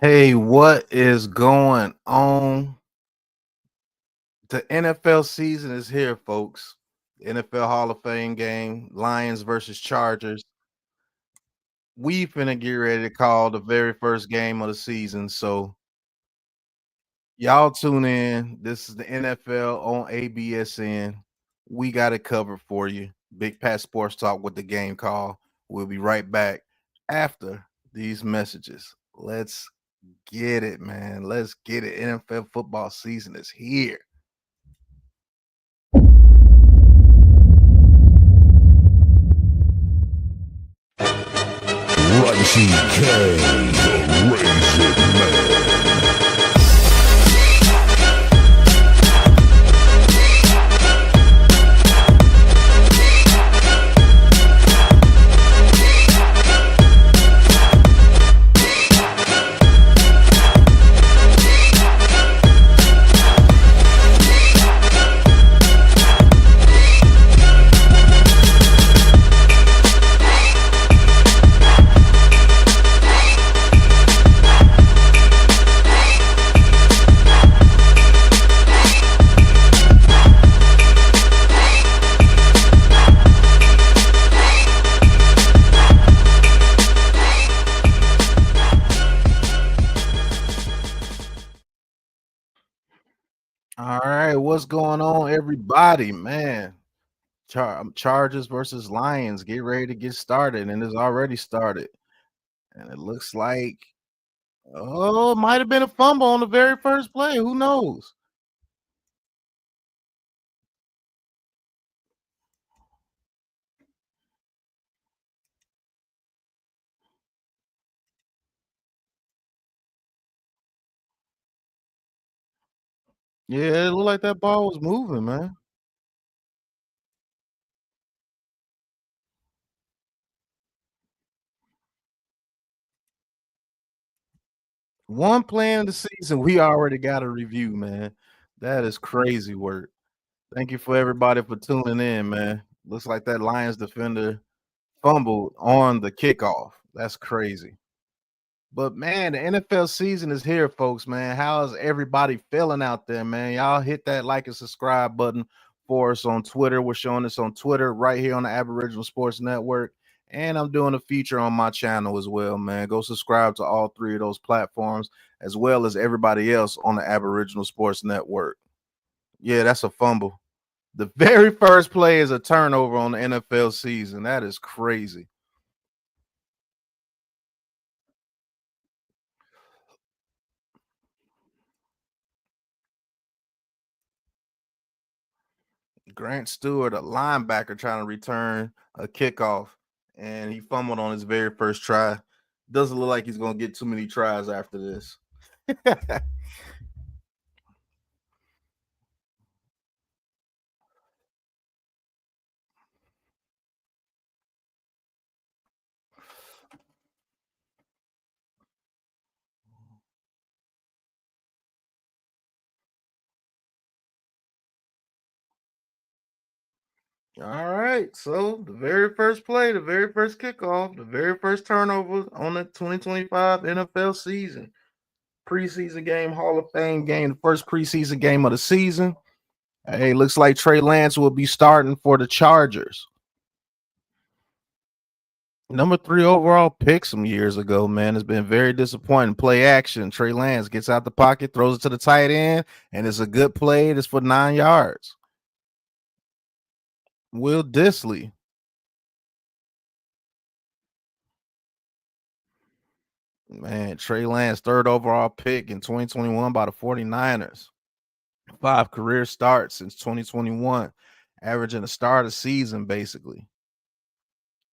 Hey, what is going on? The NFL season is here, folks. The NFL Hall of Fame game, Lions versus Chargers. We finna get ready to call the very first game of the season. So y'all tune in. This is the NFL on ABSN. We got it covered for you. Big Pat Sports Talk with the game call. We'll be right back after these messages. Let's get it, man. Let's get it. NFL football season is here. Rising King, the Raisin Man. All right, what's going on, everybody? Man, Chargers versus Lions. Get ready to get started, and it's already started. And it looks like, oh, it might have been a fumble on the very first play. Who knows? Yeah, it looked like that ball was moving, man. One play in the season, we already got a review, man. That is crazy work. Thank you for everybody for tuning in, man. Looks like that Lions defender fumbled on the kickoff. That's crazy. But man, the NFL season is here, folks. Man, how's everybody feeling out there, man? Y'all hit that like and subscribe button for us on Twitter. We're showing this on Twitter right here on the Aboriginal Sports Network. And I'm doing a feature on my channel as well, man. Go subscribe to all three of those platforms, as well as everybody else on the Aboriginal Sports Network. Yeah, that's a fumble. The very first play is a turnover on the NFL season. That is crazy. Grant Stewart, a linebacker, trying to return a kickoff, and he fumbled on his very first try. Doesn't look like he's going to get too many tries after this. All right, so the very first play, the very first kickoff, the very first turnover on the 2025 NFL season. Preseason game, Hall of Fame game, the first preseason game of the season. Hey, looks like Trey Lance will be starting for the Chargers. Number 3 overall pick some years ago, man. It's been very disappointing. Play action. Trey Lance gets out the pocket, throws it to the tight end, and it's a good play. It's for 9 yards. Will Disley. Man, Trey Lance, 3rd overall pick in 2021 by the 49ers. 5 career starts since 2021, averaging a start a season, basically.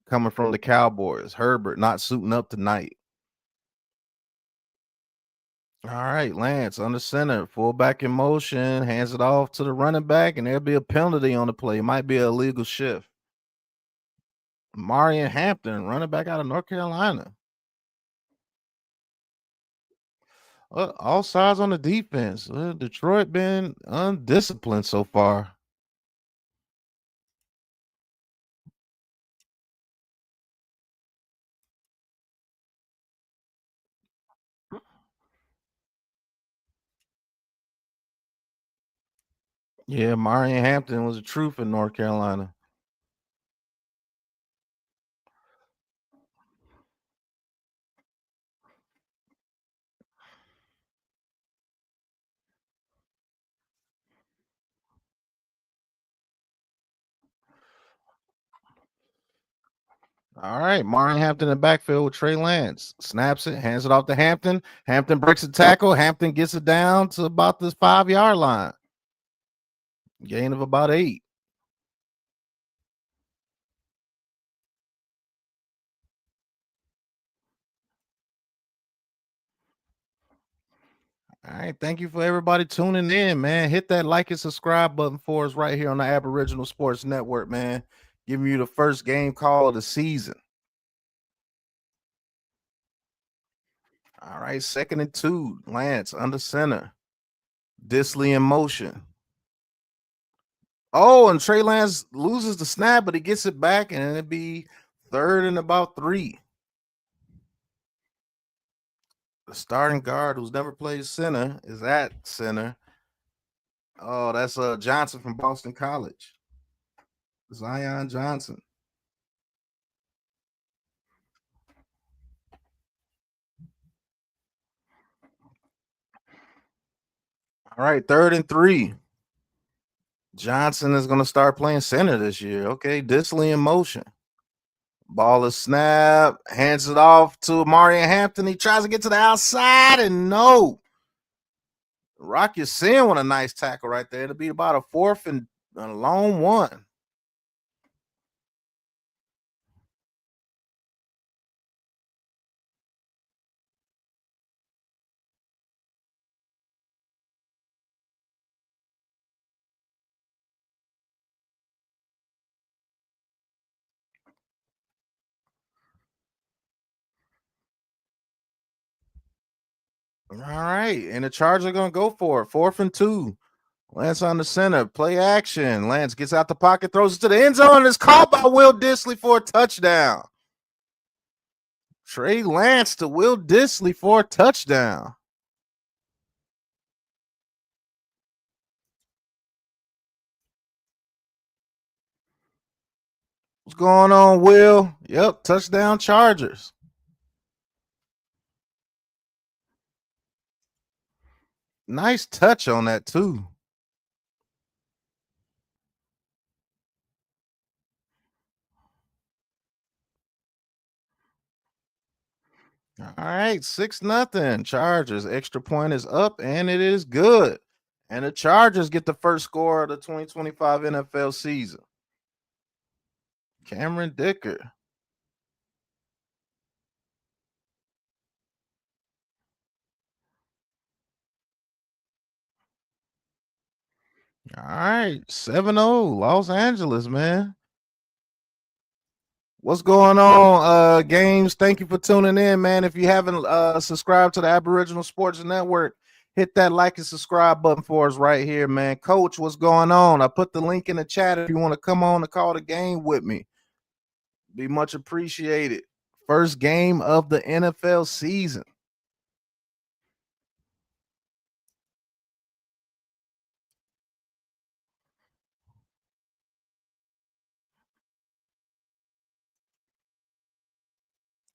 Coming from the Cowboys. Herbert not suiting up tonight. All right, Lance under center, fullback in motion, hands it off to the running back, and there'll be a penalty on the play. It might be a illegal shift. Marion Hampton, running back out of North Carolina. All sides on the defense. Detroit been undisciplined so far. Yeah, Marion Hampton was a truth in North Carolina. All right, Marion Hampton in the backfield with Trey Lance. Snaps it, hands it off to Hampton. Hampton breaks a tackle. Hampton gets it down to about this 5-yard line. Gain of about 8. All right, thank you for everybody tuning in, man. Hit that like and subscribe button for us right here on the Aboriginal Sports Network, man. Giving you the first game call of the season. All right, 2nd and 2. Lance under center. Disley in motion. Oh, and Trey Lance loses the snap, but he gets it back, and it'd be 3rd and about 3. The starting guard who's never played center is at center. Oh, that's Johnson from Boston College. Zion Johnson. All right, 3rd and 3. Johnson is going to start playing center this year. Okay, Disley in motion. Ball is snap, hands it off to Marion Hampton. He tries to get to the outside, and no. Rock Ya-Sin with a nice tackle right there. It'll be about a 4th and a long 1. All right, and the Chargers are going to go for it. 4th and 2. Lance on the center. Play action. Lance gets out the pocket, throws it to the end zone, and is caught by Will Disley for a touchdown. Trey Lance to Will Disley for a touchdown. What's going on, Will? Yep, touchdown Chargers. Nice touch on that, too. All right, 6-0. Chargers. Extra point is up, and it is good. And the Chargers get the first score of the 2025 NFL season. Cameron Dicker. All right, 7-0, Los Angeles, man. What's going on, Games? Thank you for tuning in, man. If you haven't subscribed to the Aboriginal Sports Network, hit that like and subscribe button for us right here, man. Coach, what's going on? I put the link in the chat if you want to come on and call the game with me. Be much appreciated. First game of the NFL season.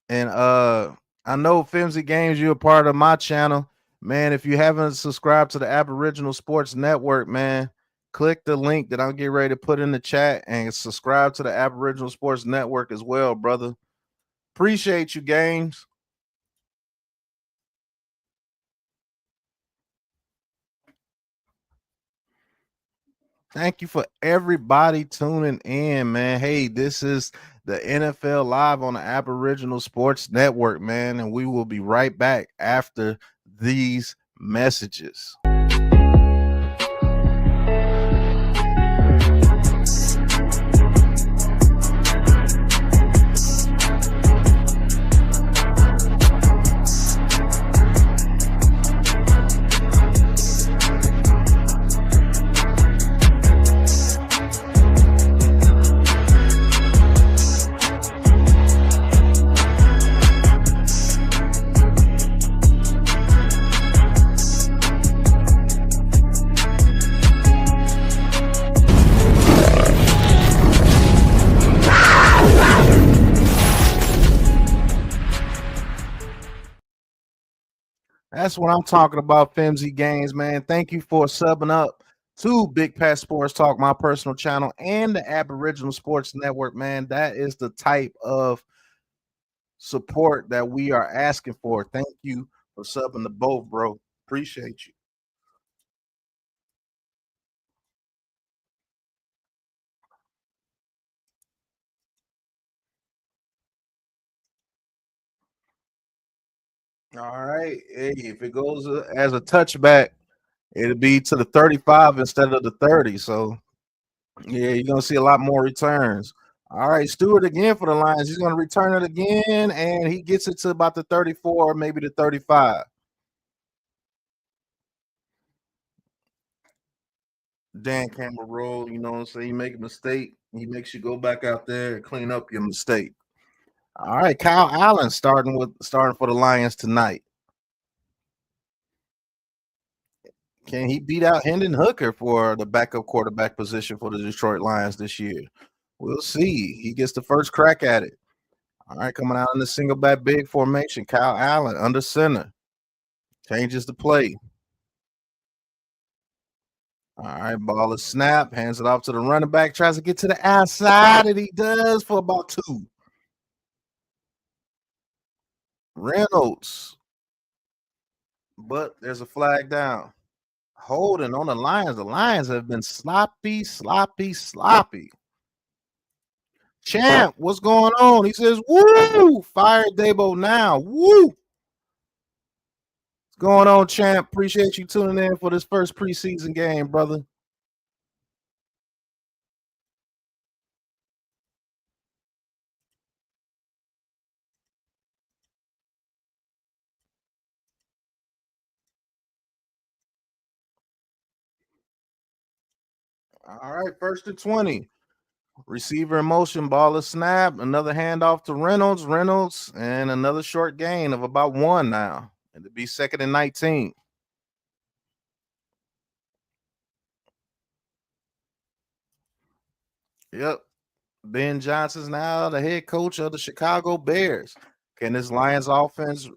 And I know Fimsy Games, you're a part of my channel. Man, if you haven't subscribed to the Aboriginal Sports Network, man, click the link that I'll get ready to put in the chat and subscribe to the Aboriginal Sports Network as well, brother. Appreciate you, Games. Thank you for everybody tuning in, man. Hey, this is the NFL Live on the Aboriginal Sports Network, man, and we will be right back after these messages. That's what I'm talking about, Fimsy Games, man. Thank you for subbing up to Big Pat Sports Talk, my personal channel, and the Aboriginal Sports Network, man. That is the type of support that we are asking for. Thank you for subbing to both, bro. Appreciate you. All right. Hey, if it goes as a touchback, it'll be to the 35 instead of the 30. So, yeah, you're going to see a lot more returns. All right, Stewart again for the Lions. He's going to return it again, and he gets it to about the 34, maybe the 35. Dan camera roll, you know what I'm saying? You make a mistake, he makes you go back out there and clean up your mistake. All right, Kyle Allen starting for the Lions tonight. Can he beat out Hendon Hooker for the backup quarterback position for the Detroit Lions this year? We'll see. He gets the first crack at it. All right, coming out in the single back big formation. Kyle Allen under center. Changes the play. All right, ball is snap. Hands it off to the running back. Tries to get to the outside, and he does for about 2. Reynolds. But there's a flag down. Holding on the Lions. The Lions have been sloppy. Champ, what's going on? He says, woo! Fire Dabo now. Woo! What's going on, Champ? Appreciate you tuning in for this first preseason game, brother. All right, first and 20. Receiver in motion, ball is snap. Another handoff to Reynolds, and another short gain of about 1 now. And to be second and 19. Yep. Ben Johnson's now the head coach of the Chicago Bears. Can this Lions offense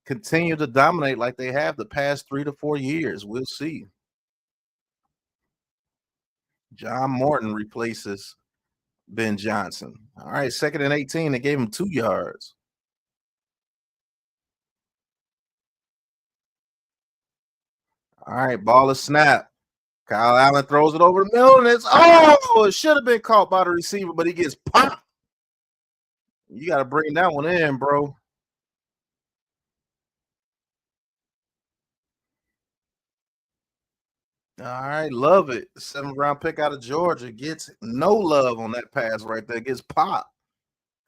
continue to dominate like they have the past 3 to 4 years? We'll see. John Morton replaces Ben Johnson. All right, second and 18. They gave him 2 yards. All right, ball is snap. Kyle Allen throws it over the middle, and it should have been caught by the receiver, but he gets popped. You got to bring that one in, bro. All right, love it. 7th round pick out of Georgia gets no love on that pass right there. Gets popped.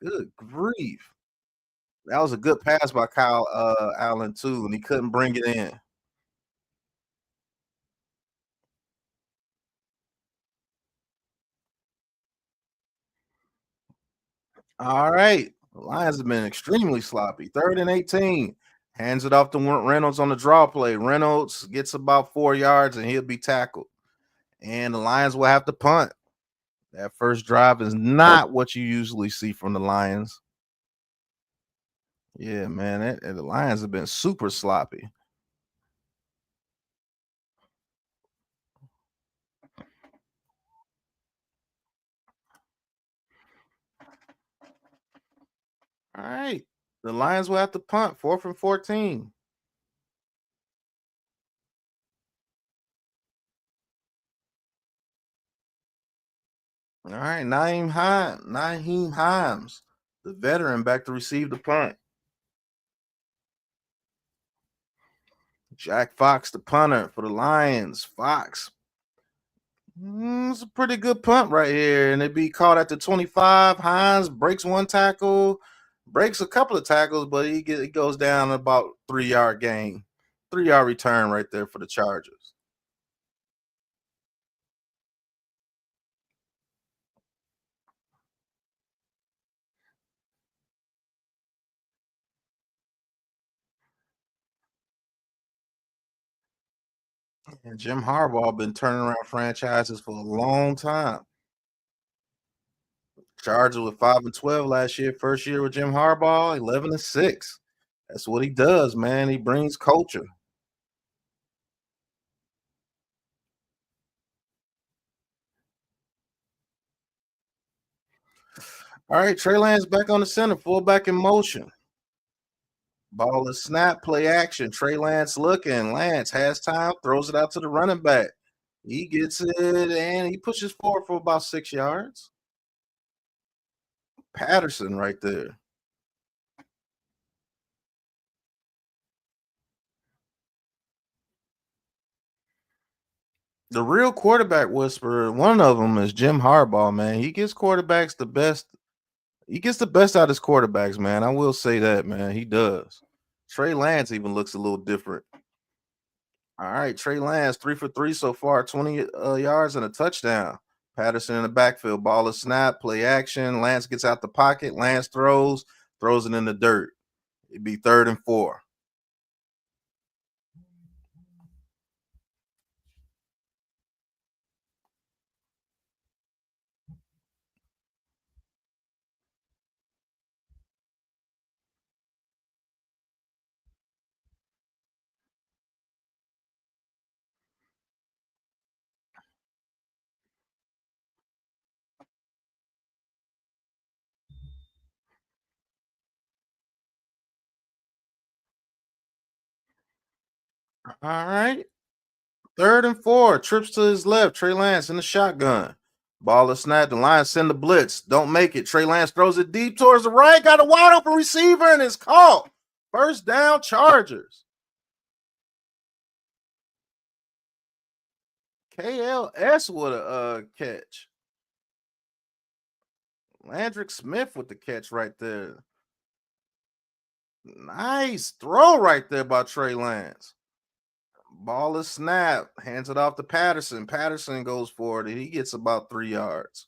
Good grief. That was a good pass by Kyle Allen, too, and he couldn't bring it in. All right. The Lions have been extremely sloppy. 3rd and 18. Hands it off to Reynolds on the draw play. Reynolds gets about 4 yards, and he'll be tackled. And the Lions will have to punt. That first drive is not what you usually see from the Lions. Yeah, man, the Lions have been super sloppy. All right. The Lions will have to punt. 4th and 14. All right. Naheem Himes, the veteran, back to receive the punt. Jack Fox, the punter for the Lions. Fox. It's a pretty good punt right here. And it'd be caught at the 25. Hines breaks 1 tackle, breaks a couple of tackles, but he goes down about 3-yard gain. 3-yard return right there for the Chargers. And Jim Harbaugh been turning around franchises for a long time. Chargers with 5-12 last year. First year with Jim Harbaugh, 11-6. That's what he does, man. He brings culture. All right, Trey Lance back on the center, fullback in motion. Ball is snap, play action. Trey Lance looking. Lance has time, throws it out to the running back. He gets it and he pushes forward for about 6 yards. Patterson right there. The real quarterback whisperer, one of them is Jim Harbaugh, man. He gives quarterbacks the best. He gets the best out of his quarterbacks, man. I will say that, man. He does. Trey Lance even looks a little different. All right, Trey Lance, 3 for 3 so far, 20 yards and a touchdown. Patterson in the backfield, ball is snap, play action. Lance gets out the pocket. Lance throws it in the dirt. It'd be 3rd and 4. All right. 3rd and 4. Trips to his left. Trey Lance in the shotgun. Ball is snapped. The Lions send the blitz. Don't make it. Trey Lance throws it deep towards the right. Got a wide open receiver and it's caught. First down, Chargers. KLS with a catch. Landrick Smith with the catch right there. Nice throw right there by Trey Lance. Ball is snapped. Hands it off to Patterson. Patterson goes forward and he gets about 3 yards.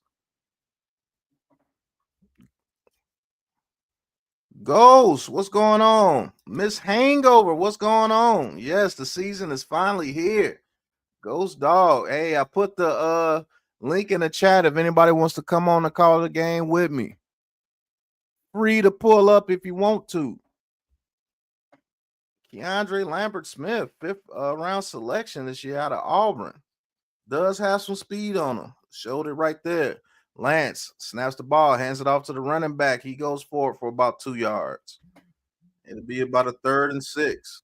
Ghost, what's going on? Miss Hangover, what's going on? Yes, the season is finally here. Ghost Dog. Hey, I put the link in the chat if anybody wants to come on and call the game with me. Free to pull up if you want to. Keandre Lambert Smith, 5th round selection this year out of Auburn. Does have some speed on him. Showed it right there. Lance snaps the ball, hands it off to the running back. He goes forward for about 2 yards. It'll be about a 3rd and 6.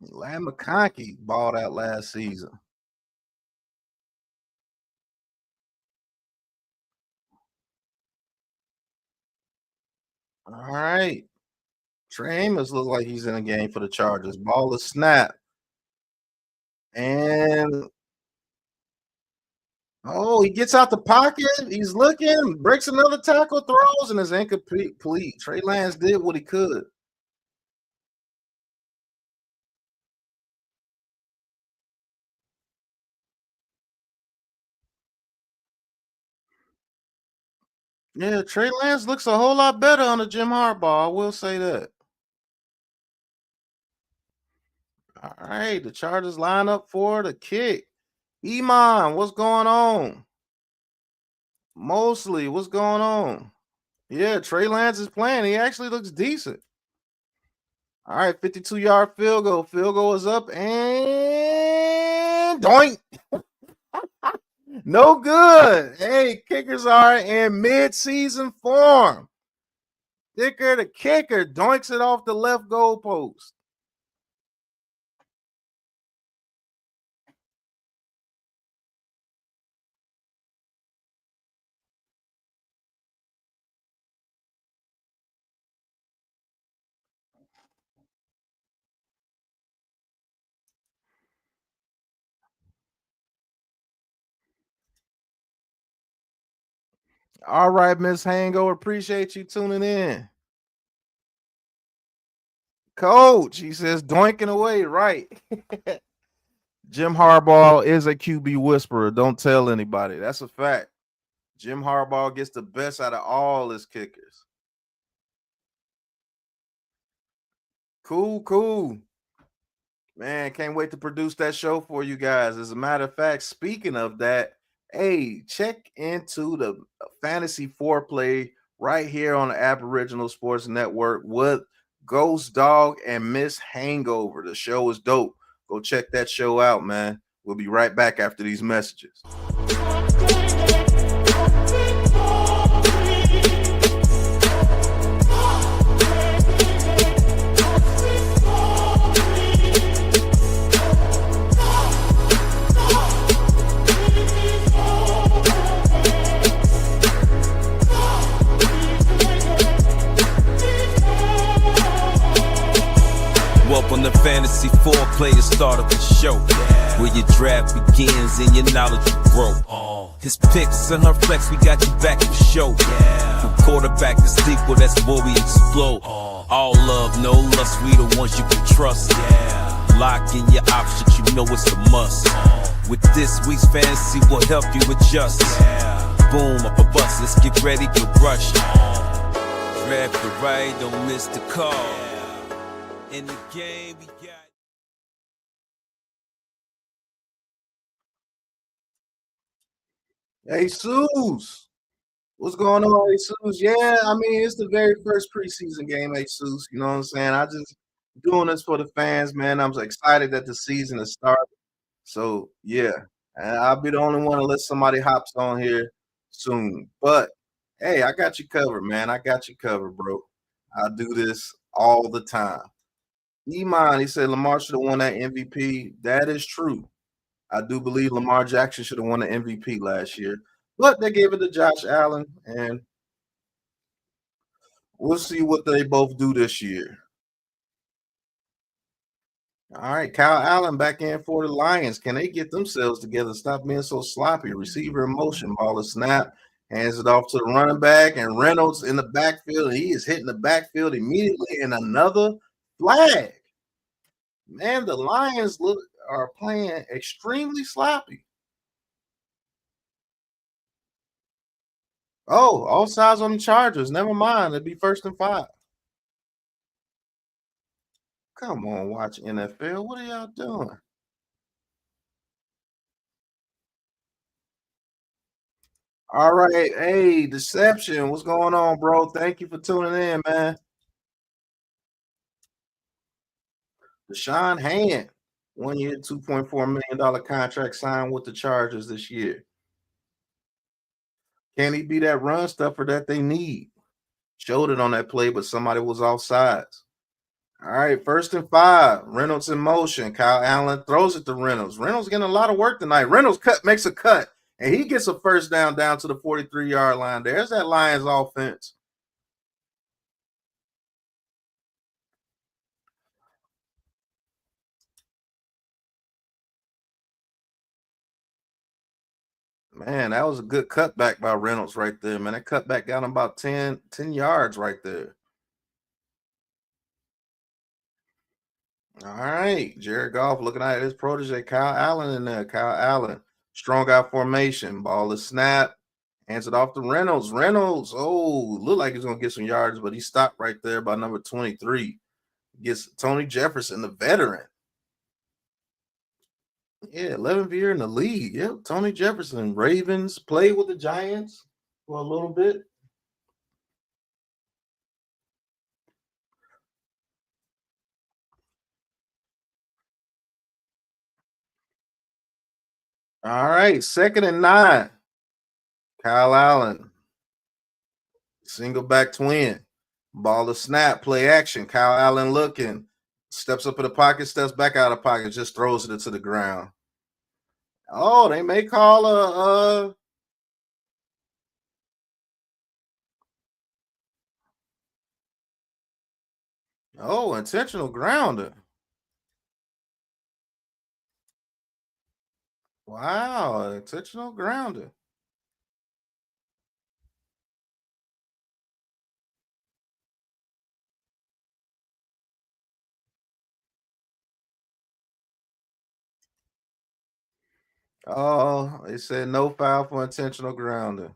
Lam McConkey balled out last season. All right. Trey Amos looks like he's in a game for the Chargers. Ball is snap. And he gets out the pocket. He's looking, breaks another tackle, throws, and is incomplete. Trey Lance did what he could. Yeah, Trey Lance looks a whole lot better on the Jim Harbaugh. I will say that. All right, the Chargers line up for the kick. Iman, what's going on? Mosley, what's going on? Yeah, Trey Lance is playing. He actually looks decent. All right, 52-yard field goal. Field goal is up and doink. No good. Hey, kickers are in mid-season form. Dicker, the kicker, doinks it off the left goal post. All right, Miss Hangover, appreciate you tuning in. Coach, he says, doinking away, right? Jim Harbaugh is a QB whisperer. Don't tell anybody. That's a fact. Jim Harbaugh gets the best out of all his kickers. Cool, cool. Man, can't wait to produce that show for you guys. As a matter of fact, speaking of that, hey, check into the fantasy foreplay right here on the Aboriginal Sports Network with Ghost Dog and Miss Hangover. The show is dope. Go check that show out, man. We'll be right back after these messages. Welcome to Fantasy Foreplay, the start of the show, where your draft begins and your knowledge will grow. His picks and her flex, we got you back for show. From quarterback to sequel, that's where we explode. All love, no lust, we the ones you can trust. Lock in your options, you know it's a must. With this week's fantasy, we'll help you adjust. Boom, up a bus, let's get ready to rush. Draft the right, don't miss the call. In the game, we got. Hey, Suze. What's going on, Jesus? Yeah, I mean, it's the very first preseason game, Jesus. You know what I'm saying? I just doing this for the fans, man. I'm so excited that the season has started. So yeah, and I'll be the only one unless somebody hops on here soon. But hey, I got you covered, man. I got you covered, bro. I do this all the time. Iman, he said Lamar should have won that MVP. That is true. I do believe Lamar Jackson should have won the MVP last year, but they gave it to Josh Allen, and we'll see what they both do this year. All right, Kyle Allen back in for the Lions. Can they get themselves together? Stop being so sloppy. Receiver in motion, ball is snap, hands it off to the running back, and Reynolds in the backfield. He is hitting the backfield immediately, and another flag. Man, the Lions are playing extremely sloppy. Oh, all sides on the Chargers. Never mind. It'd be 1st and 5. Come on, watch NFL. What are y'all doing? All right. Hey, Deception. What's going on, bro? Thank you for tuning in, man. Deshaun Hand, 1 year, $2.4 million contract signed with the Chargers this year. Can he be that run stuffer that they need? Showed it on that play, but somebody was offsides. All right, 1st and 5. Reynolds in motion. Kyle Allen throws it to Reynolds. Reynolds getting a lot of work tonight. Reynolds makes a cut, and he gets a first down to the 43-yard line. There's that Lions offense. Man, that was a good cutback by Reynolds right there, man. That cutback got him about 10 yards right there. All right, Jared Goff looking at his protege, Kyle Allen in there. Kyle Allen, strong out formation. Ball is snap. Hands it off to Reynolds. Reynolds, oh, looked like he's going to get some yards, but he stopped right there by number 23. Gets Tony Jefferson, the veteran. Yeah, 11th year in the league. Yep, Tony Jefferson. Ravens played with the Giants for a little bit. All right, 2nd and 9. Kyle Allen, single back twin. Ball to snap, play action. Kyle Allen looking, steps up in the pocket, steps back out of the pocket, just throws it into the ground. Oh, they may call a intentional grounder. Wow, intentional grounder. Oh, they said no foul for intentional grounder.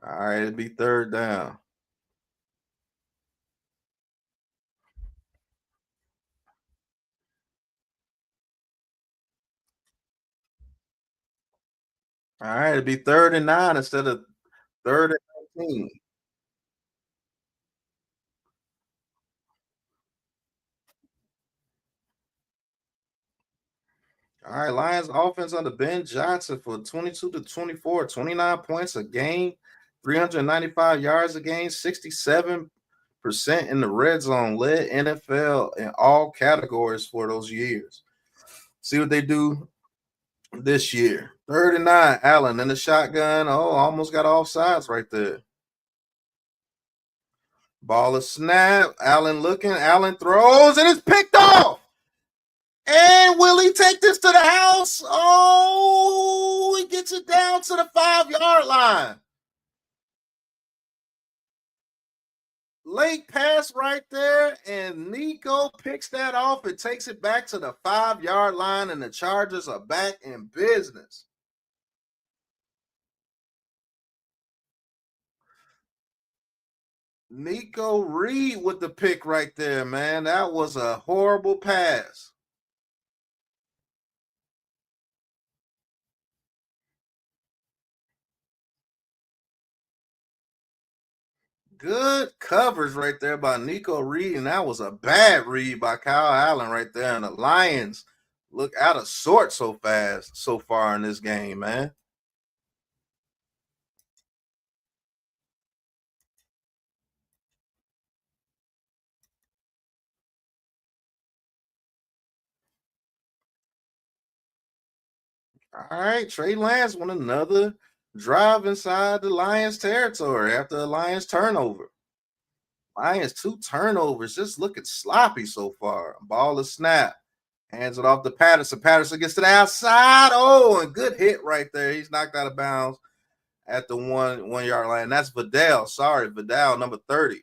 All right, it'd be third down. All right, it'd be 3rd and 9 instead of 3rd and 19. All right, Lions offense under Ben Johnson for 22 to 24, 29 points a game, 395 yards a game, 67% in the red zone, led NFL in all categories for those years. See what they do this year. 3rd and 9, Allen in the shotgun. Oh, almost got off sides right there. Ball is snap. Allen looking. Allen throws, and it's picked off. And will he take this to the house? Oh, he gets it down to the 5-yard line. Late pass right there, and Nico picks that off and takes it back to the 5-yard line, and the Chargers are back in business. Nico Reed with the pick right there, man. That was a horrible pass. Good coverage right there by Nico Reed, and that was a bad read by Kyle Allen right there. And the Lions look out of sorts so fast so far in this game, man. All right, Trey Lance won another drive inside the Lions territory after a Lions turnover. Lions 2 turnovers, just looking sloppy so far. Ball is snap. Hands it off to Patterson. Patterson gets to the outside. Oh, and good hit right there. He's knocked out of bounds at the 1-yard line. That's Vidal. Sorry, Vidal, number 30.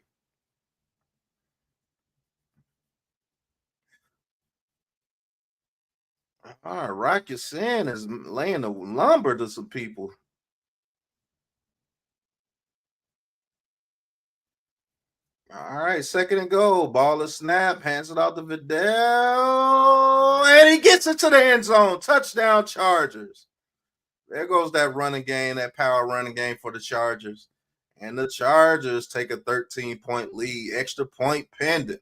All right, Rocky Sin is laying the lumber to some people. All right, 2nd and goal. Ball is snap. Hands it off to Vidal. And he gets it to the end zone. Touchdown, Chargers. There goes that running game, that power running game for the Chargers. And the Chargers take a 13-point lead. Extra point pending.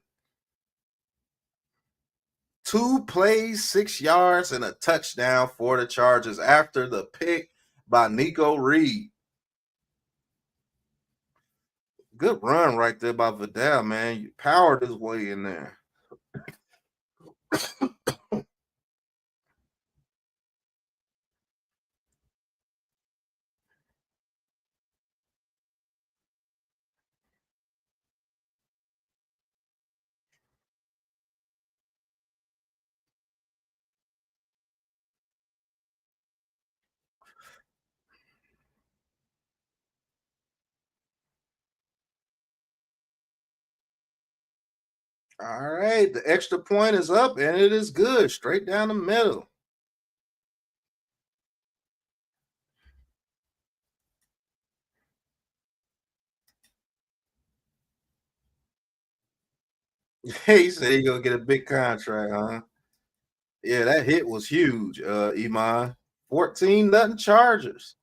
2 plays, 6 yards, and a touchdown for the Chargers after the pick by Nico Reed. Good run right there by Vidal, man. You powered his way in there. All right, the extra point is up, and it is good. Straight down the middle. He said he's going to get a big contract, huh? Yeah, that hit was huge, Iman. 14-0 Chargers.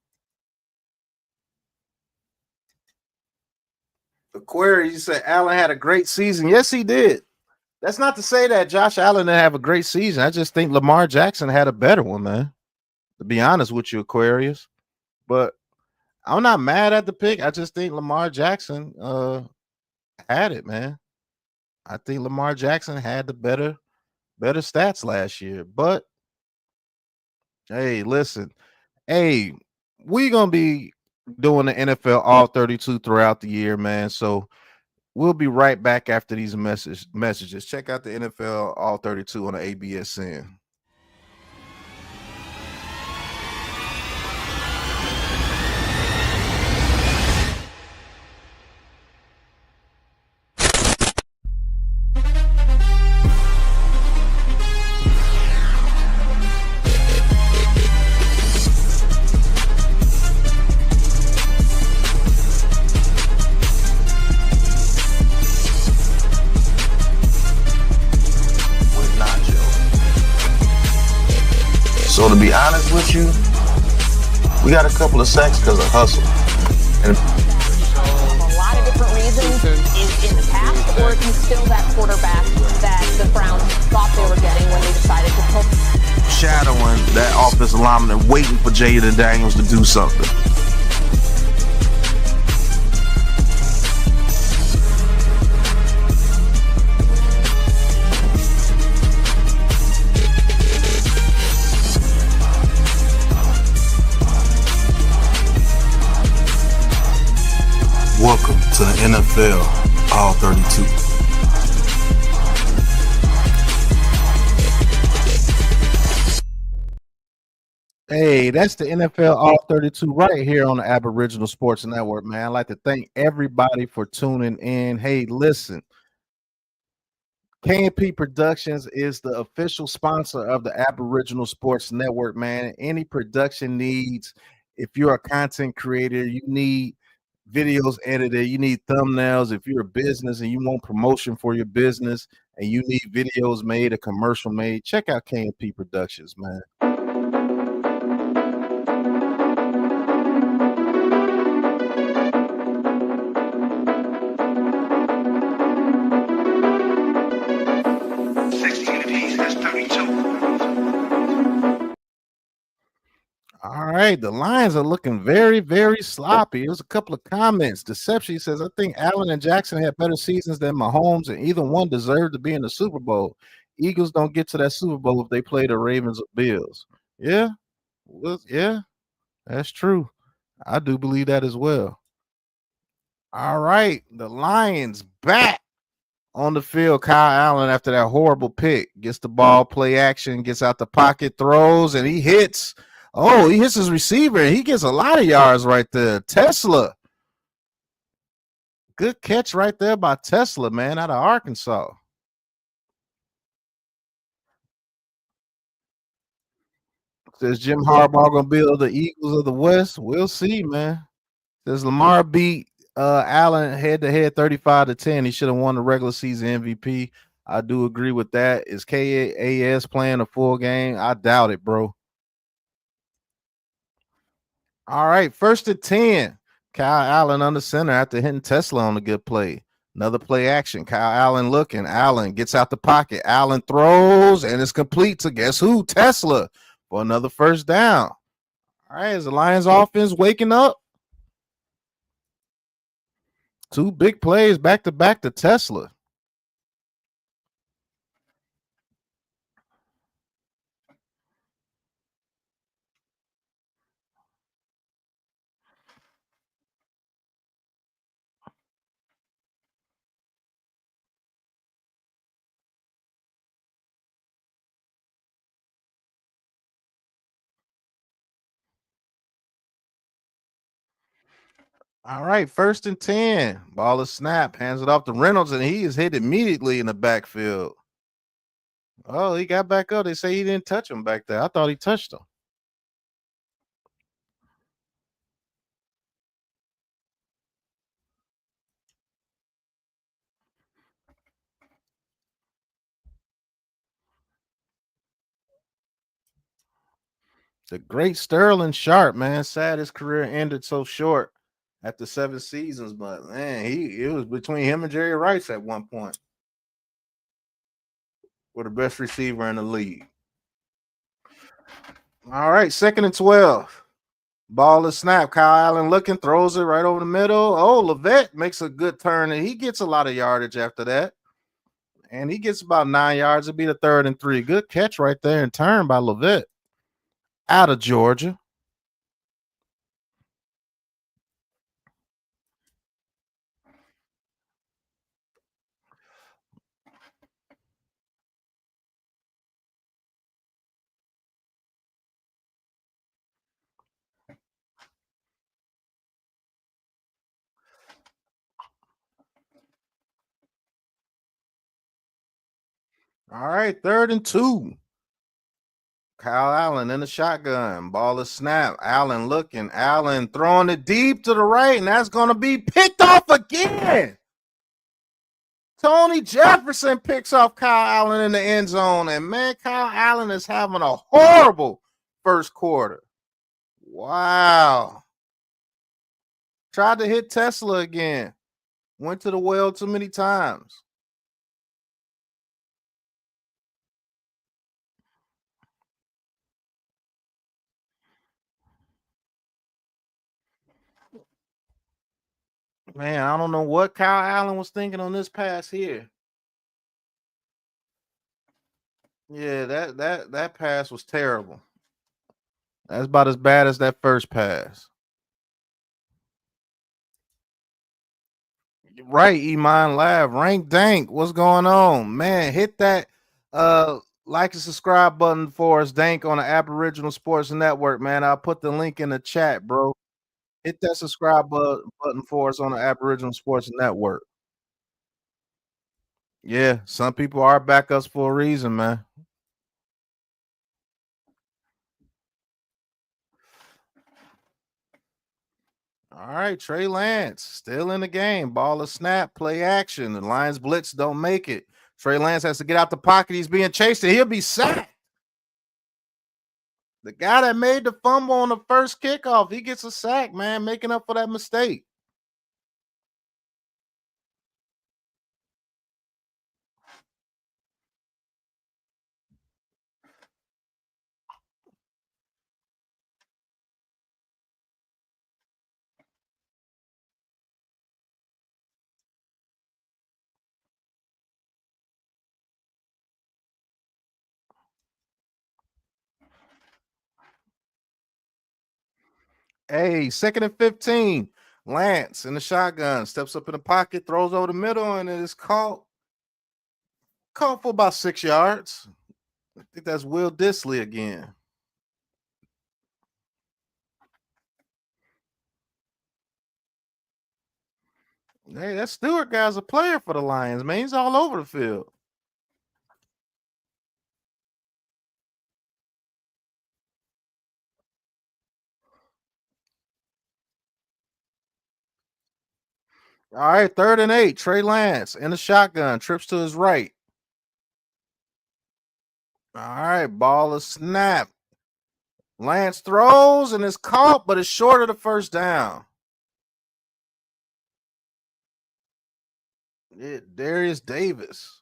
Aquarius, you said Allen had a great season. Yes, he did. That's not to say that Josh Allen didn't have a great season. I just think Lamar Jackson had a better one, man. To be honest with you, Aquarius. But I'm not mad at the pick. I just think Lamar Jackson had it, man. I think Lamar Jackson had the better stats last year. But hey, listen. Hey, we're gonna be doing the NFL all 32 throughout the year, man. So we'll be right back after these messages. Check out the NFL all 32 on the ABSN. So to be honest with you, we got a couple of sacks because of hustle. And a lot of different reasons is in the past, or is he still that quarterback that the Browns thought they were getting when they decided to pull? Shadowing that offensive lineman and waiting for Jaden Daniels to do something. Welcome to the NFL All 32. Hey, that's the NFL All 32 right here on the Aboriginal Sports Network, man. I'd like to thank everybody for tuning in. Hey, listen, K&P Productions is the official sponsor of the Aboriginal Sports Network, man. Any production needs, if you're a content creator, you need videos edited, you need thumbnails. If you're a business and you want promotion for your business and you need videos made, a commercial made, check out K&P Productions, man. All right, the Lions are looking very, very sloppy. There's a couple of comments. Deception says, I think Allen and Jackson had better seasons than Mahomes, and either one deserved to be in the Super Bowl. Eagles don't get to that Super Bowl if they play the Ravens or Bills. Yeah, well, yeah, that's true. I do believe that as well. All right, the Lions back on the field. Kyle Allen, after that horrible pick, gets the ball, play action, gets out the pocket, throws, and he hits. Oh, he hits his receiver, and he gets a lot of yards right there. Tesla. Good catch right there by Tesla, man, out of Arkansas. Says Jim Harbaugh going to build the Eagles of the West? We'll see, man. Says Lamar beat Allen head-to-head 35-10. He should have won the regular season MVP. I do agree with that. Is KAS playing a full game? I doubt it, bro. All right, 1st and 10. Kyle Allen under center after hitting Tesla on a good play. Another play action. Kyle Allen looking. Allen gets out the pocket. Allen throws, and it's complete to guess who? Tesla for another first down. All right, is the Lions offense waking up? 2 big plays back-to-back to Tesla. All right, 1st and 10. Ball is snapped, hands it off to Reynolds, and he is hit immediately in the backfield. Oh, he got back up. They say he didn't touch him back there. I thought he touched him. The great Sterling Sharp, man. Sad his career ended so short after 7 seasons, but man, it was between him and Jerry Rice at one point. We're the best receiver in the league. All right, 2nd and 12. Ball is snapped. Kyle Allen looking, throws it right over the middle. Oh, Levet makes a good turn, and he gets a lot of yardage after that. And he gets about 9 yards. It'll be the 3rd and 3. Good catch right there and turn by Levet out of Georgia. All right, 3rd and 2. Kyle Allen in the shotgun. Ball is snapped. Allen looking. Allen throwing it deep to the right, and that's going to be picked off again. Tony Jefferson picks off Kyle Allen in the end zone, and man, Kyle Allen is having a horrible first quarter. Wow. Tried to hit Tesla again. Went to the well too many times. Man, I don't know what Kyle Allen was thinking on this pass here. Yeah, that pass was terrible. That's about as bad as that first pass. Right, Iman Lab, Rank Dank, what's going on? Man, hit that like and subscribe button for us, Dank, on the Aboriginal Sports Network, man. I'll put the link in the chat, bro. Hit that subscribe button for us on the Aboriginal Sports Network. Yeah, some people are backups for a reason, man. All right, Trey Lance still in the game. Ball of snap, play action. The Lions blitz don't make it. Trey Lance has to get out the pocket. He's being chased and he'll be sacked. The guy that made the fumble on the first kickoff, he gets a sack, man, making up for that mistake. Hey, 2nd and 15. Lance in the shotgun steps up in the pocket, throws over the middle, and it is caught for about 6 yards. I think that's Will Disley again. Hey, that Stewart guy's a player for the Lions, man. He's all over the field. All right, 3rd and 8. Trey Lance in the shotgun, trips to his right. All right, ball is snap. Lance throws and is caught, but it's short of the first down. Darius Davis.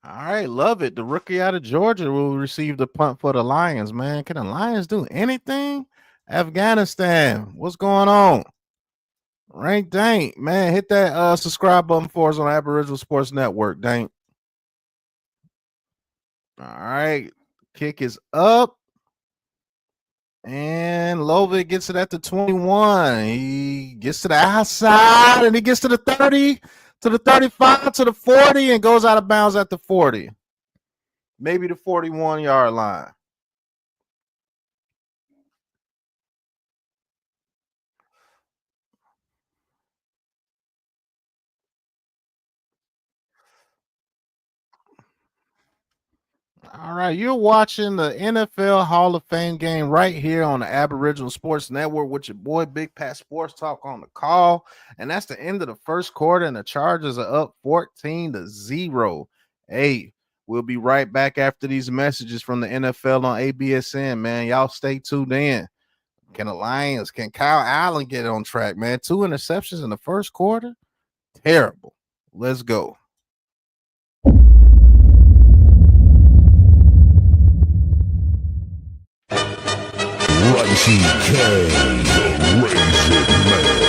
All right, love it. The rookie out of Georgia will receive the punt for the Lions, man. Can the Lions do anything? Afghanistan, what's going on? Rank Dank, man, hit that subscribe button for us on Aboriginal Sports Network, Dank. All right, kick is up. And Lovick gets it at the 21. He gets to the outside and he gets to the 30, to the 35, to the 40, and goes out of bounds at the 40. Maybe the 41-yard line. All right, you're watching the NFL Hall of Fame game right here on the Aboriginal Sports Network with your boy Big Pat Sports Talk on the call. And that's the end of the first quarter, and the Chargers are up 14-0. Hey, we'll be right back after these messages from the NFL on ABSN, man. Y'all stay tuned in. Can Kyle Allen get on track, man? 2 interceptions in the first quarter? Terrible. Let's go. TK, the Raisin Man.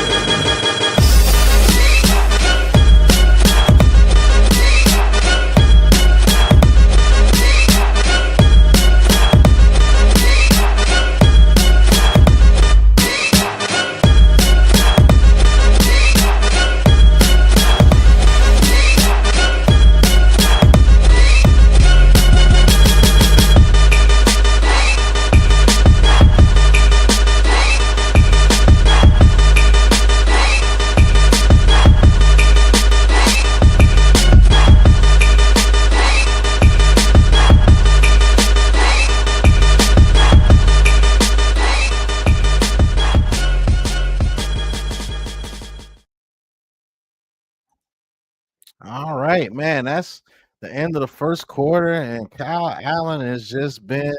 right, man. That's the end of the first quarter, and Kyle Allen has just been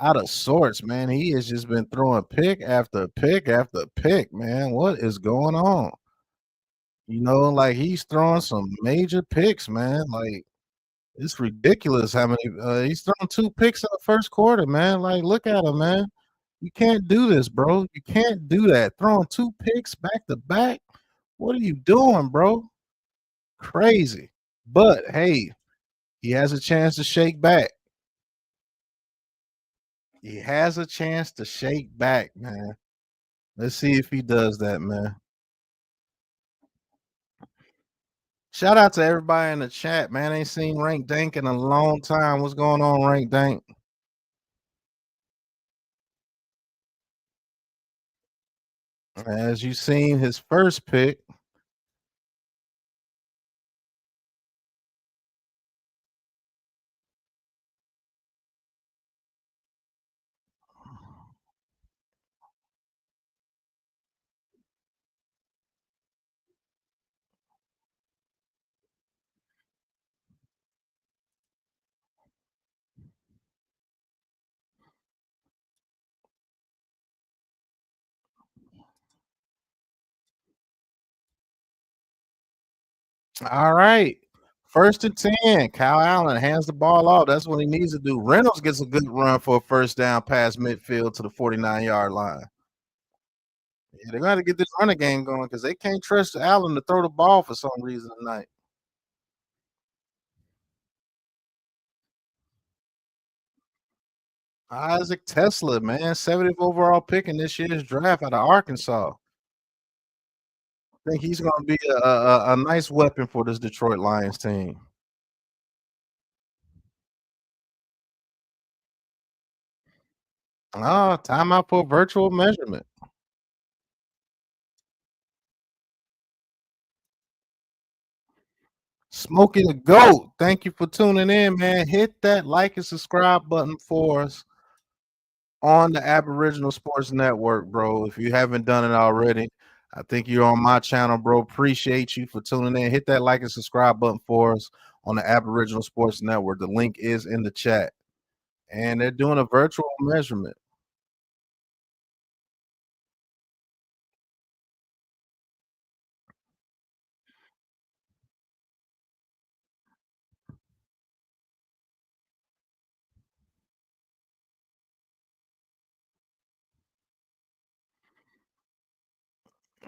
out of sorts, man. He has just been throwing pick after pick after pick, man. What is going on? Like he's throwing some major picks, man. Like it's ridiculous how many he's thrown 2 picks in the first quarter, man. Like, look at him, man. You can't do this, bro. You can't do that. Throwing 2 picks back to back. What are you doing, bro? Crazy. But hey, he has a chance to shake back. He has a chance to shake back, man. Let's see if he does that, man. Shout out to everybody in the chat, man. Ain't seen Rank Dank in a long time. What's going on, Rank Dank? As you seen his first pick. All right. First and 10. Kyle Allen hands the ball off. That's what he needs to do. Reynolds gets a good run for a first down past midfield to the 49-yard line. Yeah, they're going to get this running game going because they can't trust Allen to throw the ball for some reason tonight. Isaac Tesla, man, 70th overall pick in this year's draft out of Arkansas. I think he's going to be a nice weapon for this Detroit Lions team. Timeout for virtual measurement. Smokey the GOAT, thank you for tuning in, man. Hit that like and subscribe button for us on the Aboriginal Sports Network, bro. If you haven't done it already, I think you're on my channel, bro. Appreciate you for tuning in. Hit that like and subscribe button for us on the Aboriginal Sports Network. The link is in the chat. And they're doing a virtual measurement.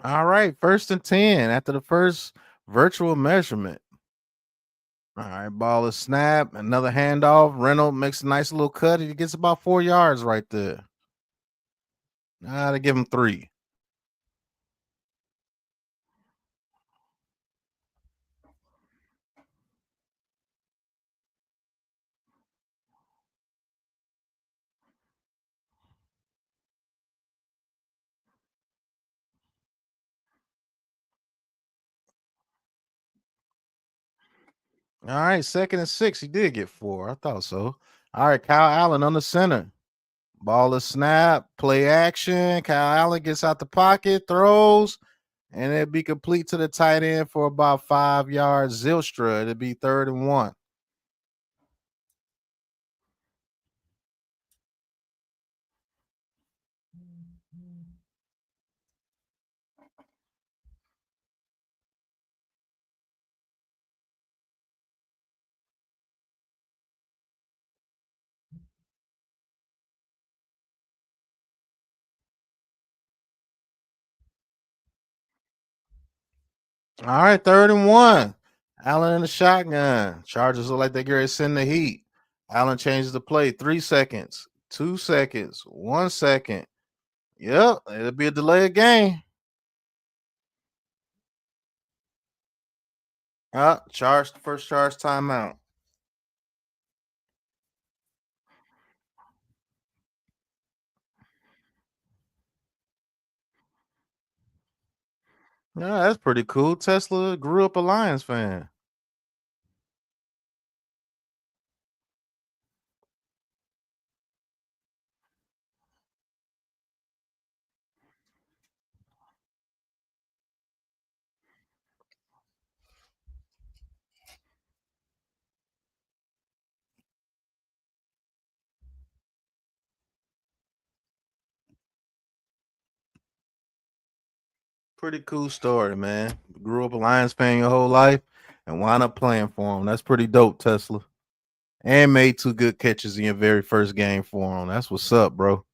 All right, first and 10 after the first virtual measurement. All right, ball is snap. Another handoff. Reynolds makes a nice little cut. He gets about 4 yards right there. They give him 3. All right, second and 6. He did get 4. I thought so. All right, Kyle Allen on the center. Ball is snap. Play action. Kyle Allen gets out the pocket, throws, and it'll be complete to the tight end for about 5 yards. Zylstra. It'll be 3rd and 1. All right, 3rd and 1. Allen in the shotgun. Chargers look like they're going to send the heat. Allen changes the play. 3 seconds, 2 seconds, 1 second. Yep, it'll be a delay of game. First charge timeout. Yeah, that's pretty cool. Tesla grew up a Lions fan. Pretty cool story, man. Grew up a Lions fan your whole life and wound up playing for him. That's pretty dope, Tesla. And made 2 good catches in your very first game for him. That's what's up, bro.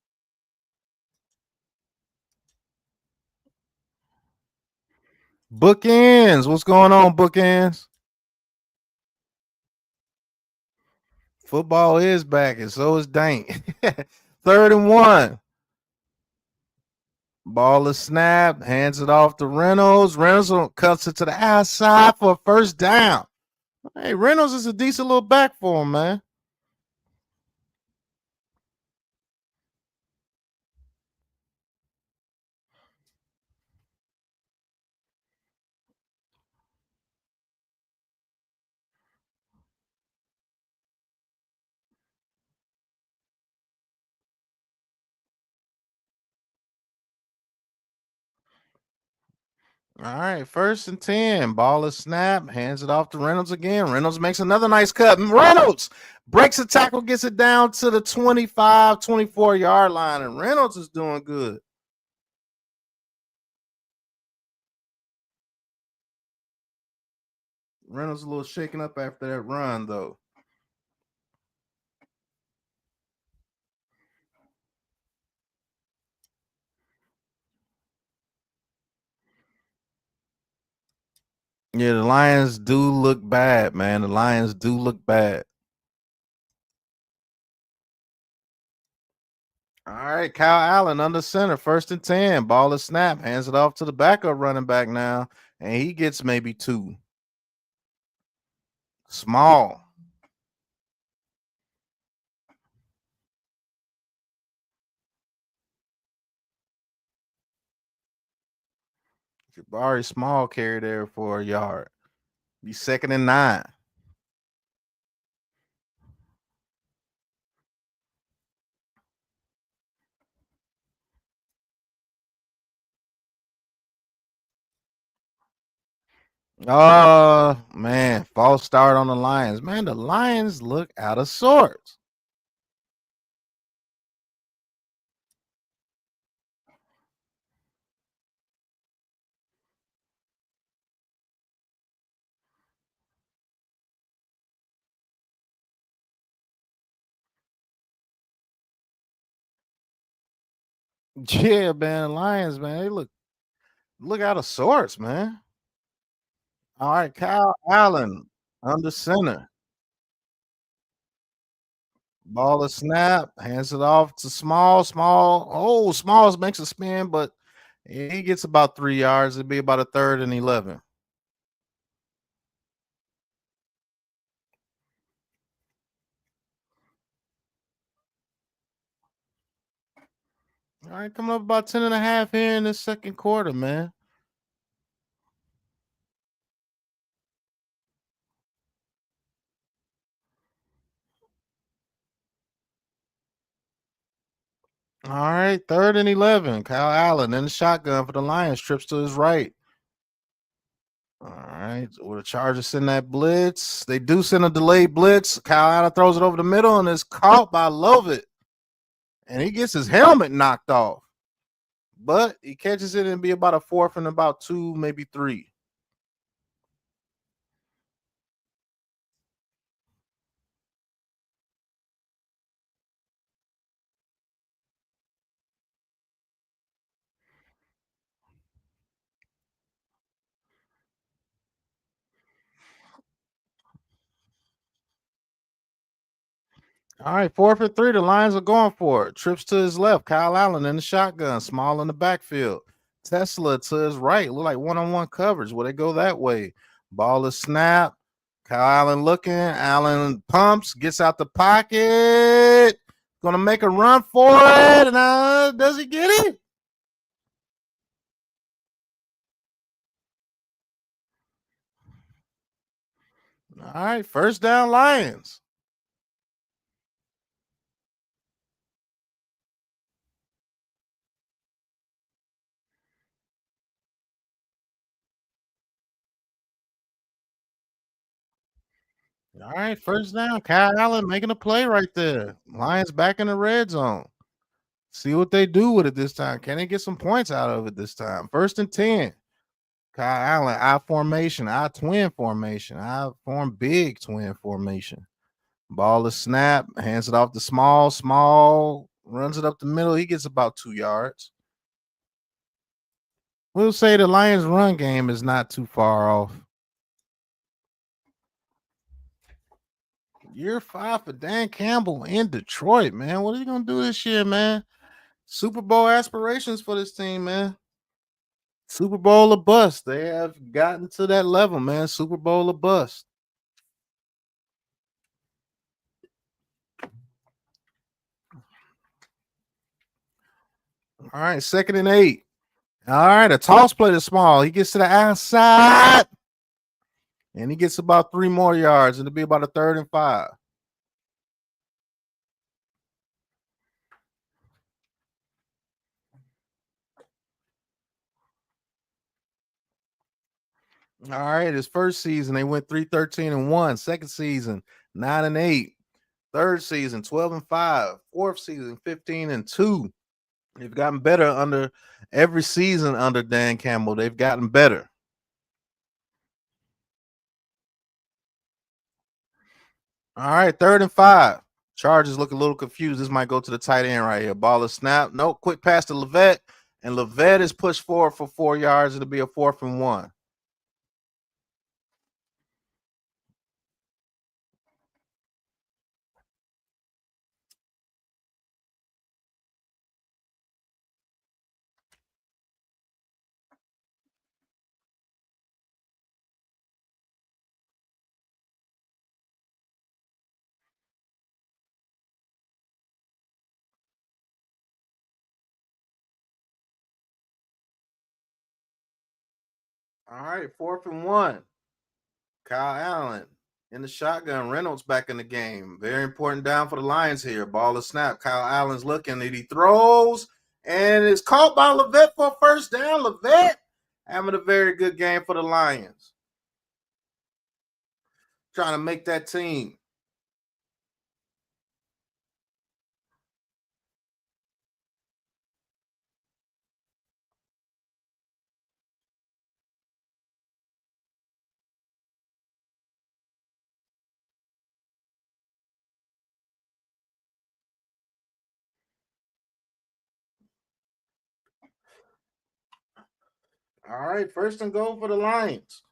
Bookends. What's going on, Bookends? Football is back, and so is Dank. 3rd and 1. Ball is snapped, hands it off to Reynolds. Reynolds cuts it to the outside for a first down. Hey, Reynolds is a decent little back for him, man. All right, 1st and 10. Ball is snapped, hands it off to Reynolds again. Reynolds makes another nice cut. Reynolds breaks a tackle, gets it down to the 25, 24-yard line, and Reynolds is doing good. Reynolds a little shaken up after that run, though. Yeah, the Lions do look bad, man. The Lions do look bad. All right, Kyle Allen under center, 1st and 10. Ball is snapped, hands it off to the backup running back now, and he gets maybe 2. Small. Jabari Small carry there for a yard. Be 2nd and 9. Oh man, false start on the Lions. Man, the Lions look out of sorts. Yeah, man, Lions, man, they look out of sorts, man. All right, Kyle Allen under center. Ball is snap, hands it off to Small. Small. Oh, Smalls makes a spin, but he gets about 3 yards. It'd be about a 3rd and 11. All right, coming up about 10.5 here in the second quarter, man. All right, 3rd and 11. Kyle Allen in the shotgun for the Lions. Trips to his right. All right, with the Chargers send that blitz. They do send a delayed blitz. Kyle Allen throws it over the middle and is caught by Lovett. And he gets his helmet knocked off. But he catches it and be about a 4th and about 2, maybe 3. All right, 4th and 3. The Lions are going for it. Trips to his left. Kyle Allen in the shotgun. Small in the backfield. Tesla to his right. Look like one-on-one coverage. Will they go that way? Ball is snapped. Kyle Allen looking. Allen pumps. Gets out the pocket. Gonna make a run for it. And does he get it? All right, first down Lions. All right, first down. Kyle Allen making a play right there. Lions back in the red zone. See what they do with it this time. Can they get some points out of it this time? 1st and 10. Kyle Allen, I formation, I twin formation, I form big twin formation. Ball is snap, hands it off to small, runs it up the middle. He gets about 2 yards. We'll say the Lions' run game is not too far off. Year 5 for Dan Campbell in Detroit, man. What are you going to do this year, man? Super Bowl aspirations for this team, man. Super Bowl or bust. They have gotten to that level, man. Super Bowl or bust. All right, 2nd and 8. All right, a toss play to Small. He gets to the outside, and he gets about 3 more yards. It'll be about a 3rd and 5. All right, his first season, they went 3-13-1. Second season, 9-8. Third season, 12-5. Fourth season, 15-2. They've gotten better under every season under Dan Campbell. They've gotten better. All right, 3rd and 5. Chargers look a little confused. This might go to the tight end right here. Ball is snap. No, quick pass to Levette. And Levette is pushed forward for 4 yards. It'll be a 4th and 1. All right, 4th and 1. Kyle Allen in the shotgun. Reynolds back in the game. Very important down for the Lions here. Ball is snap. Kyle Allen's looking and he throws and it's caught by Levette for a 1st down. Levette having a very good game for the Lions. Trying to make that team. All right, 1st and goal for the Lions.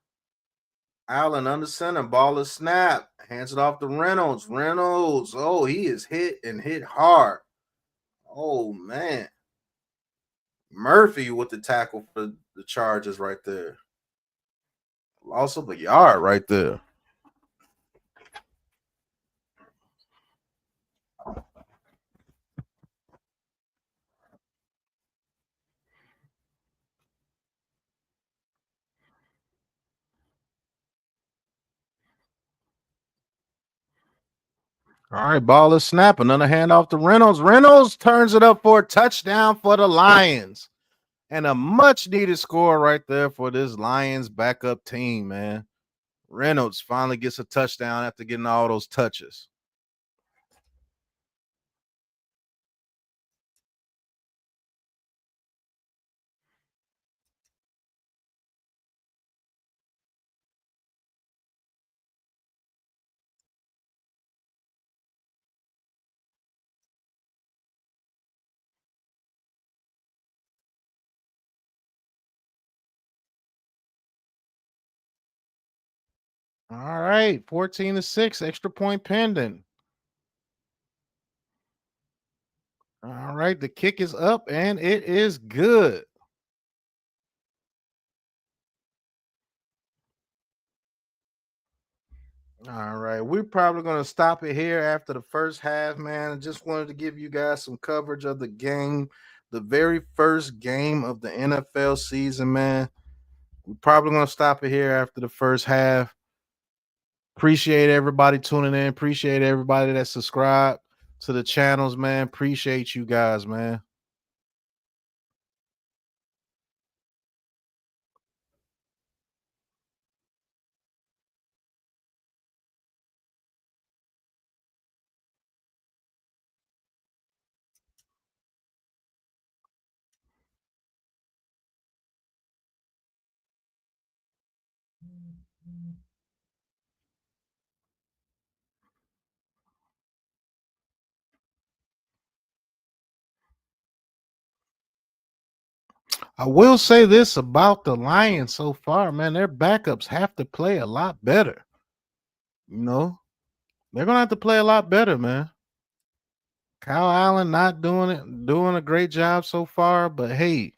Allen under center, ball is snap, hands it off to Reynolds. Reynolds, oh, he is hit and hit hard. Oh, man. Murphy with the tackle for the Chargers right there. Loss of a yard right there. All right, ball is snap. Another handoff to Reynolds. Reynolds turns it up for a touchdown for the Lions. And a much needed score right there for this Lions backup team, man. Reynolds finally gets a touchdown after getting all those touches. All right, 14-6, extra point pending. All right, the kick is up and it is good. All right, we're probably going to stop it here after the first half, man. I just wanted to give you guys some coverage of the game, the very first game of the NFL season, man. We're probably going to stop it here after the first half. Appreciate everybody tuning in. Appreciate everybody that subscribed to the channels, man. Appreciate you guys, man. I will say this about the Lions so far, man. Their backups have to play a lot better. You know, they're gonna have to play a lot better, man. Kyle Allen not doing a great job so far, but hey,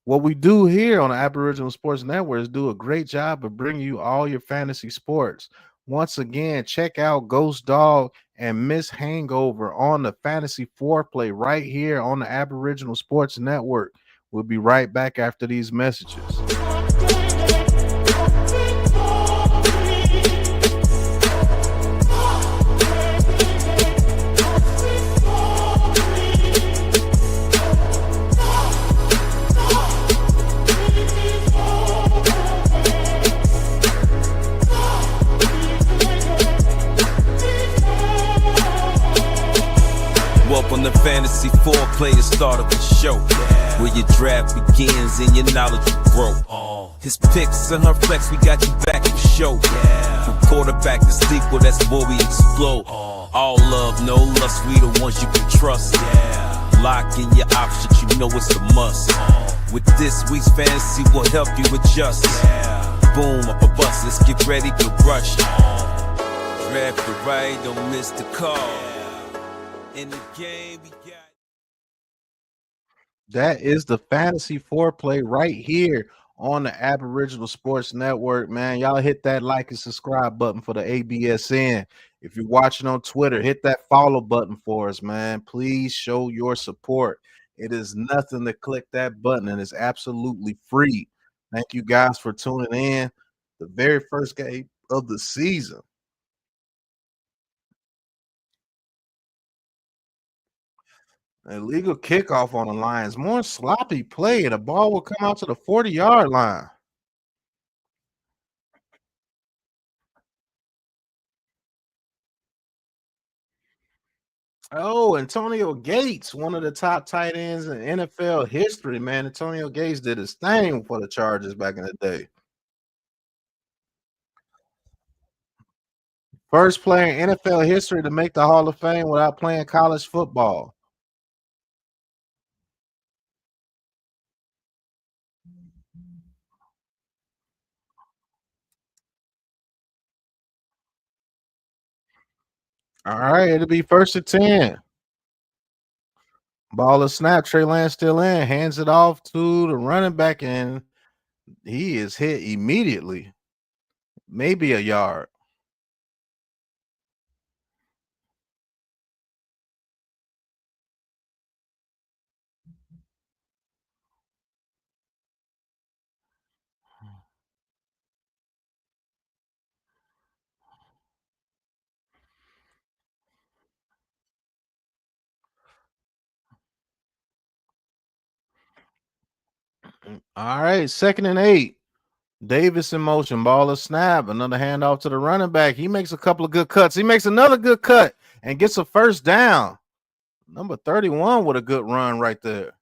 what we do here on the Aboriginal Sports Network is do a great job of bringing you all your fantasy sports. Once again, check out Ghost Dog and Miss Hangover on the Fantasy Foreplay right here on the Aboriginal Sports Network. We'll be right back after these messages. Welcome to Fantasy Foreplay, the start of the show, where your draft begins and your knowledge will grow. His picks and her flex, we got you back for show. From quarterback to steeple, that's where we explode. All love, no lust, we the ones you can trust. Lock in your options, you know it's a must. With this week's fantasy, we'll help you adjust. Boom, up a bus, let's get ready to rush. Draft the right, don't miss the call. In the game, we got. That is the Fantasy Foreplay right here on the Aboriginal Sports Network, man. Y'all hit that like and subscribe button for the ABSN. If you're watching on Twitter, hit that follow button for us, man. Please show your support. It is nothing to click that button, and it's absolutely free. Thank you guys for tuning in. The very first game of the season. Illegal kickoff on the Lions. More sloppy play, and the ball will come out to the 40-yard line. Oh, Antonio Gates, one of the top tight ends in NFL history, man. Antonio Gates did his thing for the Chargers back in the day. First player in NFL history to make the Hall of Fame without playing college football. All right, it'll be first and 10. Ball is snap. Trey Lance still in. Hands it off to the running back, and he is hit immediately. Maybe a yard. All right, second and 8. Davis in motion. Ball is snap. Another handoff to the running back. He makes a couple of good cuts. He makes another good cut and gets a first down. Number 31 with a good run right there.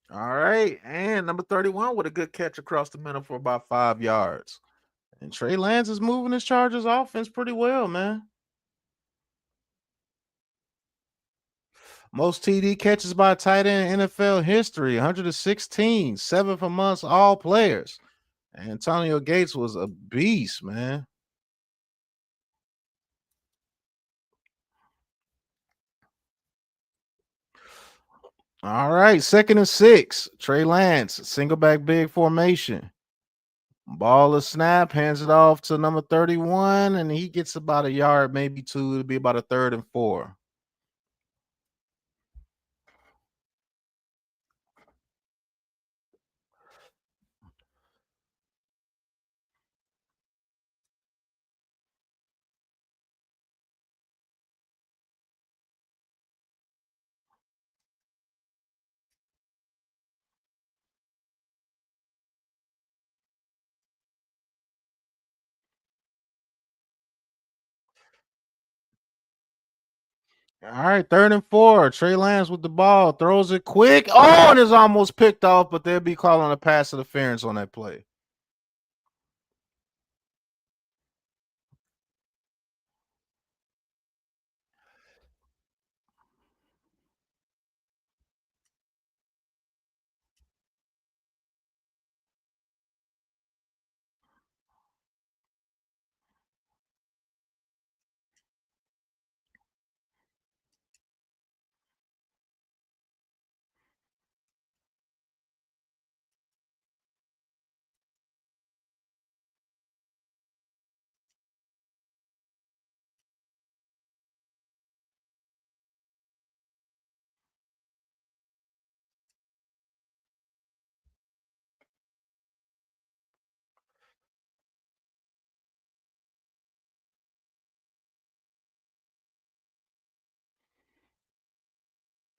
All right. And number 31 with a good catch across the middle for about 5 yards. And Trey Lance is moving his Chargers offense pretty well, man. Most TD catches by a tight end in NFL history, 116, 7th amongst all players. Antonio Gates was a beast, man. All right, second and 6. Trey Lance, single back big formation. Ball is snap, hands it off to number 31, and he gets about a yard, maybe two. It'll be about a 3rd and 4. All right, 3rd and 4. Trey Lance with the ball, throws it quick. Oh, and it's almost picked off, but they'll be calling a pass interference on that play.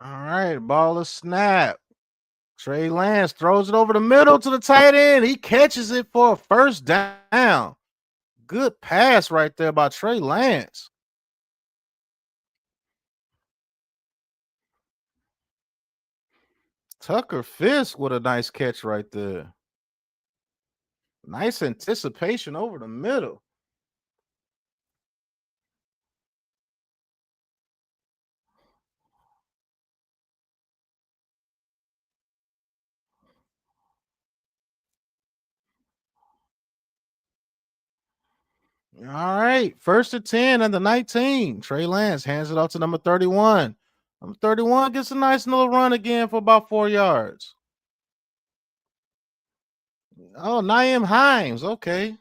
All right, ball is snap. Trey Lance throws it over the middle to the tight end. He catches it for a first down. Good pass right there by Trey Lance. Tucker Fisk with a nice catch right there. Nice anticipation over the middle. All right, 1st and 10 at the 19. Trey Lance hands it off to number 31. Number 31 gets a nice little run again for about 4 yards. Oh, Naeem Hines. Okay.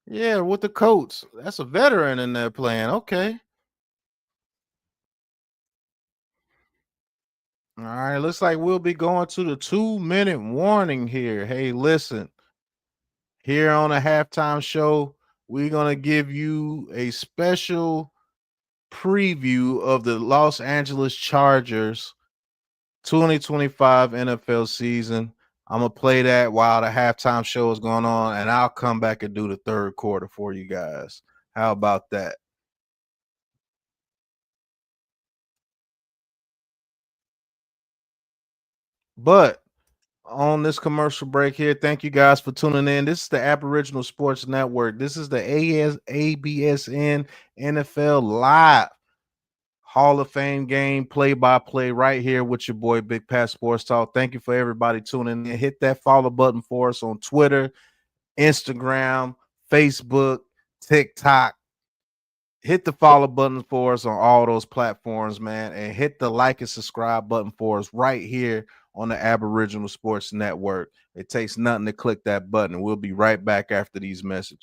Yeah, with the Colts. That's a veteran in there playing. Okay. All right. Looks like we'll be going to the 2-minute warning here. Hey, listen. Here on a halftime show, we're going to give you a special preview of the Los Angeles Chargers 2025 NFL season. I'm going to play that while the halftime show is going on, and I'll come back and do the 3rd quarter for you guys. How about that? But on this commercial break here, thank you guys for tuning in. This is the Aboriginal Sports Network. This is the ABSN NFL Live Hall of Fame game play-by-play right here with your boy Big Pat Sports Talk. Thank you for everybody tuning in. Hit that follow button for us on Twitter, Instagram, Facebook, TikTok. Hit the follow button for us on all those platforms, man, and hit the like and subscribe button for us right here on the Aboriginal Sports Network. It takes nothing to click that button. We'll be right back after these messages.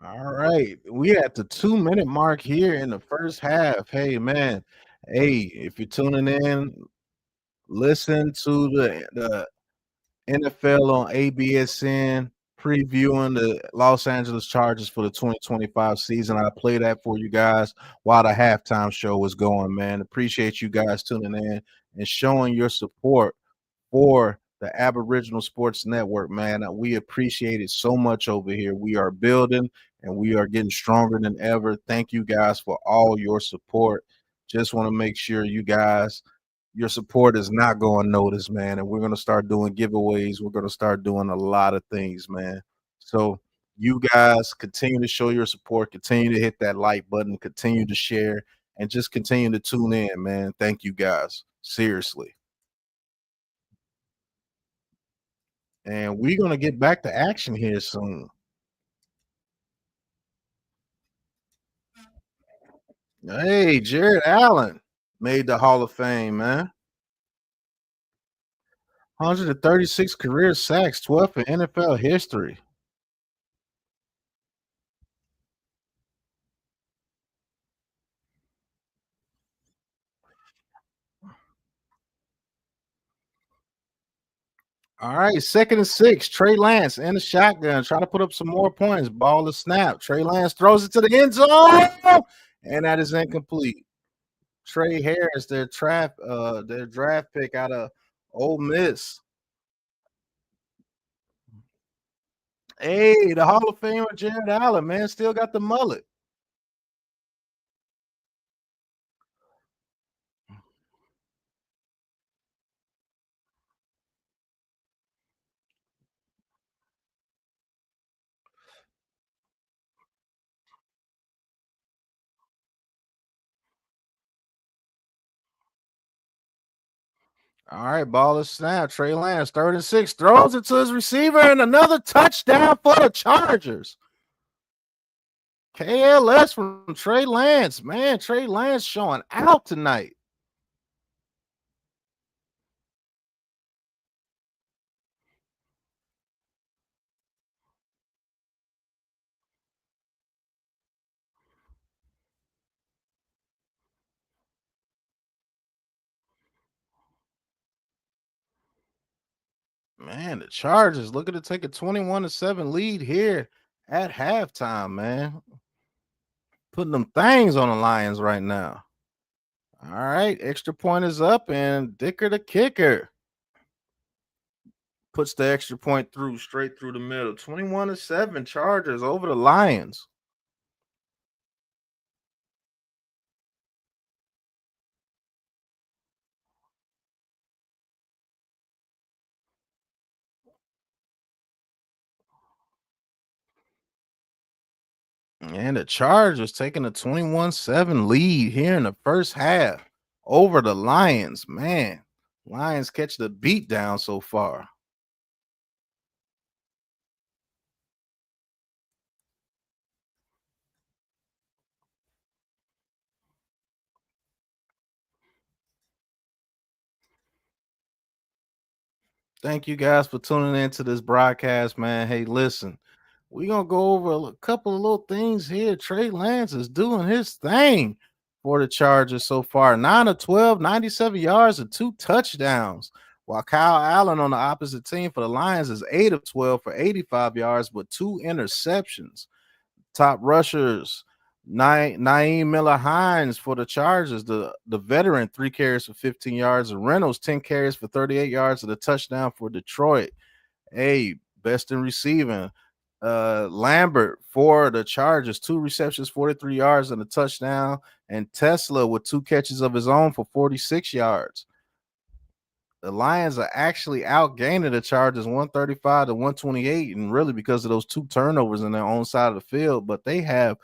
All right, we at the 2-minute mark here in the first half. Hey, man. Hey, if you're tuning in, listen to the NFL on ABSN previewing the Los Angeles Chargers for the 2025 season. I play that for you guys while the halftime show is going, man. Appreciate you guys tuning in and showing your support for the Aboriginal Sports Network, man. We appreciate it so much over here. We are building and we are getting stronger than ever. Thank you guys for all your support. Just want to make sure you guys, your support is not going noticed, man. And we're going to start doing giveaways. We're going to start doing a lot of things, man. So you guys continue to show your support, continue to hit that like button, continue to share, and just continue to tune in, man. Thank you guys. Seriously. And we're going to get back to action here soon. Hey, Jared Allen. Made the Hall of Fame, man. 136 career sacks, 12th in NFL history. All right, 2nd and 6. Trey Lance in the shotgun, trying to put up some more points. Ball is snap. Trey Lance throws it to the end zone, and that is incomplete. Trey Harris, their draft pick out of Ole Miss. Hey, the Hall of Famer Jared Allen, man, still got the mullet. All right, ball is snapped. Trey Lance, 3rd and 6, throws it to his receiver, and another touchdown for the Chargers. KLS from Trey Lance. Man, Trey Lance showing out tonight. Man, the Chargers looking to take a 21-7 lead here at halftime, man. Putting them things on the Lions right now. All right, extra point is up, and Dicker the kicker puts the extra point through, straight through the middle. 21-7 Chargers over the Lions. And the Chargers taking a 21-7 lead here in the first half over the Lions. Man, Lions catch the beat down so far. Thank you guys for tuning into this broadcast, man. Hey, listen, we're going to go over a couple of little things here. Trey Lance is doing his thing for the Chargers so far. 9 of 12, 97 yards and 2 touchdowns. While Kyle Allen on the opposite team for the Lions is 8 of 12 for 85 yards, but 2 interceptions. Top rushers, Naeem Miller-Hines for the Chargers, the veteran, 3 carries for 15 yards. And Reynolds, 10 carries for 38 yards and a touchdown for Detroit. Hey, best in receiving. Lambert for the Chargers, 2 receptions, 43 yards and a touchdown. And Tesla with 2 catches of his own for 46 yards. The Lions are actually outgaining the Chargers 135 to 128, and really because of those 2 turnovers in their own side of the field. But they have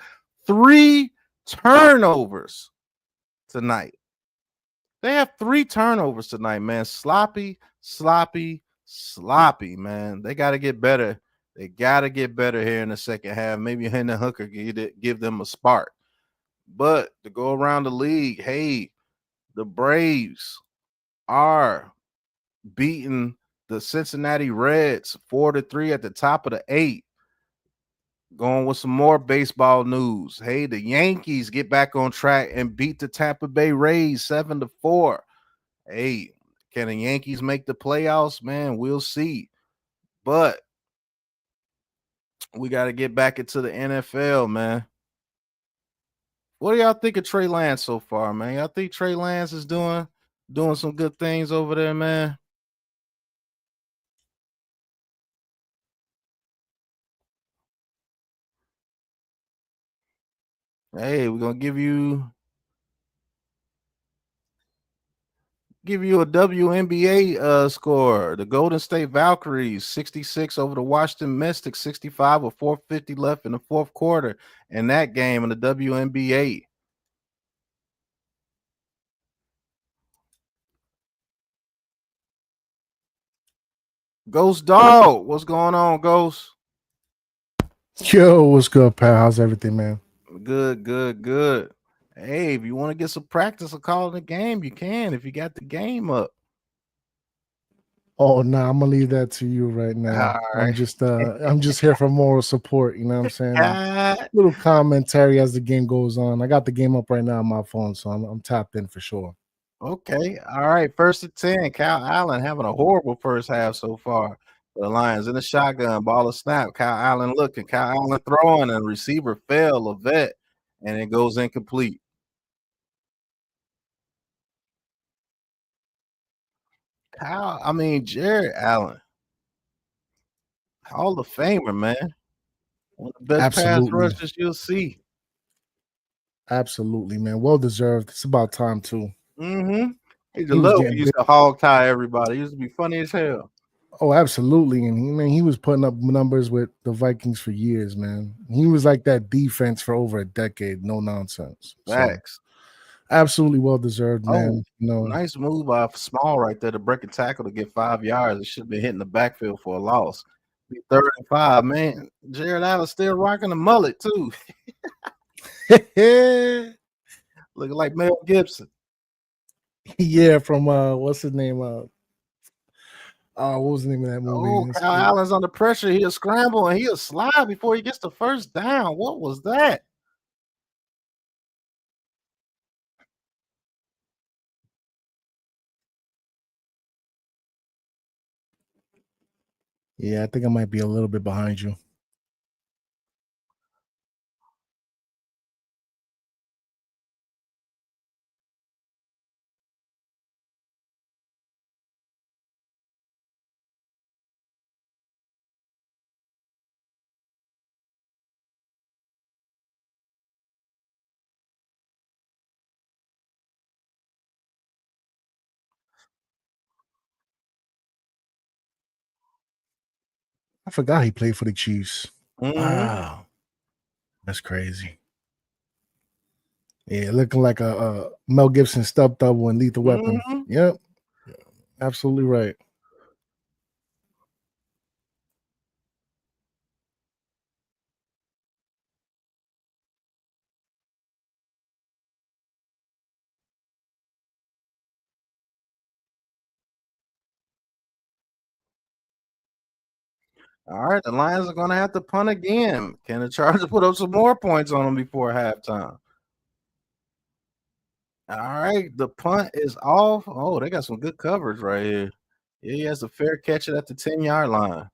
3 turnovers tonight. They have 3 turnovers tonight, man. Sloppy, man. They got to get better. They got to get better here in the second half. Maybe Hendon Hooker give them a spark. But to go around the league, hey, the Braves are beating the Cincinnati Reds 4-3 at the top of the 8. Going with some more baseball news. Hey, the Yankees get back on track and beat the Tampa Bay Rays 7-4. Hey, can the Yankees make the playoffs? Man, we'll see. But we got to get back into the NFL, man. What do y'all think of Trey Lance so far, man? Y'all think Trey Lance is doing some good things over there, man? Hey, we're gonna give you a WNBA score. The Golden State Valkyries 66 over the Washington Mystics, 65 with 4:50 left in the 4th quarter in that game in the WNBA. Ghost Dog, what's going on, Ghost? Yo, what's good, pal? How's everything, man? Good. Hey, if you want to get some practice of calling the game, you can if you got the game up. Oh no, I'm gonna leave that to you right now. All I'm right. just here for moral support. You know what I'm saying? Ah, Little commentary as the game goes on. I got the game up right now on my phone, so I'm tapped in for sure. okay. All right. 1st and 10. Kyle Allen having a horrible first half so far. The Lions in the shotgun, ball of snap. Kyle Allen looking. Kyle Allen throwing, and receiver fell, Levette, and it goes incomplete. Jared Allen, Hall of Famer, man. One of the best pass Absolutely. rushers you'll see. Absolutely, man. Well deserved. It's about time too. Mm-hmm. He's He was love. getting He used to hog tie everybody. He used to be funny as hell. Oh, absolutely. And he was putting up numbers with the Vikings for years, man. He was like that defense for over a decade, no nonsense. Facts. So, absolutely well deserved, man. Nice move by Small right there to break a tackle to get 5 yards. It should have been hitting the backfield for a loss. Be 3rd and 5, man. Jared Allen still rocking the mullet too. Looking like Mel Gibson. Yeah, from what's his name? What was the name of that movie? Oh, Kyle Allen's under pressure. He'll scramble and he'll slide before he gets the first down. What was that? Yeah, I think I might be a little bit behind you. I forgot he played for the Chiefs. Mm-hmm. Wow. That's crazy. Yeah, looking like a Mel Gibson stub double and Lethal Weapon. Mm-hmm. Yep. Absolutely right. All right, the Lions are going to have to punt again. Can the Chargers put up some more points on them before halftime? All right, the punt is off. Oh, they got some good coverage right here. Yeah, he has a fair catch it at the 10-yard line.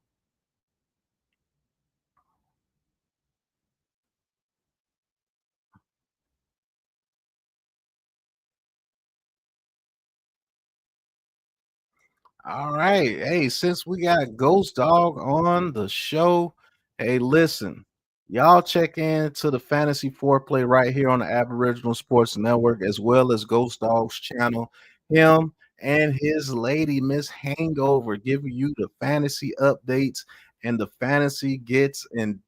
All right. Hey, since we got Ghost Dog on the show, hey, listen, y'all check in to the Fantasy Foreplay right here on the Aboriginal Sports Network, as well as Ghost Dog's channel. Him and his lady, Miss Hangover, giving you the fantasy updates and the fantasy gets and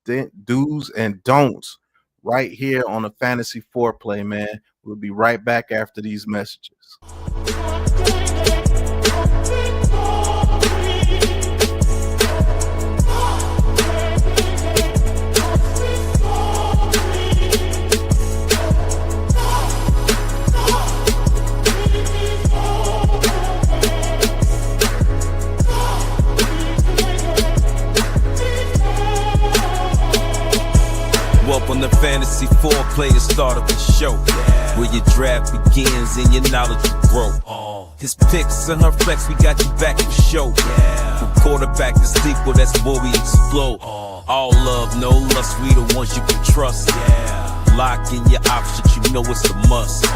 do's and don'ts right here on the Fantasy Foreplay, man. We'll be right back after these messages. Welcome to Fantasy Foreplay, the start of the show, where your draft begins and your knowledge will grow. His picks and her flex, we got you back for show. From quarterback to sleeper, that's where we explode. All love, no lust, we the ones you can trust. Lock in your options, you know it's a must.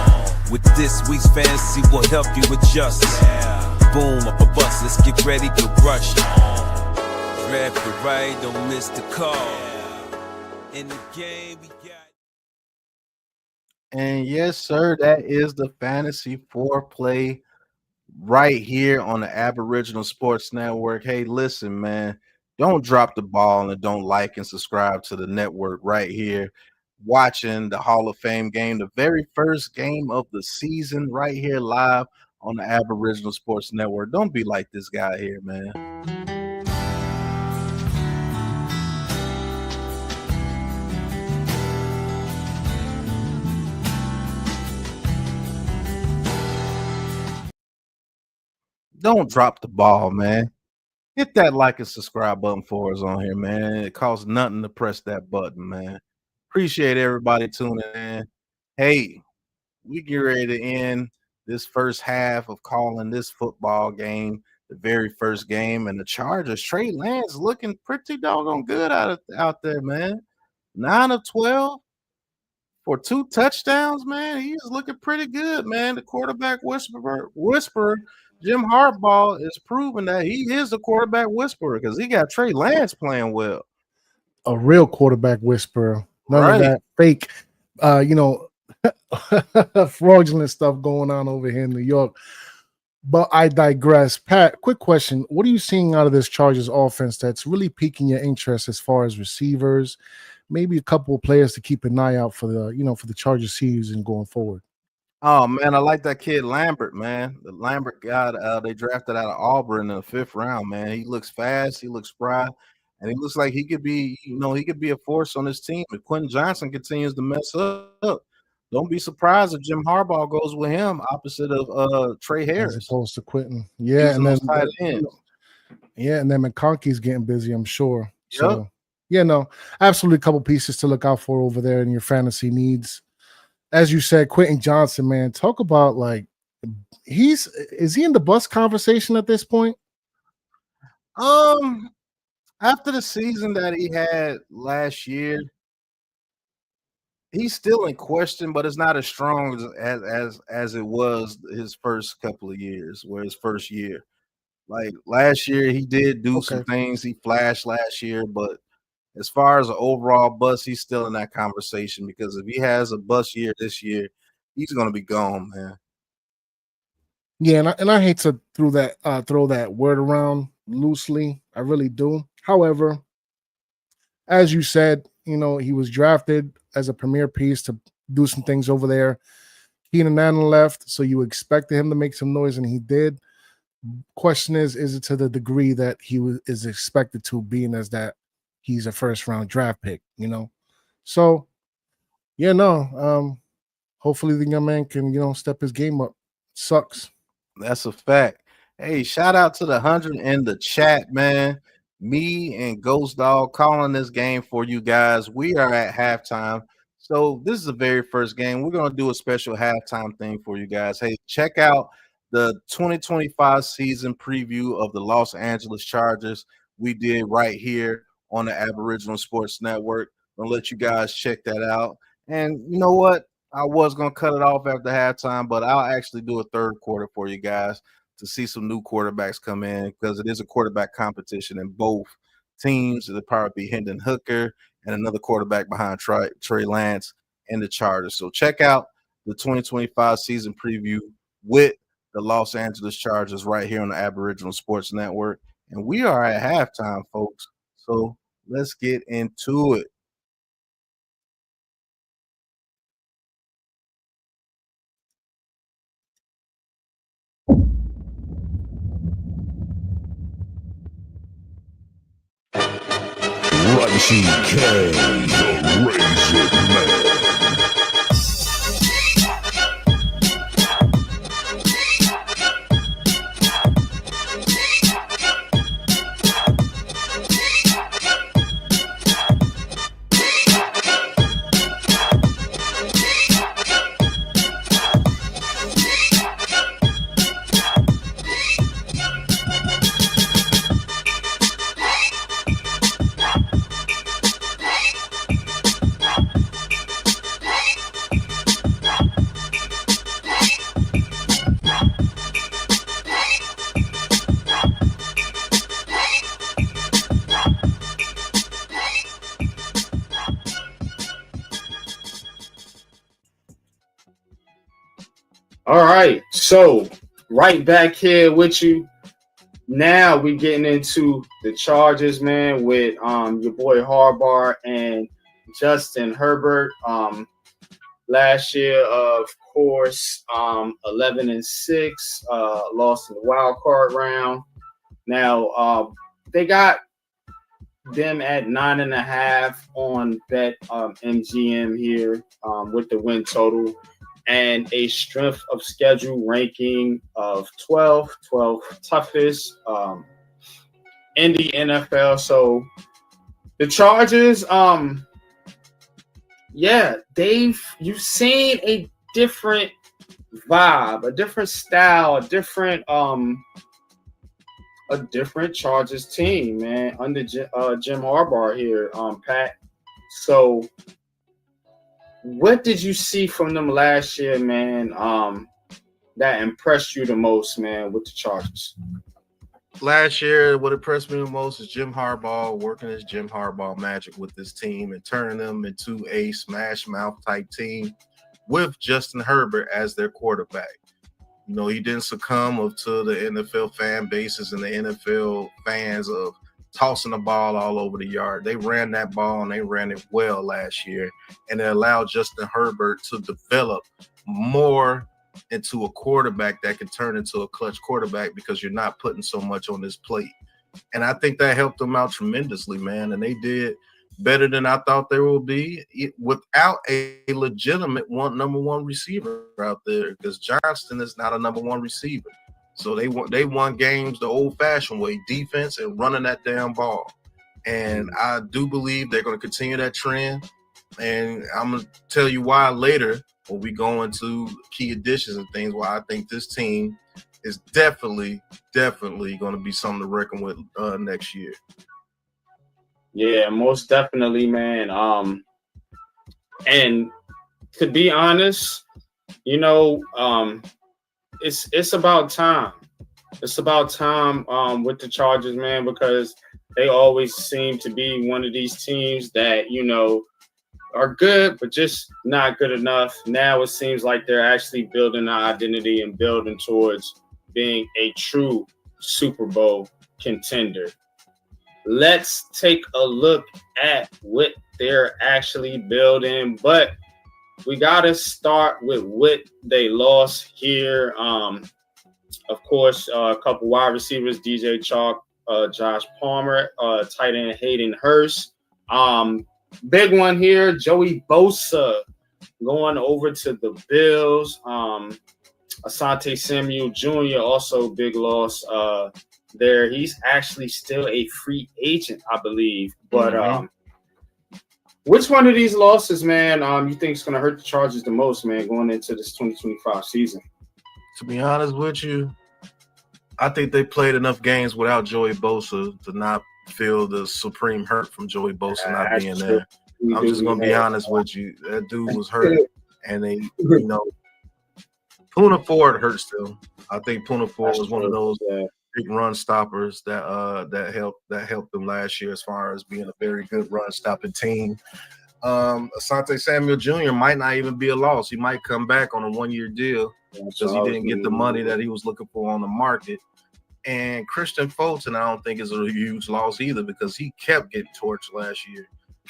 With this week's fantasy, we'll help you adjust. Boom, up a bus, let's get ready to rush. Draft it right, don't miss the call. In the game, we got. And yes, sir, that is the Fantasy Foreplay right here on the Aboriginal Sports Network. Hey, listen, man, don't drop the ball and don't like and subscribe to the network right here. Watching the Hall of Fame game, the very first game of the season, right here live on the Aboriginal Sports Network. Don't be like this guy here, man. Don't drop the ball, man. Hit that like and subscribe button for us on here, man. It costs nothing to press that button, man. Appreciate everybody tuning in. Hey, we get ready to end this first half of calling this football game, the very first game, and the Chargers. Trey Lance looking pretty doggone good out there, man. 9 of 12 for 2 touchdowns, man. He's looking pretty good, man. The quarterback whisperer, Jim Harbaugh, is proving that he is the quarterback whisperer because he got Trey Lance playing well. A real quarterback whisperer. None of Right. that fake, fraudulent stuff going on over here in New York. But I digress. Pat, quick question. What are you seeing out of this Chargers offense that's really piquing your interest as far as receivers? Maybe a couple of players to keep an eye out for the Chargers season going forward. Oh man, I like that kid Lambert, man. The Lambert guy they drafted out of Auburn in the 5th round, man. He looks fast, he looks spry, and he looks like he could be, he could be a force on this team. If Quentin Johnson continues to mess up, don't be surprised if Jim Harbaugh goes with him opposite of Trey Harris. As opposed to Quentin. Yeah, Using and then those tight ends. Yeah, and then McConkey's getting busy, I'm sure. Yep. So yeah, no, absolutely a couple pieces to look out for over there in your fantasy needs. As you said, Quentin Johnson, man, talk about like is he in the bus conversation at this point? After the season that he had last year, he's still in question, but it's not as strong as it was his first couple of years, where his first year. Like last year, he did do some things. He flashed last year, but as far as an overall bust, he's still in that conversation because if he has a bust year this year, he's going to be gone, man. Yeah, and I hate to throw that word around loosely. I really do. However, as you said, he was drafted as a premier piece to do some things over there. Keenan Allen left, so you expected him to make some noise, and he did. Question is it to the degree that is expected to, being as that he's a first round draft pick, So yeah, no. Hopefully the young man can, step his game up. Sucks. That's a fact. Hey, shout out to the 100 in the chat, man. Me and Ghost Dog calling this game for you guys. We are at halftime. So this is the very first game. We're going to do a special halftime thing for you guys. Hey, check out the 2025 season preview of the Los Angeles Chargers we did right here on the Aboriginal Sports Network. I'll let you guys check that out. And you know what? I was going to cut it off after halftime, but I'll actually do a third quarter for you guys to see some new quarterbacks come in because it is a quarterback competition in both teams. It'll probably be Hendon Hooker and another quarterback behind Trey Lance and the Chargers. So check out the 2025 season preview with the Los Angeles Chargers right here on the Aboriginal Sports Network. And we are at halftime, folks. So let's get into it. Rising K, the Razor Man. All right, so right back here with you. Now we're getting into the Chargers, man, with your boy Harbaugh and Justin Herbert. Last year, of course, 11-6, lost in the wild card round. Now they got them at 9.5 on bet MGM here with the win total. and a strength of schedule ranking of 12 toughest in the NFL. So the Chargers, you've seen a different vibe, a different style, a different Chargers team, man, under Jim Harbaugh here, Pat. So what did you see from them last year, man, that impressed you the most, man, with the Chargers? Last year, what impressed me the most is Jim Harbaugh working his Jim Harbaugh magic with this team and turning them into a smash mouth type team with Justin Herbert as their quarterback. You know, he didn't succumb to the NFL fan bases and the NFL fans of tossing the ball all over the yard. They ran that ball and they ran it well last year, and it allowed Justin Herbert to develop more into a quarterback that can turn into a clutch quarterback because you're not putting so much on his plate. And I think that helped them out tremendously, man. And they did better than I thought they would be without a legitimate number one receiver out there, because Johnston is not a number one receiver. So they won games the old-fashioned way, defense and running that damn ball. And I do believe they're going to continue that trend. And I'm going to tell you why later when we go into key additions and things, why I think this team is definitely going to be something to reckon with next year. Yeah, most definitely, man. And to be honest, you know, it's about time. It's about time with the Chargers, man, because they always seem to be one of these teams that, you know, are good, but just not good enough. Now it seems like they're actually building an identity and building towards being a true Super Bowl contender. Let's take a look at what they're actually building, but we got to start with what they lost here. Of course, a couple wide receivers, DJ Chalk, Josh Palmer, tight end Hayden Hurst. Big one here, Joey Bosa going over to the Bills. Asante Samuel Jr., also big loss there. He's actually still a free agent, I believe. But which one of these losses, man, you think is going to hurt the Chargers the most, man, going into this 2025 season? To be honest with you, I think they played enough games without Joey Bosa to not feel the supreme hurt from Joey Bosa not being there. I'm just going to be honest with you. That dude was hurt. And they, you know, Poona Ford hurt still. I think Poona Ford was one of those big run stoppers that helped them last year as far as being a very good run stopping team. Asante Samuel Jr. might not even be a loss. He might come back on a 1-year deal because he didn't get the money that he was looking for on the market. And Christian Fulton, I don't think is a huge loss either because he kept getting torched last year.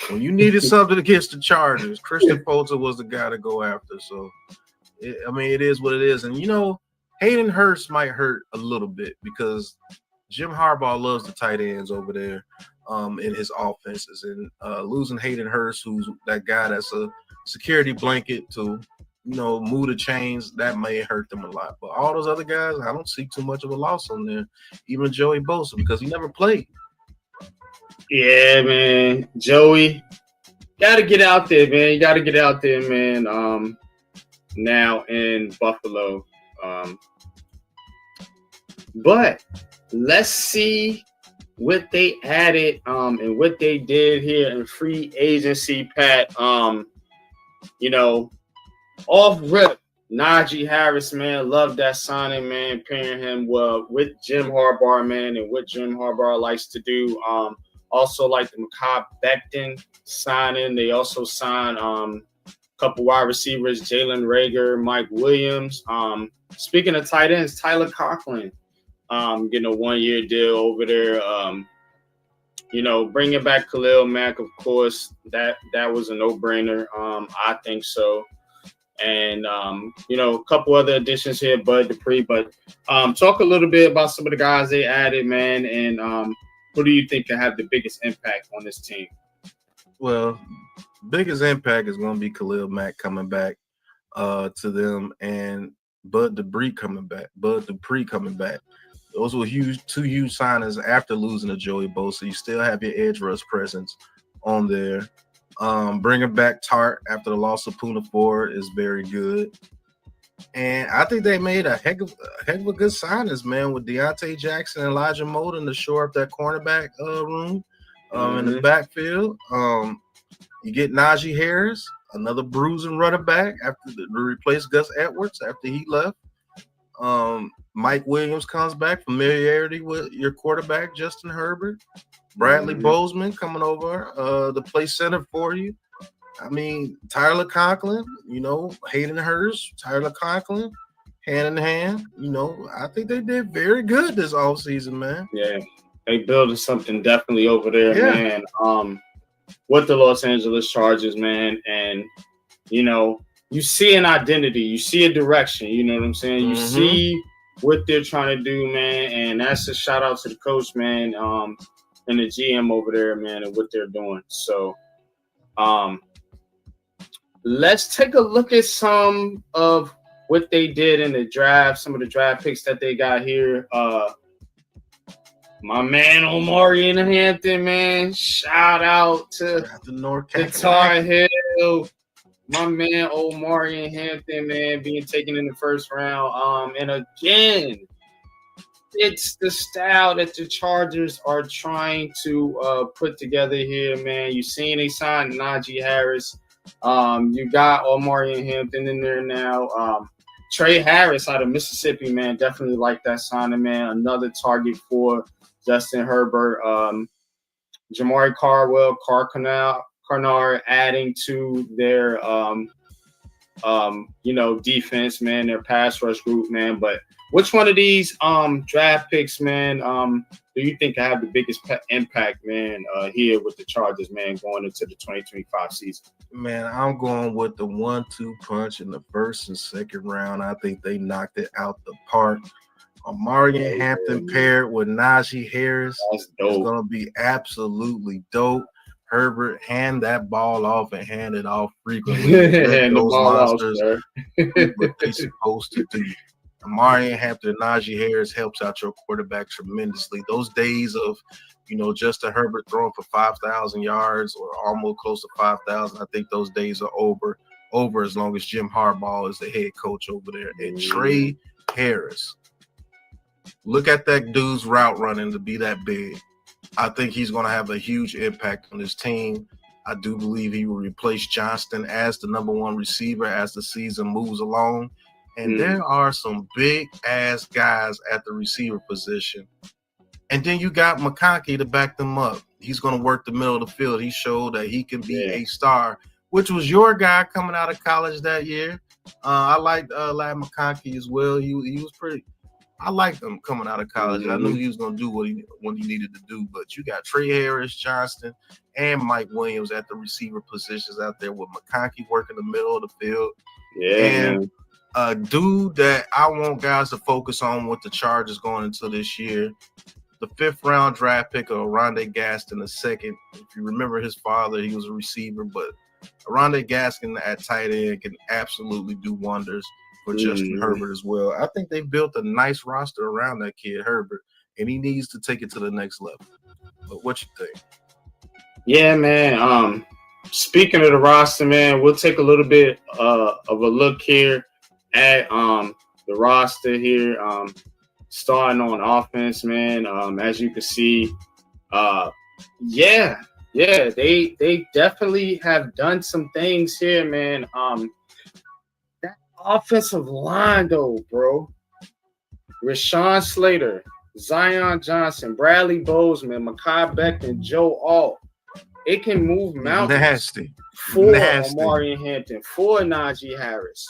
When you needed something against the Chargers, Christian Fulton was the guy to go after. So, it is what it is. And, you know, Hayden Hurst might hurt a little bit because Jim Harbaugh loves the tight ends over there in his offenses. And losing Hayden Hurst, who's that guy that's a security blanket to, you know, move the chains, that may hurt them a lot. But all those other guys, I don't see too much of a loss on there. Even Joey Bosa, because he never played. Yeah, man. Joey, got to get out there, man. You got to get out there, man, now in Buffalo. But let's see what they added and what they did here in free agency, Pat. You know, off rip, Najee Harris, man, love that signing, man, pairing him with Jim Harbaugh, man, and what Jim Harbaugh likes to do. Also like the Mekhi Becton signing. They also signed a couple wide receivers, Jalen Reagor, Mike Williams. Speaking of tight ends, Tyler Conklin getting a 1-year deal over there. You know, bringing back Khalil Mack, of course, that was a no-brainer. I think so. And, you know, a couple other additions here, Bud Dupree. But talk a little bit about some of the guys they added, man, and who do you think can have the biggest impact on this team? Well, biggest impact is going to be Khalil Mack coming back. to them, and Bud Dupree coming back. Those were two huge signings after losing to Joey Bosa. You still have your edge rush presence on there. Bringing back Tart after the loss of Poona Ford is very good. And I think they made a heck of a good signings, man, with Deontay Jackson and Elijah Molden to shore up that cornerback room in the backfield. You get Najee Harris, another bruising running back to replace Gus Edwards after he left. Mike Williams comes back, familiarity with your quarterback, Justin Herbert. Bradley Bozeman coming over to play center for you. I mean, Tyler Conklin, Hayden Hurst, Tyler Conklin, hand in hand. I think they did very good this offseason, man. Yeah, they building something definitely over there, man. With the Los Angeles Chargers, man. And, you see an identity. You see a direction. You know what I'm saying? You see what they're trying to do, man. And that's a shout out to the coach, man, and the GM over there, man, and what they're doing. So, let's take a look at some of what they did in the draft, some of the draft picks that they got here. My man Omarion Hampton, man. Shout out to the Tar Heel. My man Omarion Hampton, man, being taken in the first round. And again, it's the style that the Chargers are trying to put together here, man. You seen they signed Najee Harris. You got Omarion Hampton in there now. Trey Harris out of Mississippi, man, definitely like that signing, man. Another target for Justin Herbert. Jamari Carwell, Carnard adding to their defense, man, their pass rush group, man. But which one of these draft picks, man, do you think have the biggest impact, man, here with the Chargers, man, going into the 2025 season? Man, I'm going with the 1-2 punch in the first and second round. I think they knocked it out the park. Omarion Hampton paired with Najee Harris is going to be absolutely dope. Herbert, hand that ball off and hand it off frequently. And those monsters what they're supposed to do. Omarion Hampton and Najee Harris helps out your quarterback tremendously. Those days of, Justin Herbert throwing for 5,000 yards or almost close to 5,000, I think those days are over as long as Jim Harbaugh is the head coach over there. And Trey Harris, look at that dude's route running to be that big. I think he's going to have a huge impact on his team. I do believe he will replace Johnston as the number one receiver as the season moves along. And there are some big-ass guys at the receiver position. And then you got McConkey to back them up. He's going to work the middle of the field. He showed that he can be a star, which was your guy coming out of college that year. I liked Ladd McConkey as well. He was pretty – I liked him coming out of college. I knew he was going to do what he needed to do. But you got Trey Harris, Johnston, and Mike Williams at the receiver positions out there with McConkey working the middle of the field. Yeah, and a dude that I want guys to focus on with the Chargers going into this year, the 5th-round draft pick of Rondé Gaston II. If you remember his father, he was a receiver, but Rondé Gaston at tight end can absolutely do wonders for Justin Herbert as well. I think they built a nice roster around that kid, Herbert, and he needs to take it to the next level. But what you think? Yeah, man. Speaking of the roster, man, we'll take a little bit of a look here at the roster here. Starting on offense, man. As you can see, they definitely have done some things here, man. That offensive line, though, bro. Rashawn Slater, Zion Johnson, Bradley Bozeman, Mekhi Becton, Joe Alt. It can move mountains. Nasty. For Omarion Hampton, for Najee Harris.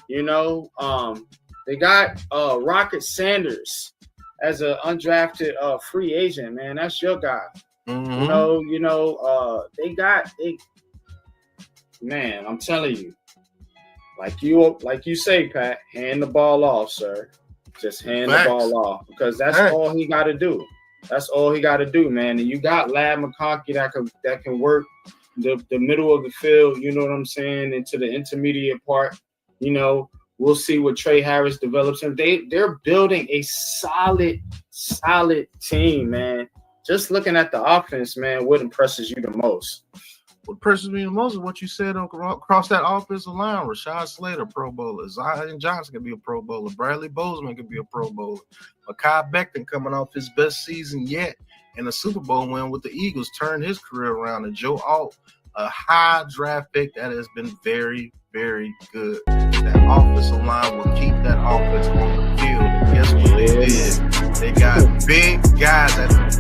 They got Rocket Sanders as an undrafted free agent, man. That's your guy. Man, I'm telling you, like you say, Pat, hand the ball off, sir. Just hand the ball off, because that's all he got to do. That's all he got to do, man. And you got Ladd McConkey that can work the middle of the field, you know what I'm saying, into the intermediate part. You know, we'll see what Trey Harris develops, and they're building a solid team, man. Just looking at the offense, man, what impresses you the most? What impresses me the most is what you said across that offensive line. Rashad Slater, Pro Bowler. Zion Johnson can be a Pro Bowler. Bradley Bozeman can be a Pro Bowler. Mekhi Becton, coming off his best season yet in a Super Bowl win with the Eagles, turned his career around. And Joe Alt, a high draft pick that has been very, very good. That offensive line will keep that offense on the field. And guess what they did? They got big guys that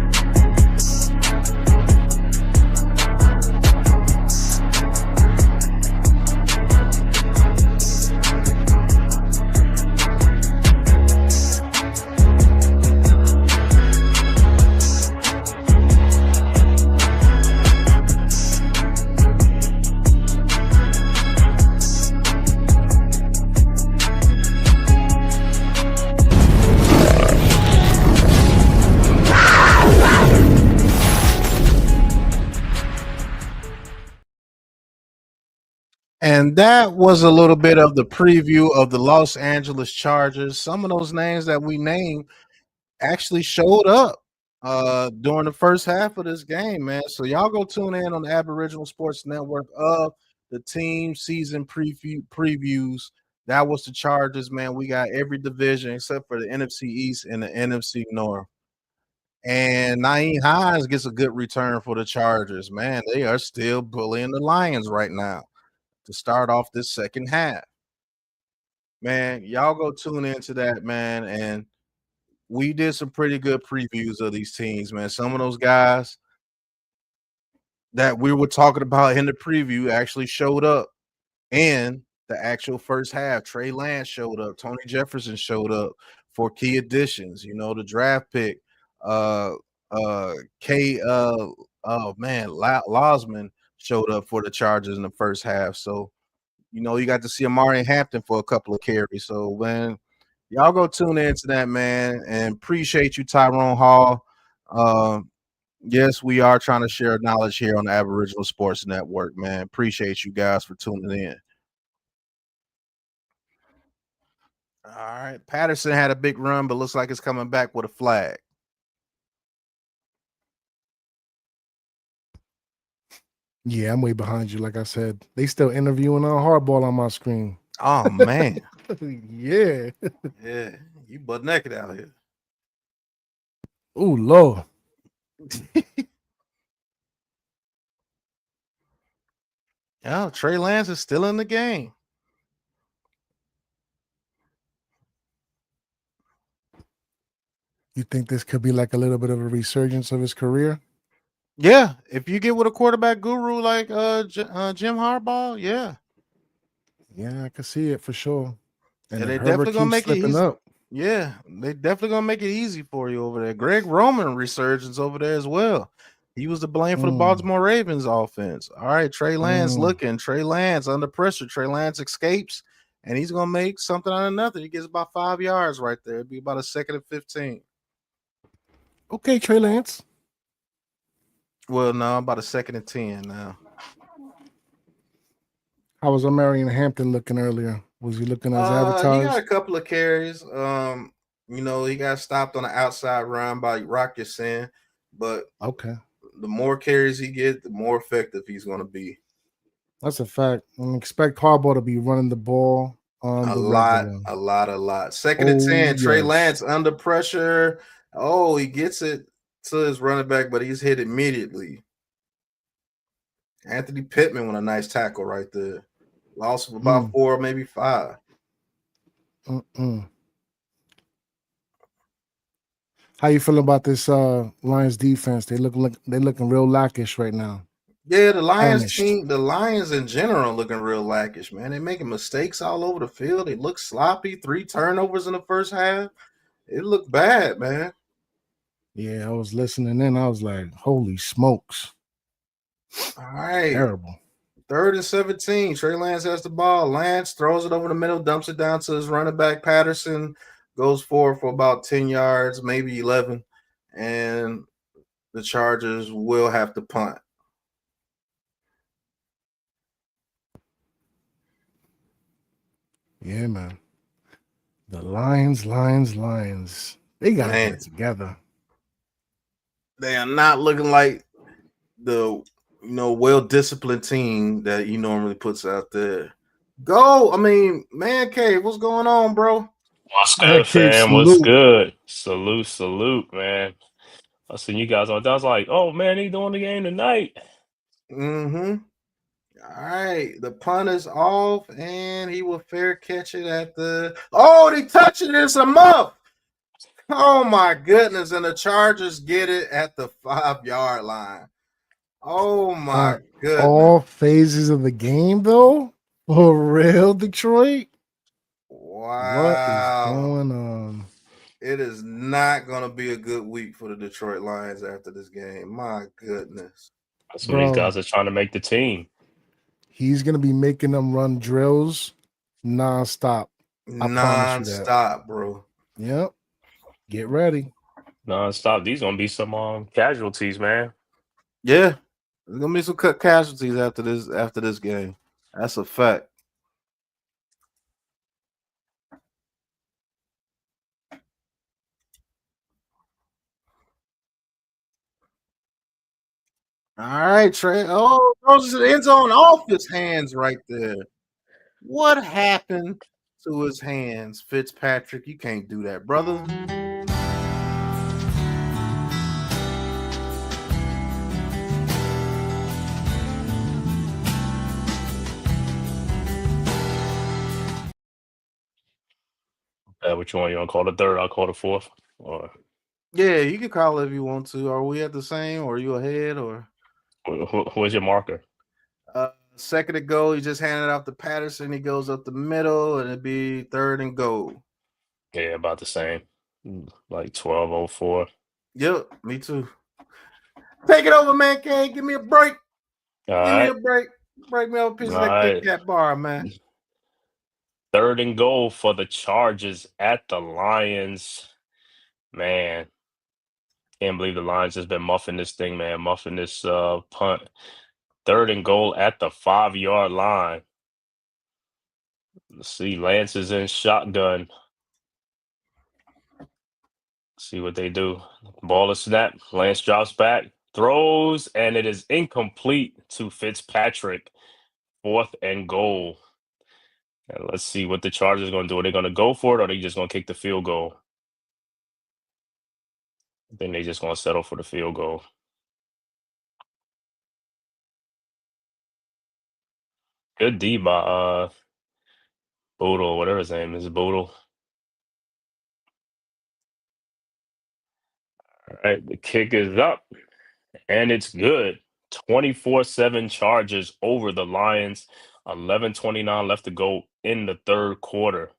And that was a little bit of the preview of the Los Angeles Chargers. Some of those names that we named actually showed up during the first half of this game, man. So y'all go tune in on the Aboriginal Sports Network of the team season previews. That was the Chargers, man. We got every division except for the NFC East and the NFC North. And Naeem Hines gets a good return for the Chargers, man. They are still bullying the Lions right now to start off this second half. Man, y'all go tune into that, man. And we did some pretty good previews of these teams, man. Some of those guys that we were talking about in the preview actually showed up in the actual first half. Trey Lance showed up, Tony Jefferson showed up for key additions, you know, the draft pick, Losman showed up for the Chargers in the first half. So, you know, you got to see Amari Hampton for a couple of carries. So, man, y'all go tune into that, man, and appreciate you, Tyrone Hall. Yes, we are trying to share knowledge here on the Aboriginal Sports Network, man. Appreciate you guys for tuning in. All right, Patterson had a big run, but looks like it's coming back with a flag. Yeah, I'm way behind you. Like I said, they still interviewing on hardball on my screen. Oh man, yeah, yeah, you butt naked out here. Ooh, Lord. Yeah, Trey Lance is still in the game. You think this could be like a little bit of a resurgence of his career? Yeah, if you get with a quarterback guru like Jim Harbaugh, yeah. Yeah, I can see it for sure. And they Herbert definitely gonna keeps make it slipping easy. up. Yeah, they definitely gonna make it easy for you over there. Greg Roman resurgence over there as well. He was to blame for the Baltimore Ravens offense. All right, Trey Lance looking. Trey Lance under pressure. Trey Lance escapes, and he's gonna make something out of nothing. He gets about 5 yards right there. It'd be about a 2nd and 15. Okay, Trey Lance. Well, no, about a 2nd and 10 now. How was Marion Hampton looking earlier? Was he looking as advertised? He got a couple of carries. You know, he got stopped on the outside run by Rock Ya-Sin, but okay, the more carries he gets, the more effective he's going to be. That's a fact. I expect Harbaugh to be running the ball on a the lot. regular. A lot. 2nd and 10. Yes. Trey Lance under pressure. Oh, he gets it to his running back, but he's hit immediately. Anthony Pittman with a nice tackle right there. Loss of about 4, maybe 5. How you feeling about this Lions defense? They looking real lackish right now. Yeah, the Lions team, the Lions in general looking real lackish, man. They're making mistakes all over the field. They look sloppy. 3 turnovers in the first half. It looked bad, man. Yeah, I was listening in. I was like, holy smokes. All right. Terrible. 3rd and 17. Trey Lance has the ball. Lance throws it over the middle, dumps it down to his running back. Patterson goes forward for about 10 yards, maybe 11. And the Chargers will have to punt. Yeah, man. The Lions. They gotta get Man. it together. They are not looking like the well-disciplined team that he normally puts out there. Go, I mean, Man Cave, what's going on, bro? What's Man good, Cave, fam? What's salute. good? Salute, man. I seen you guys on. I was like, oh man, they doing the game tonight. Mm-hmm. All right, the punt is off, and he will fair catch it at the. Oh, they touch it! It's a muff. Oh my goodness! And the Chargers get it at the 5-yard line. Oh my goodness! All phases of the game, though. For real, Detroit. What is Wow! going on? It is not going to be a good week for the Detroit Lions after this game. My goodness. That's what these Bro, guys are trying to make the team. he's gonna be making them run drills nonstop. I promise you that. Non-stop, bro. Yep. Get ready. Non-stop. These gonna be some casualties, man. Yeah. There's going to be some cut casualties after this game. That's a fact. All right, Trey. Oh, throws it to the end zone off his hands right there. What happened to his hands, Fitzpatrick? You can't do that, brother. Which one you want to call the third? I'll call the fourth. Or Yeah, you can call it if you want to. Are we at the same, or are you ahead, or who's your marker? second to go? He just handed off to Patterson. He goes up the middle, and it'd be 3rd and goal. Yeah, about the same. Like 12:04. Yep, me too. Take it over, man. Can't give me a break. All Give right. me a break. Break me up a piece of All that right. Kit Kat bar, man. 3rd and goal for the Chargers at the Lions. Man, can't believe the Lions has been muffing this thing, man. Muffing this punt. 3rd and goal at the 5-yard line. Let's see, Lance is in shotgun. See what they do. Ball is snapped. Lance drops back, throws, and it is incomplete to Fitzpatrick. 4th and goal. And let's see what the Chargers are going to do. Are they going to go for it, or are they just going to kick the field goal? I think they're just going to settle for the field goal. Good D by Boodle, whatever his name is, Boodle. All right, the kick is up, and it's good. 24-7 Chargers over the Lions. 11:29 left to go in the 3rd quarter.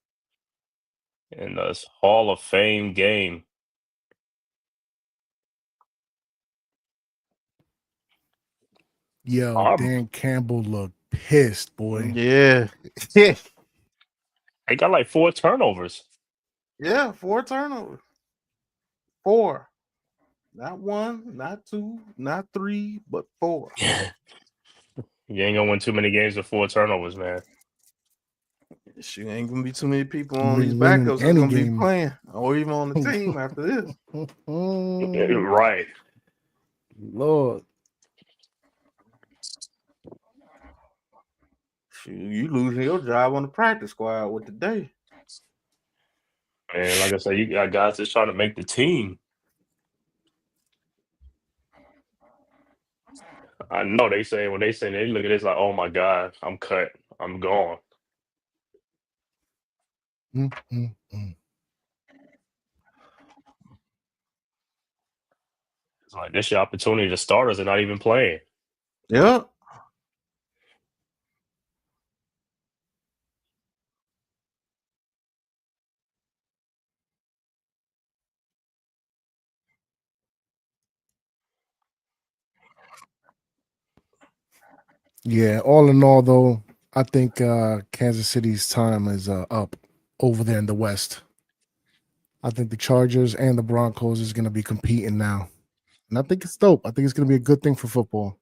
In this Hall of Fame game. Yo, Dan Campbell looked pissed, boy. Yeah. They got like 4 turnovers. Yeah, 4 turnovers. 4. Not 1, not 2, not 3, but 4. You ain't gonna win too many games with 4 turnovers, man. She ain't gonna be too many people on Ain't these winning backups that's any gonna be game. playing, or even on the team after this. Right. Lord. Shoot, you losing your job on the practice squad with today. And like I said, you got guys that's trying to make the team. I know they say when they say they look at this like, oh my God, I'm cut. I'm gone. Mm-mm-mm. It's like this your opportunity. The starters are not even playing. Yeah. Yeah, all in all, though, I think Kansas City's time is up over there in the West. I think the Chargers and the Broncos is going to be competing now. And I think it's dope. I think it's going to be a good thing for football.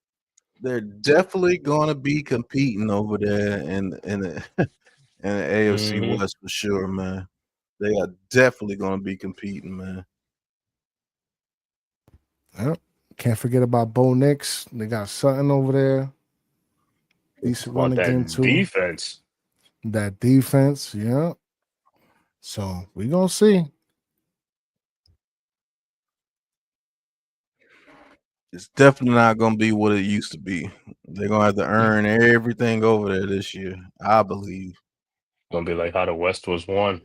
They're definitely going to be competing over there, and and the AFC Mhm. West for sure, man. They are definitely going to be competing, man. Yep. Can't forget about Bo Nix. They got Sutton over there. Decent Want running game that too. defense? That defense, yeah. So we gonna see. It's definitely not going to be what it used to be. They're going to have to earn everything over there this year, I believe. Gonna be like how the West was won.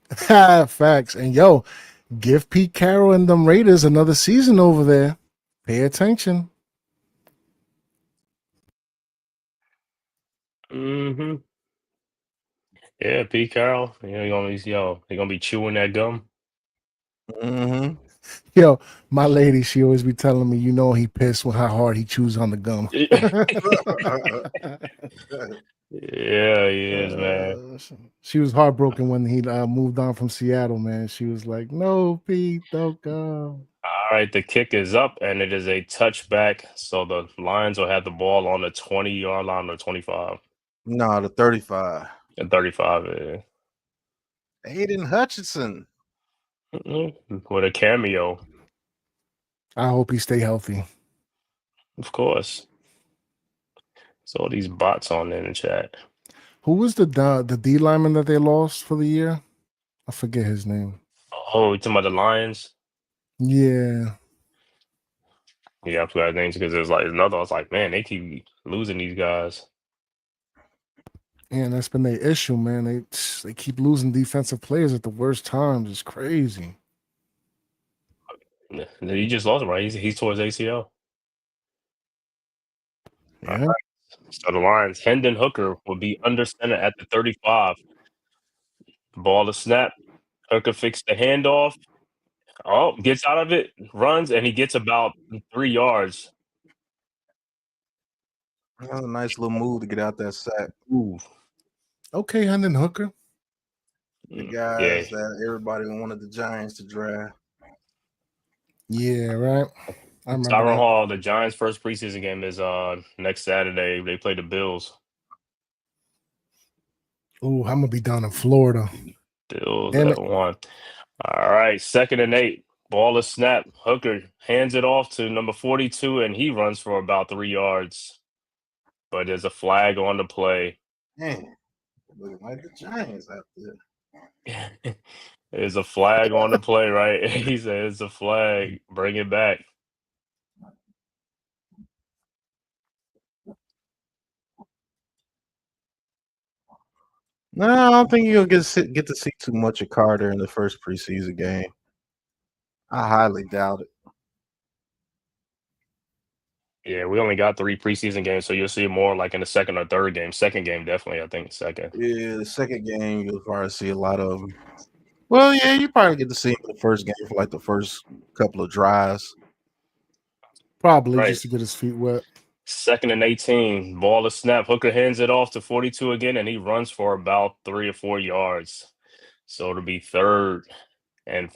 Facts. And yo, give Pete Carroll and them Raiders another season over there. Pay attention. Mm-hmm. Yeah, Pete Carroll. They're gonna be chewing that gum. Mm-hmm. Yo, my lady, she always be telling me, he pissed with how hard he chews on the gum. Yeah, he is, man. She was heartbroken when he moved on from Seattle, man. She was like, "No, Pete, don't go." All right, the kick is up, and it is a touchback. So the Lions will have the ball on the 20-yard line or 25 No, the 35. and 35. Yeah. Aiden Hutchinson. With a cameo, I hope he stay healthy. of course. So these bots on in the chat. Who was the D lineman that they lost for the year? I forget his name. Oh, you talking about the Lions? Yeah. Yeah, I forgot his names because there's like another. I was like, man, they keep losing these guys. And that's been their issue, man. They keep losing defensive players at the worst times. It's crazy. He just lost him, right? He's towards ACL. Yeah. So the Lions, Hendon Hooker will be under center at the 35. Ball to snap. Hooker fixed the handoff. Oh, gets out of it, runs, and he gets about 3 yards. That was a nice little move to get out that sack. Ooh. Okay, Hendon Hooker. The guys that everybody wanted the Giants to draft. Yeah, right. I remember Tyron that. Hall, the Giants' first preseason game is next Saturday. They play the Bills. Ooh, I'm gonna be down in Florida. Bills Damn at 1. All right, 2nd and 8. Ball is snap. Hooker hands it off to number 42, and he runs for about 3 yards. But there's a flag on the play. Man, looking like the Giants out there. There's a flag on the play, right? He said it's a flag. Bring it back. No, I don't think you'll get to see too much of Carter in the first preseason game. I highly doubt it. Yeah, we only got 3 preseason games, so you'll see more like in the second or third game. Second game, definitely, I think second. Yeah, the second game you'll probably see a lot of them. Well, yeah, you probably get to see him in the first game for like the first couple of drives. Probably Right. just to get his feet wet. 2nd and 18. Ball is snap. Hooker hands it off to 42 again, and he runs for about 3 or 4 yards. So it'll be 3rd and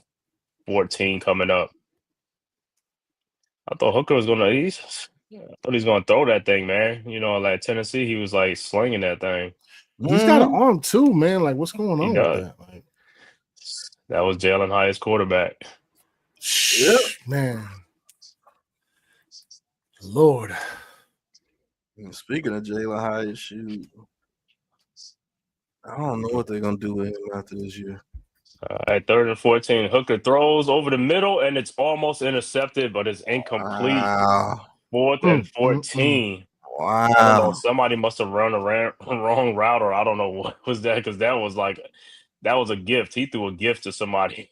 14 coming up. I thought Hooker was gonna. I thought he's gonna throw that thing, man. Like Tennessee, he was like slinging that thing. He's got an arm too, man. Like, what's going He on does. with that? Like, That was Jalen Hyatt's quarterback. Yep. Man. Lord. And speaking of Jalen Hyatt, shoot, I don't know what they're gonna do with him after this year. At 3rd and 14, Hooker throws over the middle, and it's almost intercepted, but it's incomplete. Wow. 4th and 14. Wow. I don't know. Somebody must have run a wrong route, or I don't know what was that, because that was a gift. He threw a gift to somebody.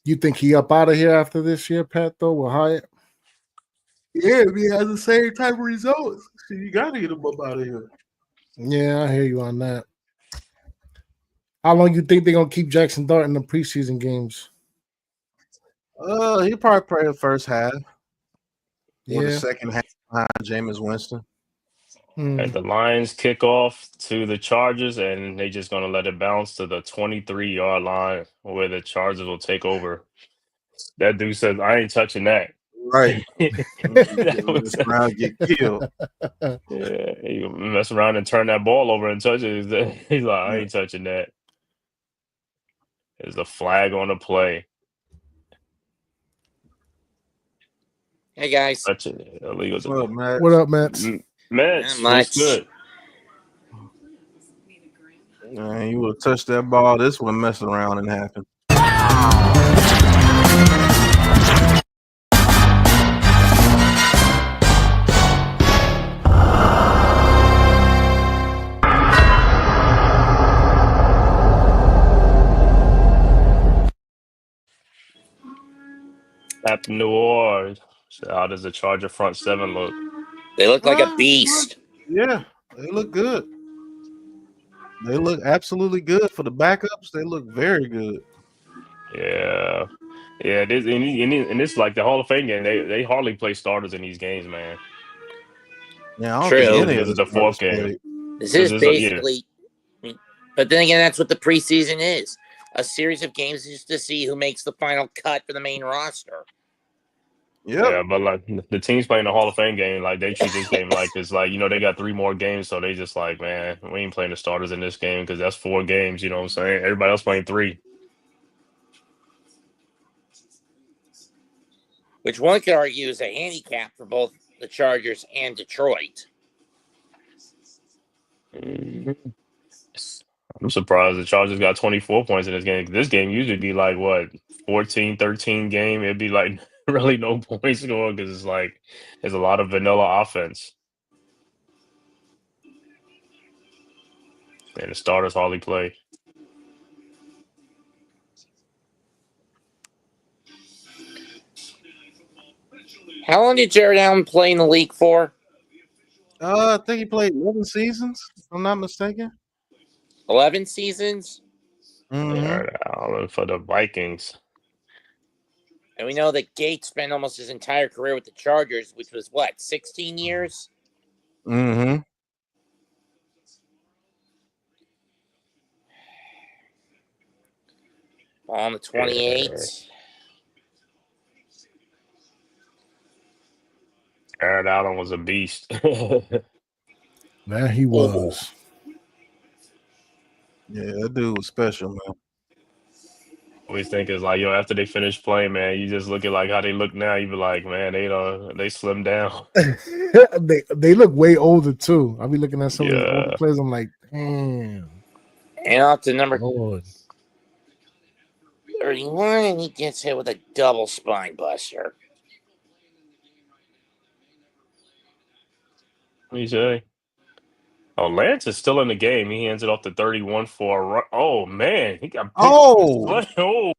You think he up out of here after this year, Pat, though, with Hyatt? Yeah, if he has the same type of results, so you got to get him up out of here. Yeah, I hear you on that. How long you think they're going to keep Jackson Dart in the preseason games? He'll probably play the first half. Or the Yeah. second half behind Jameis Winston. At the Lions kick off to the Chargers, and they're just going to let it bounce to the 23-yard line where the Chargers will take over. That dude says, I ain't touching that. Right. That was, Mess around, get killed. yeah, he mess around and turn that ball over and touch it. He's like, I ain't touching that. There's a flag on the play. Hey guys, Touch it. Illegal. What's up, Matt? What up, Mets? Mets, Not what's much. good? Man, you would have touched that ball. This one messing around and happen. At New Orleans. So how does the Charger front seven look? They look like a beast. Yeah, they look good. They look absolutely good for the backups. They look very good. Yeah. Yeah, it is, and it's like the Hall of Fame game. They hardly play starters in these games, man. Yeah, I don't True. think any This of is the the fourth starters game. played. This This is is a- yeah. basically, but then again, that's what the preseason is. A series of games just to see who makes the final cut for the main roster. Yep. Yeah, but like the teams playing the Hall of Fame game, like they treat this game like it's like, they got 3 more games, so they just like, man, we ain't playing the starters in this game because that's 4 games. You know what I'm saying? Everybody else playing 3. Which one could argue is a handicap for both the Chargers and Detroit. I'm surprised the Chargers got 24 points in this game. This game usually be like, what, 14, 13 game? It'd be like really no points scored because it's like there's a lot of vanilla offense. And the starters hardly play. How long did Jared Allen play in the league for? I think he played 11 seasons, if I'm not mistaken. 11 seasons? Mm-hmm. Jared Allen for the Vikings. And we know that Gates spent almost his entire career with the Chargers, which was what, 16 years? Mm-hmm. On the 28. Yeah. Jared Allen was a beast. Man, he was. Yeah, that dude was special, man. Always think is like, after they finish playing, man, you just look at like how they look now. You be like, man, they slimmed down. they look way older too. I'll be looking at some of these older Yeah. players. I'm like, damn. And off to number Lord. 31, and he gets hit with a double spine buster. What do you say? Oh, Lance is still in the game. He hands it off to 31 for a run. Oh man, he got picked Oh! up. Oh,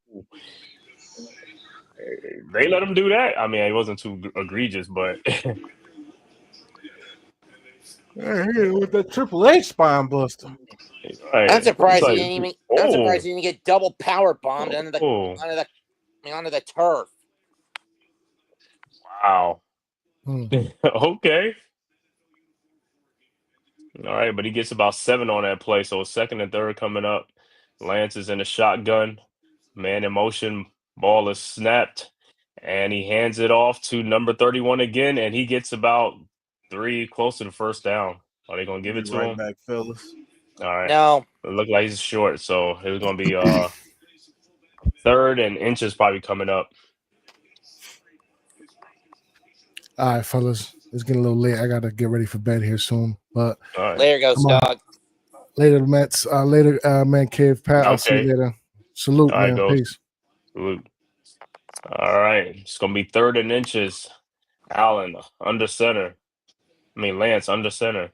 they let him do that. I mean, it wasn't too egregious, but With that Triple H spine buster. right. I'm surprised It's he like, didn't even. oh. I'm surprised he didn't get double power bombed onto Oh. the turf. Wow. Hmm. Okay. All right, but he gets about 7 on that play. So 2nd and 3rd coming up. Lance is in a shotgun. Man in motion. Ball is snapped. And he hands it off to number 31 again. And he gets about 3 close to the first down. Are they going to give it to Right him? back, fellas. All right. No, It looked like he's short. So it was going to be 3rd and inches probably coming up. All right, fellas. It's getting a little late. I gotta get ready for bed here soon. But All right. later goes Come on. dog. later, Mets. Later, man cave. Pat, I'll see you Okay. later. Salute, All right, man. Ghost. Peace. Salute. All right. It's going to be 3rd and inches. Allen under center. Lance under center.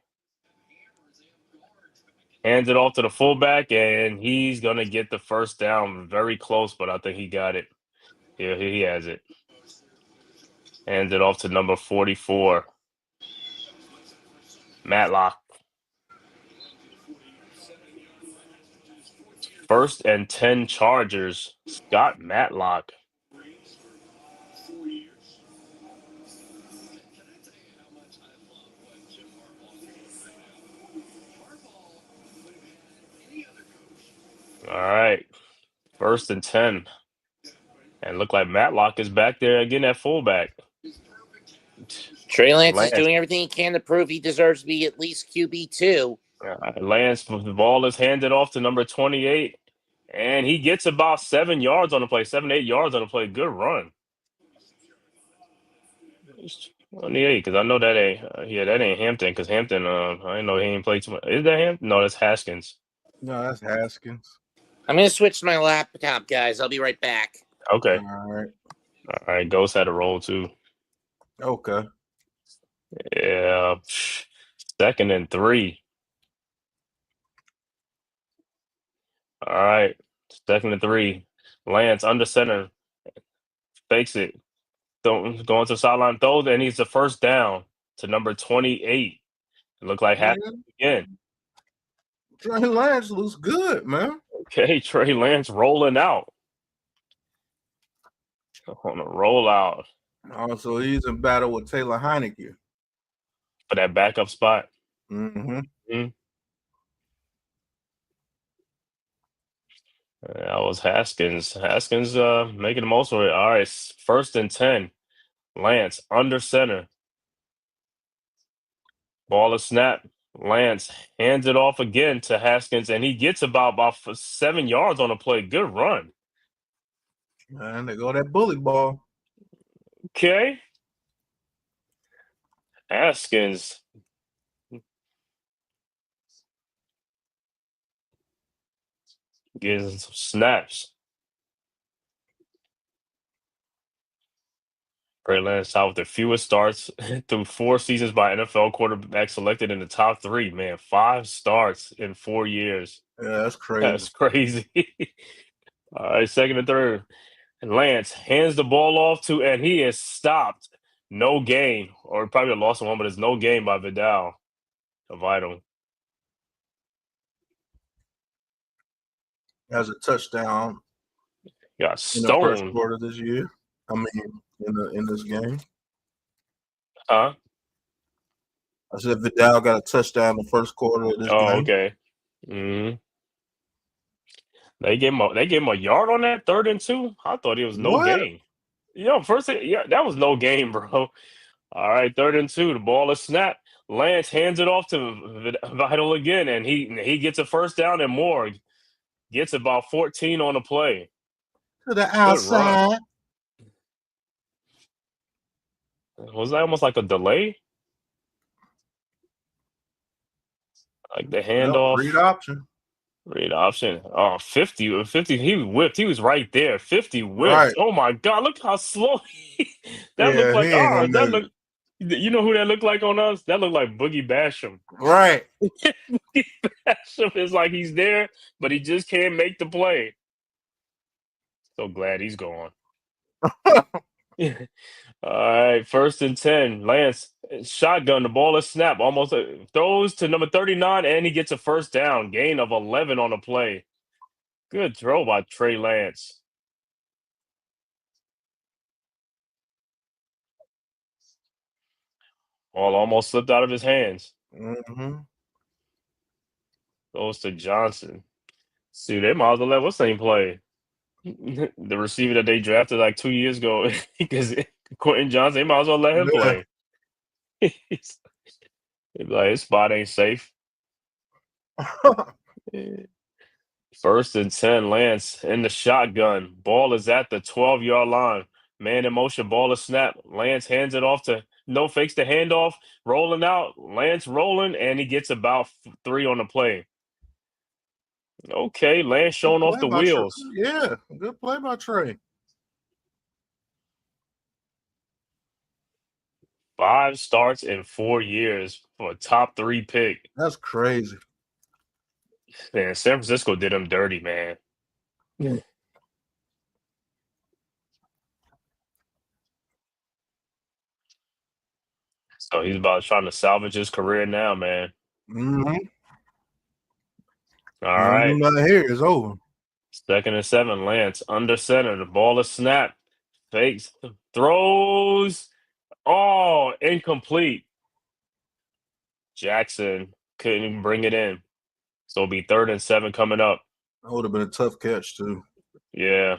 Hands it off to the fullback, and he's going to get the first down. Very close, but I think he got it. Yeah, he has it. Hands it off to number 44. Matlock. 1st and 10 Chargers. Scott Matlock. All right. 1st and 10. And look like Matlock is back there again at fullback. Trey Lance is Lance. doing everything he can to prove he deserves to be at least QB2. Lance, the ball is handed off to number 28, and he gets about 7 yards on the play, 7, 8 yards on the play. Good run. 28, because I know that ain't that ain't Hampton, because Hampton, I didn't know he ain't played too much. Is that Hampton? No, that's Haskins. No, that's Haskins. I'm going to switch to my laptop, guys. I'll be right back. Okay. All right. Ghost had a roll too. Okay. Yeah. 2nd and 3. All right. 2nd and 3. Lance under center. Fakes it. Going to the sideline, throws, and he's the first down to number 28. It looked like Haskins again. Trey Lance looks good, man. Okay, Trey Lance rolling out. On a rollout. Also, he's in battle with Taylor Heineke For that backup spot. Mm-hmm. That was Haskins. Haskins making the most of it. All right, 1st and 10. Lance under center. Ball is snapped. Lance hands it off again to Haskins, and he gets about 7 yards on the play. Good run. And they go that bully ball. Okay. Haskins. Getting some snaps. Trey Lance out with the fewest starts through 4 seasons by NFL quarterback selected in the top 3. Man, 5 starts in 4 years. Yeah, that's crazy. That's crazy. All right, 2nd and 3rd. And Lance hands the ball off to, and he is stopped. No gain, or probably lost one, but it's no gain by Vidal. Vital. Has a touchdown. Got in the first stoned. quarter this year. I mean, in this game. Huh? I said Vidal got a touchdown in the first quarter of this game. Okay. Mm-hmm. They gave him a yard on that 3rd and 2. I thought it was no What? gain. That was no game, bro. All right, 3rd and 2. The ball is snapped. Lance hands it off to Vital again, and he gets a first down and more. Gets about 14 on the play. To the outside. Was that almost like a delay? Like the handoff. Read option. Read option. Oh, 50. He whipped. He was right there. 50 whipped. Right. Oh my God! Look how slow. That Yeah, looked like he ain't gonna that make look. You know who that looked like on us? That looked like Boogie Basham. Right. Boogie Basham is like he's there, but he just can't make the play. So glad he's gone. All right, 1st and 10. Lance shotgun. The ball is snapped. Almost throws to number 39, and he gets a first down. Gain of 11 on the play. Good throw by Trey Lance. Ball almost slipped out of his hands. Mm-hmm. Goes to Johnson. See, they might as well let what's name play. The receiver that they drafted like 2 years ago, because Quentin Johnson, they might as well let him play. He's like, his spot ain't safe. 1st and 10, Lance in the shotgun. Ball is at the 12-yard line. Man in motion, ball is snapped. Lance hands it off to fakes the handoff, rolling out. Lance rolling, and he gets about 3 on the play. Okay, Lance showing off the wheels. Yeah, good play by Trey. 5 starts in 4 years for a top 3 pick. That's crazy. Man, San Francisco did him dirty, man. So he's about trying to salvage his career now, man. Mm-hmm. All right. Nothing here. It's over. 2nd and 7, Lance under center. The ball is snapped. Fakes, throws. Oh, incomplete. Jackson couldn't even bring it in. So it'll be 3rd and 7 coming up. That would have been a tough catch, too. Yeah.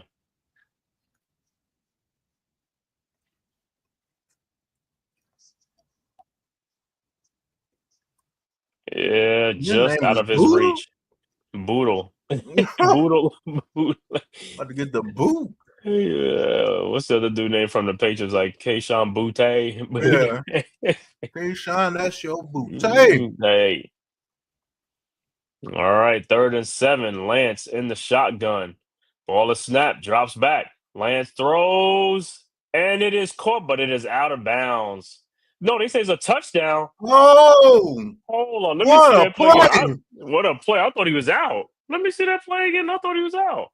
Yeah, Your just name out is of his Boodle? reach. Boodle. Boodle. Boodle. About to get the boot. Yeah. What's the other dude name from the Patriots? Like Keyshawn Butte? Yeah. Hey, Sean, that's your boot. Hey. Hey. All right, 3rd and 7. Lance in the shotgun. Ball is snapped, drops back. Lance throws, and it is caught, but it is out of bounds. No, they say it's a touchdown. Whoa. Hold on, let me What see a that play again. play. What a play. I thought he was out. Let me see that play again. I thought he was out.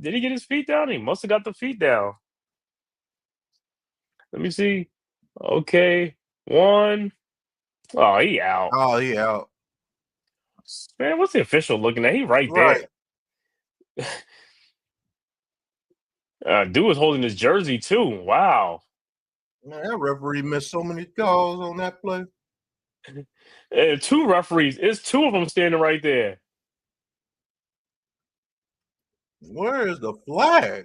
Did he get his feet down? He must have got the feet down. Let me see. Okay. 1. Oh, he out. Oh, he out. Man, what's the official looking at? He right Right. there. Dude was holding his jersey too. Wow. Man, that referee missed so many calls on that play. And 2 referees. It's 2 of them standing right there. Where is the flag?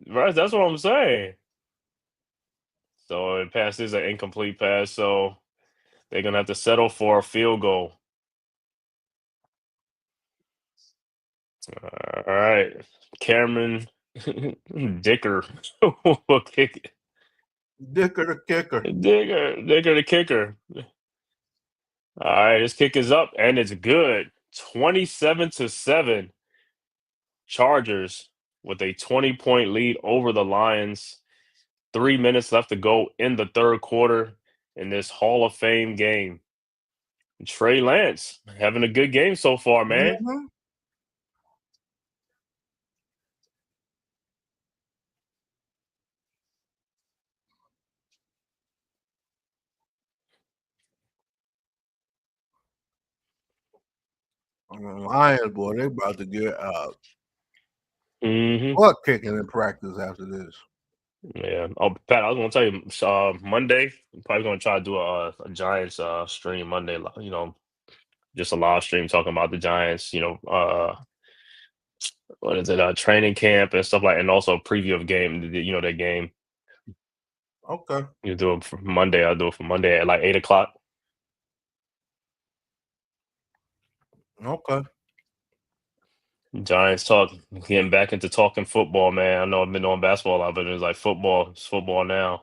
Right, that's what I'm saying. So it passes an incomplete pass. So they're gonna have to settle for a field goal. All right, Cameron Dicker will kick it. Dicker the kicker. Dicker the kicker. All right, this kick is up and it's good. 27-7. Chargers with a 20-point lead over the Lions. 3 minutes left to go in the 3rd quarter in this Hall of Fame game. Trey Lance having a good game so far, man. Mm-hmm. Lions, boy, they about to get Mm-hmm. butt kicking in practice after this. Yeah. Oh, Pat, I was gonna tell you, Monday, I'm probably gonna try to do a Giants stream Monday. You know, just a live stream talking about the Giants. You know, what is it? Training camp and stuff like, and also a preview of game. You know, that game. Okay. You do it for Monday. I'll do it for Monday at like 8:00. Okay. Giants talk, getting back into talking football, man. I know I've been on basketball a lot, but it's like football. It's football now.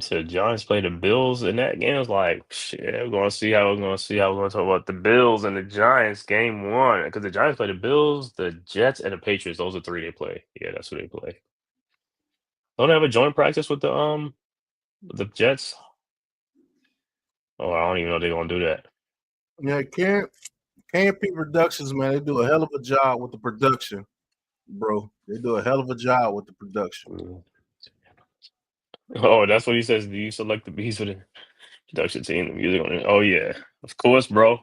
So Giants play the Bills in that game. I was like, shit, we're gonna see how we're gonna talk about the Bills and the Giants game 1. Because the Giants play the Bills, the Jets, and the Patriots. Those are 3 they play. Yeah, that's who they play. Don't they have a joint practice with the Jets? Oh, I don't even know they're gonna do that. Yeah, KMP Productions, man, they do a hell of a job with the production, bro. They do a hell of a job with the production. Oh, that's what he says. Do you select the beats for the production team, the music on it? Oh yeah, of course, bro.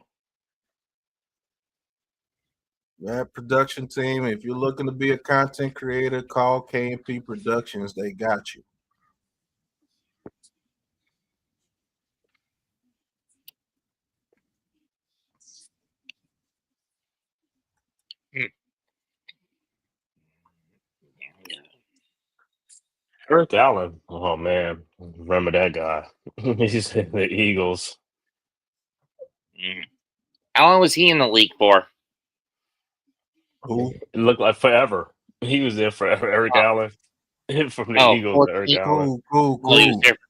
That production team, if you're looking to be a content creator, call KMP Productions. They got you. Eric Allen. Oh man, remember that guy? He's in the Eagles. How long was he in the league for? Who? It looked like forever. He was there forever. Eric Allen from the Eagles. Eric 14, Allen. Cool. well, he was there for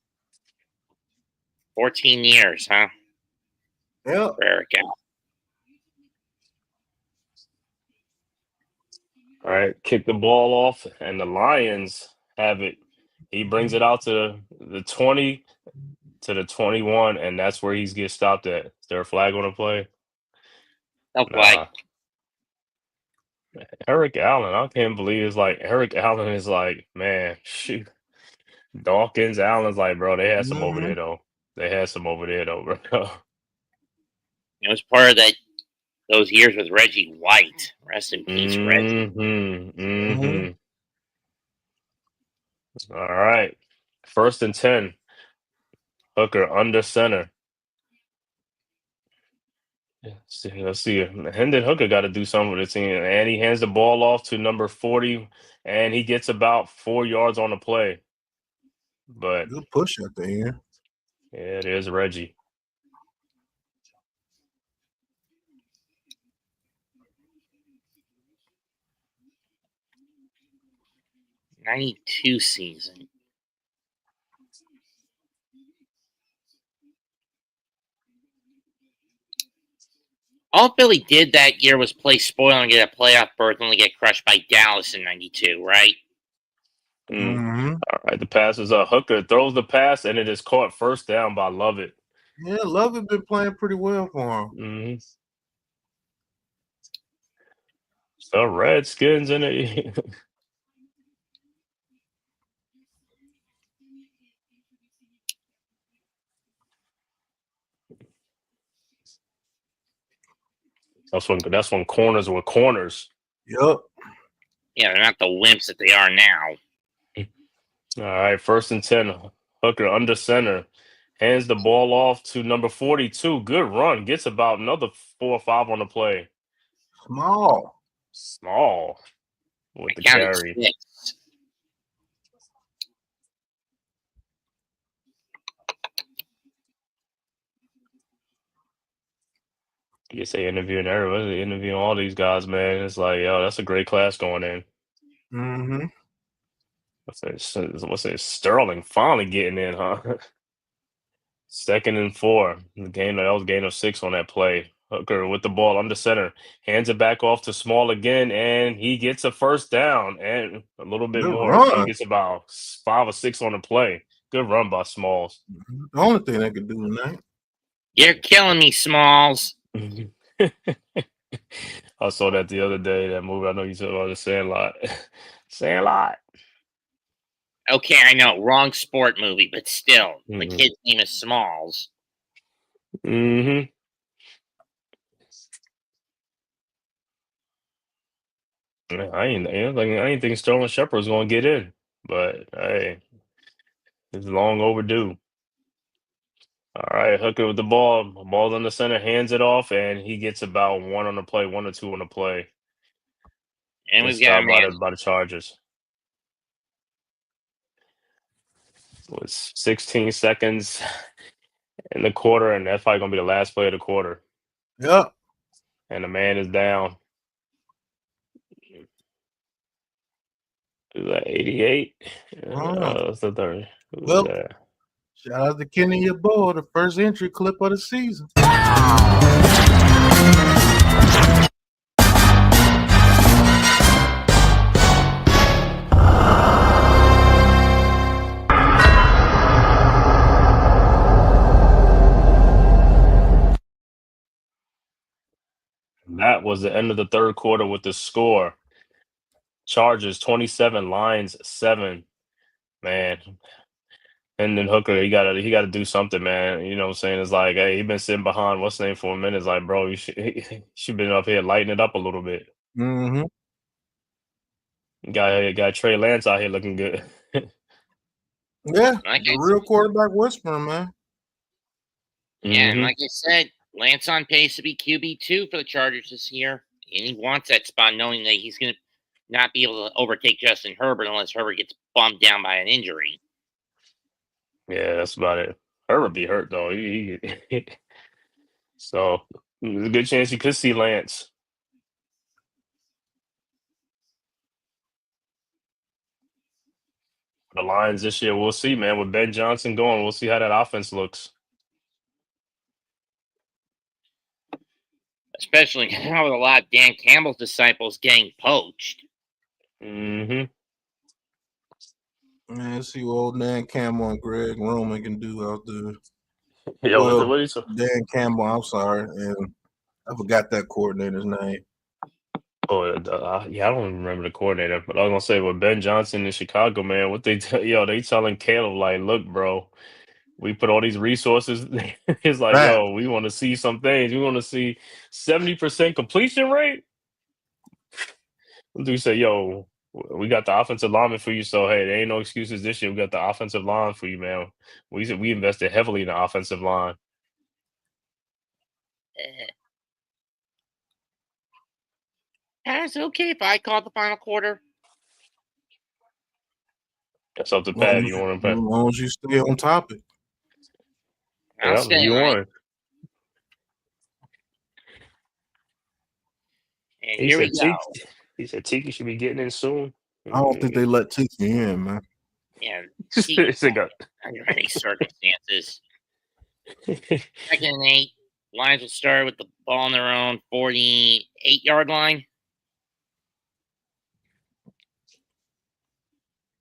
14 years, huh? Yep. For Eric Allen. All right, kick the ball off, and the Lions have it. He brings it out to the 20 to the 21, and that's where he gets stopped at. Is there a flag on the play? No flag. Eric Allen, I can't believe it's like Eric Allen is like, man, shoot. Dawkins, Allen's like, bro, they had some over there though. They had some over there though, bro. It was part of that those years with Reggie White. Rest in peace, Reggie. Mm-hmm. All right. 1st and 10. Hooker under center. Let's see. Hendon Hooker got to do something with the team. And he hands the ball off to number 40, and he gets about 4 yards on the play. But Good push at the end. yeah, it is Reggie. '92 season. All Billy did that year was play spoil and get a playoff berth, only get crushed by Dallas in '92, right? Mm-hmm. All right, the pass is up. Hooker throws the pass, and it is caught 1st down by Lovett. Yeah, Lovett been playing pretty well for him. Mm-hmm. The Redskins in it. That's when corners were corners. Yep. Yeah, they're not the wimps that they are now. All right, 1st and 10. Hooker under center. Hands the ball off to number 42. Good run. Gets about another 4 or 5 on the play. Small with the carry. 6. You say interviewing everybody, interviewing all these guys, man. It's like, yo, that's a great class going in. Mm-hmm. What's it? Sterling finally getting in, huh? 2nd and 4. That was gain of 6 on that play. Hooker with the ball under center, hands it back off to Small again, and he gets a 1st down and a little bit Good more. run. So he gets about 5 or 6 on the play. Good run by Smalls. The only thing they could do tonight. You're killing me, Smalls. I saw that the other day, that movie. I know you said about the Sandlot. Sandlot. Okay, I know, wrong sport movie, but still, the Mhm. kid's name is Smalls. Mm-hmm. I ain't think Sterling Shepard was gonna get in, but hey, it's long overdue. All right, Hooker with the ball. Ball's on the center, hands it off, and he gets about 1 on the play, 1 or 2 on the play. And we've It's got a stopped man. by the Chargers. It was 16 seconds in the quarter, and that's probably gonna be the last play of the quarter. Yep. And the man is down. Is that 88? That's the 30. Well, shout out to Kenny, your boy, the first entry clip of the season. That was the end of the 3rd quarter with the score. Chargers 27, Lions 7. Man. And then Hooker, he gotta do something, man. You know what I'm saying? It's like, hey, he been sitting behind what's the name for a minute. It's like, bro, you should been up here lighting it up a little bit. Mm-hmm. Got Trey Lance out here looking good. Yeah, the real quarterback whispering, man. Yeah, and like I said, Lance on pace to be QB2 for the Chargers this year. And he wants that spot knowing that he's going to not be able to overtake Justin Herbert unless Herbert gets bumped down by an injury. Yeah, that's about it. Herbert be hurt, though. So, there's a good chance you could see Lance. The Lions this year, we'll see, man. With Ben Johnson going, we'll see how that offense looks. Especially now with a lot of Dan Campbell's disciples getting poached. Mm-hmm. Man, let's see what old Dan Campbell and Greg Roman can do out there. Yeah, what is Dan Campbell, I'm sorry. And I forgot that coordinator's name. Yeah, I don't remember the coordinator, but I was gonna say with Ben Johnson in Chicago, man, what they telling Caleb, like, look, bro, We put all these resources. It's like, Right. yo, we want to see some things. We want to see 70% completion rate. Do we say, yo, we got the offensive lineman for you, so hey, there ain't no excuses this year. We got the offensive line for you, man. We invested heavily in the offensive line. Is it okay if I call the final quarter? That's up to As long Pat. as You want as to long as you stay on topic. I'll Yeah, stay you on it. want. And He here we said go. Tiki should be getting in soon. I don't think they let Tiki in, man. Yeah, It's like a- under any circumstances. 2nd and 8. Lions will start with the ball on their own 48-yard line.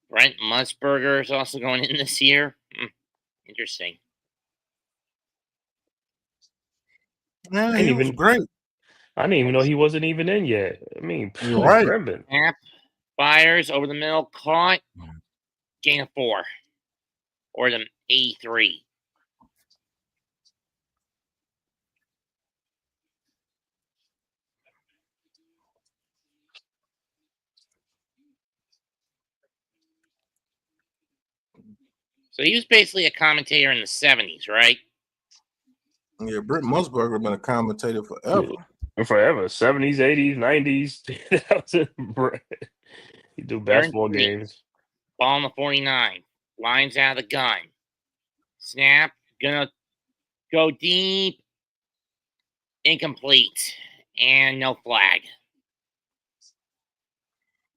Brent Musburger is also going in this year. Interesting. Yeah, I he didn't was even great. I didn't even know he wasn't even in yet. I mean, You're right. Brendan. Snap, fires over the middle, caught, gain of 4, or the 83. So he was basically a commentator in the 70s, right? Yeah, Britt Musburger been a commentator forever. Forever. 70s, 80s, 90s. 2000. He do basketball 3rd and 3. games. Ball on the 49. Lines out of the gun. Snap. Gonna go deep. Incomplete. And no flag.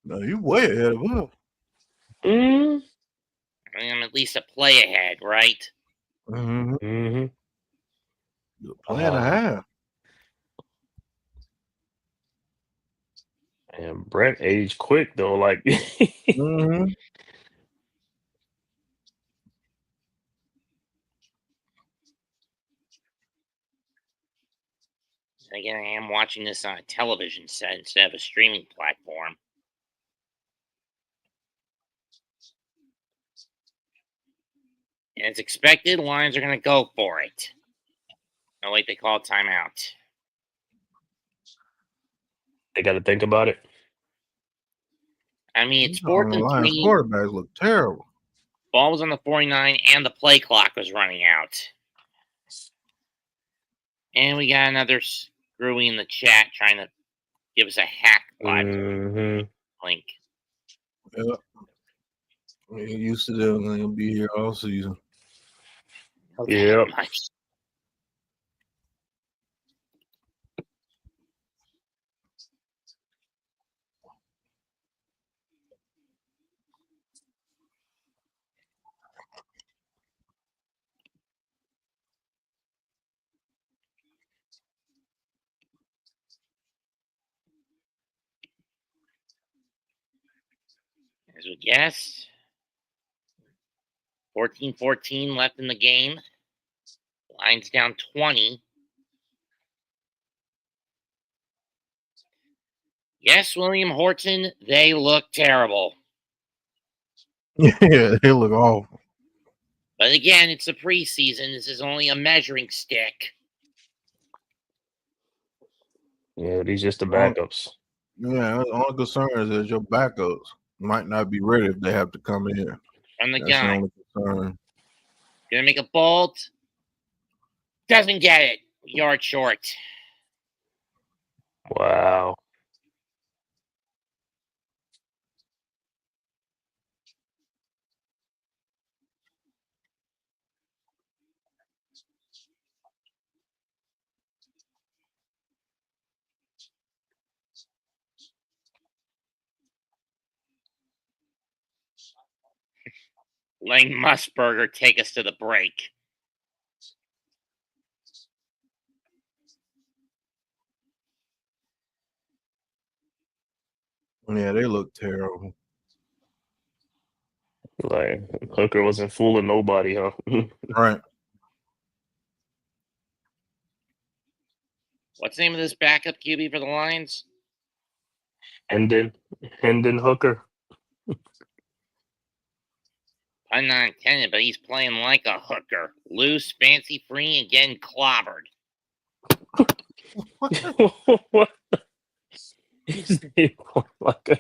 No, you way ahead of us. Mm. I mean, I'm at least a play ahead, right? Mm-hmm. Mm-hmm. You're a play and a half. And Brent aged quick though. Like Mm-hmm. Again, I am watching this on a television set instead of a streaming platform. And as expected, Lions are going to go for it. Oh, wait, they call a timeout. they got to think about it. I mean, it's These Lions 4th and 3. quarterbacks look terrible. Ball was on the 49, and the play clock was running out. And we got another screwy in the chat trying to give us a hack live link. Yeah. We're used to them. They'll be here all season. Yeah. As we guessed, 14-14 left in the game. Lions down 20. Yes, William Horton, they look terrible. Yeah, they look awful. But again, it's a preseason. This is only a measuring stick. Yeah, these just the backups. Yeah, the only concern is that your backups might not be ready if they have to come in. From the That's guy. the only concern. Gonna make a bolt. Doesn't get it. Yard short. Wow. Letting Musburger take us to the break. Yeah, they look terrible. Like Hooker wasn't fooling nobody, huh? Right. What's the name of this backup QB for the Lions? Hendon Hooker. Pun not intended, but he's playing like a hooker. Loose, fancy free, and getting clobbered. What? He's like a.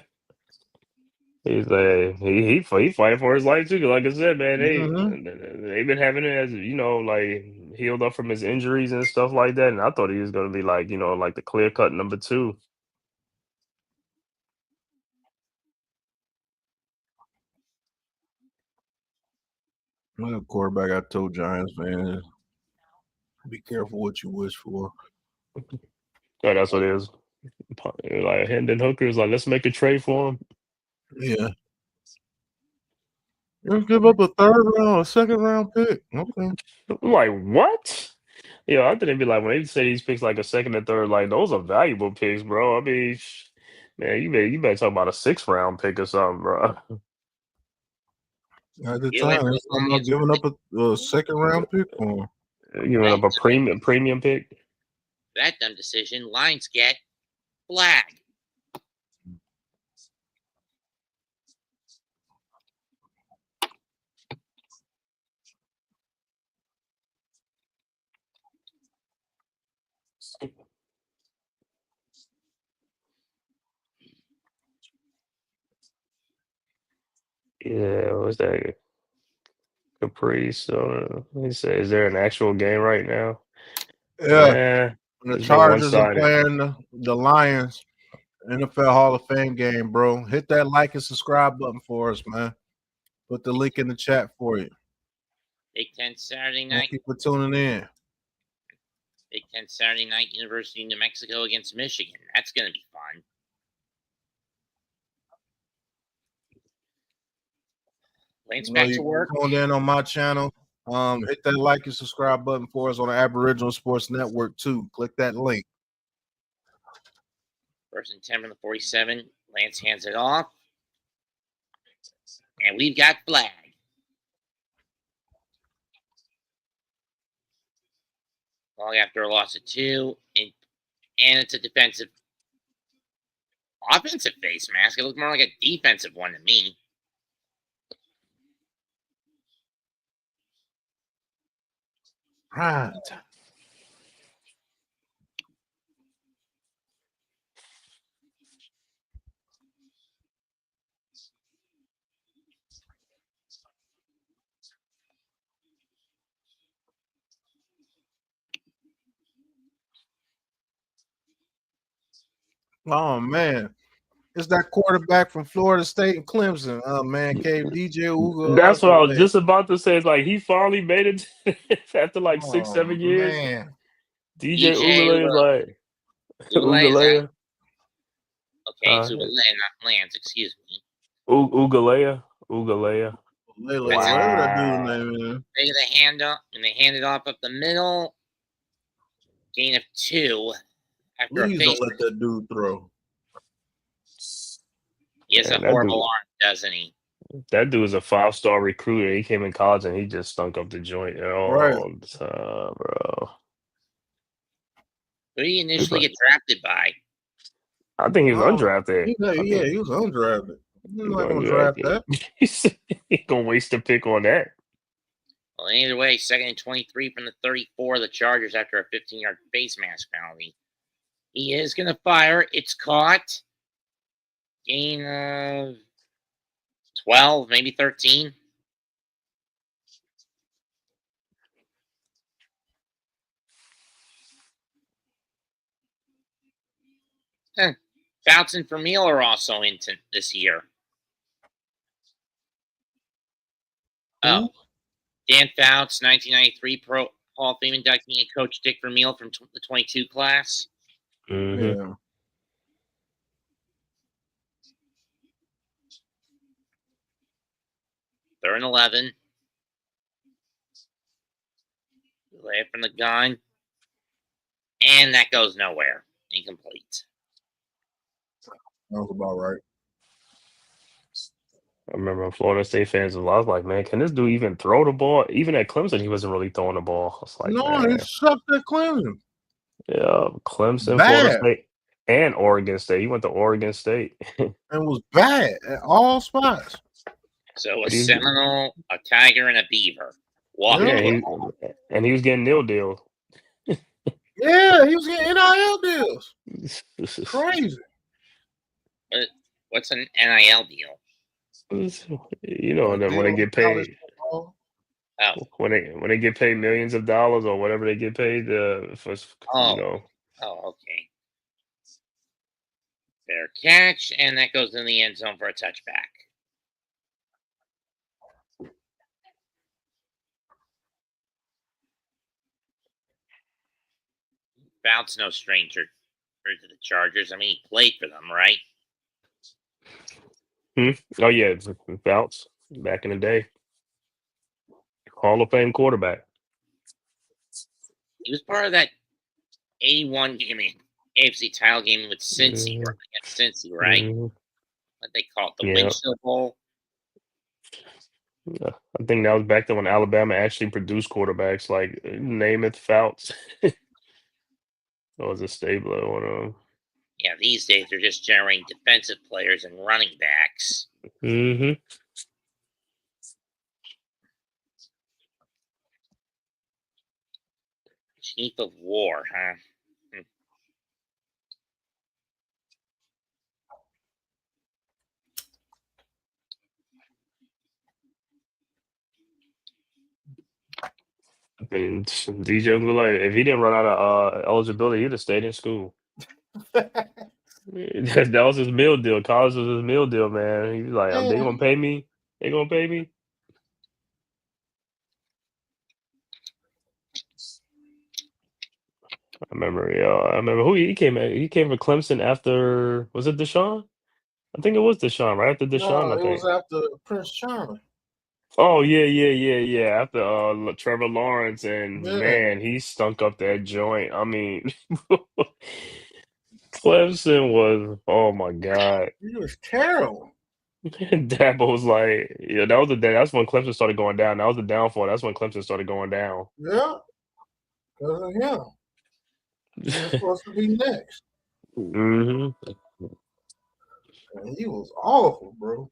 He's like he fighting for his life too. Like I said, man, they've been having it as like healed up from his injuries and stuff like that. And I thought he was gonna be like like the clear cut number 2. Another quarterback I told Giants fans, be careful what you wish for. Yeah, that's what it is. Like Hendon Hooker is like, let's make a trade for him. Yeah. You give up a 3rd round, a 2nd round pick. Okay. I'm like, what? I think it'd be like when they say these picks like a 2nd and 3rd, like those are valuable picks, bro. I mean, man, you better talk about a 6th round pick or something, bro. At the time, they're talking about giving up a 2nd round pick for him. Giving up a premium pick. That dumb decision. Lions get flag. Yeah, what's that? Caprice. He said, is there an actual game right now? Yeah. The it's been Chargers are one-sided. playing the Lions NFL Hall of Fame game, bro. Hit that like and subscribe button for us, man. Put the link in the chat for you. Big Ten Saturday night. Thank you for tuning in. Big Ten Saturday night, University of New Mexico against Michigan. That's going to be fun. Lance back to work. Tuned in on my channel. Hit that like and subscribe button for us on the Aboriginal Sports Network too. Click that link. 1st and 10 from the 47. Lance hands it off. And we've got flag. Long after a loss of 2. And it's a offensive face mask. It looked more like a defensive one to me. Right. Oh man, it's that quarterback from Florida State and Clemson. Oh man, DJ Uga. That's what I was just about to say. It's like he finally made it after like 6-7 years. Man. DJ Ugalele is like Ugalele. Okay, it's Ugalele, not Lance. Excuse me. Ugalele. Wow. They get a hand up, and they hand it off up the middle. Gain of 2. Please don't let that dude throw. He has a horrible arm, doesn't he? That dude is a 5-star recruiter. He came in college and he just stunk up the joint all the time, bro. Who did he initially get drafted by? I think he was undrafted. He was undrafted. He's not going to draft that. He's going to waste a pick on that. Well, either way, 2nd and 23 from the 34 of the Chargers after a 15-yard face mask penalty. He is going to fire. It's caught. Gain of 12, maybe 13. Fouts and Vermeil are also into this year. Oh, Dan Fouts, 1993 Pro Hall of Fame inductee, and Coach Dick Vermeil from the 22 class. Mm-hmm. Yeah. They're in 11. Lay it from the gun. And that goes nowhere. Incomplete. That was about right. I remember Florida State fans, I was like, man, can this dude even throw the ball? Even at Clemson, he wasn't really throwing the ball. I was like, no, he sucked at Clemson. Yeah, Clemson, Florida State, and Oregon State. He went to Oregon State. And was bad at all spots. So a But he's Seminole, a Tiger, and a Beaver. Walking. yeah, and he was getting nil deal. Yeah, he was getting NIL deals. Crazy. What's an NIL deal? You know, and then when they Deal get with college paid, football. Oh, when they get paid millions of dollars or whatever they get paid for, you know. oh, okay. Fair catch, and that goes in the end zone for a touchback. Bounce no stranger to the Chargers. I mean, he played for them, right? Oh yeah, Bounce back in the day, Hall of Fame quarterback. He was part of that 81 game, AFC title game with Cincy, right? Against Cincy, right? Mhm. What they call it, the Yeah. Windshield Bowl. I think that was back then when Alabama actually produced quarterbacks like Namath, Fouts. Or was it Stabler? One of them. Yeah, these days they're just generating defensive players and running backs. Mm-hmm. Chief of War, huh? And DJ was like, if he didn't run out of eligibility, he'd have stayed in school. That was his meal deal. College was his meal deal, man. He was like, oh, they gonna pay me. They gonna pay me. I remember who he came at. He came for Clemson after, was it Deshaun? I think it was Deshaun, right after Deshaun, No, I it think. was after Prince Charming. Oh yeah. After Trevor Lawrence, and Yeah. man, he stunk up that joint. I mean, Clemson was, oh my God. He was terrible. Dabo was like, yeah, that was the day. That's when Clemson started going down. That was the downfall. That's when Clemson started going down. Yeah. Because of him. He was supposed to be next. hmm And he was awful, bro.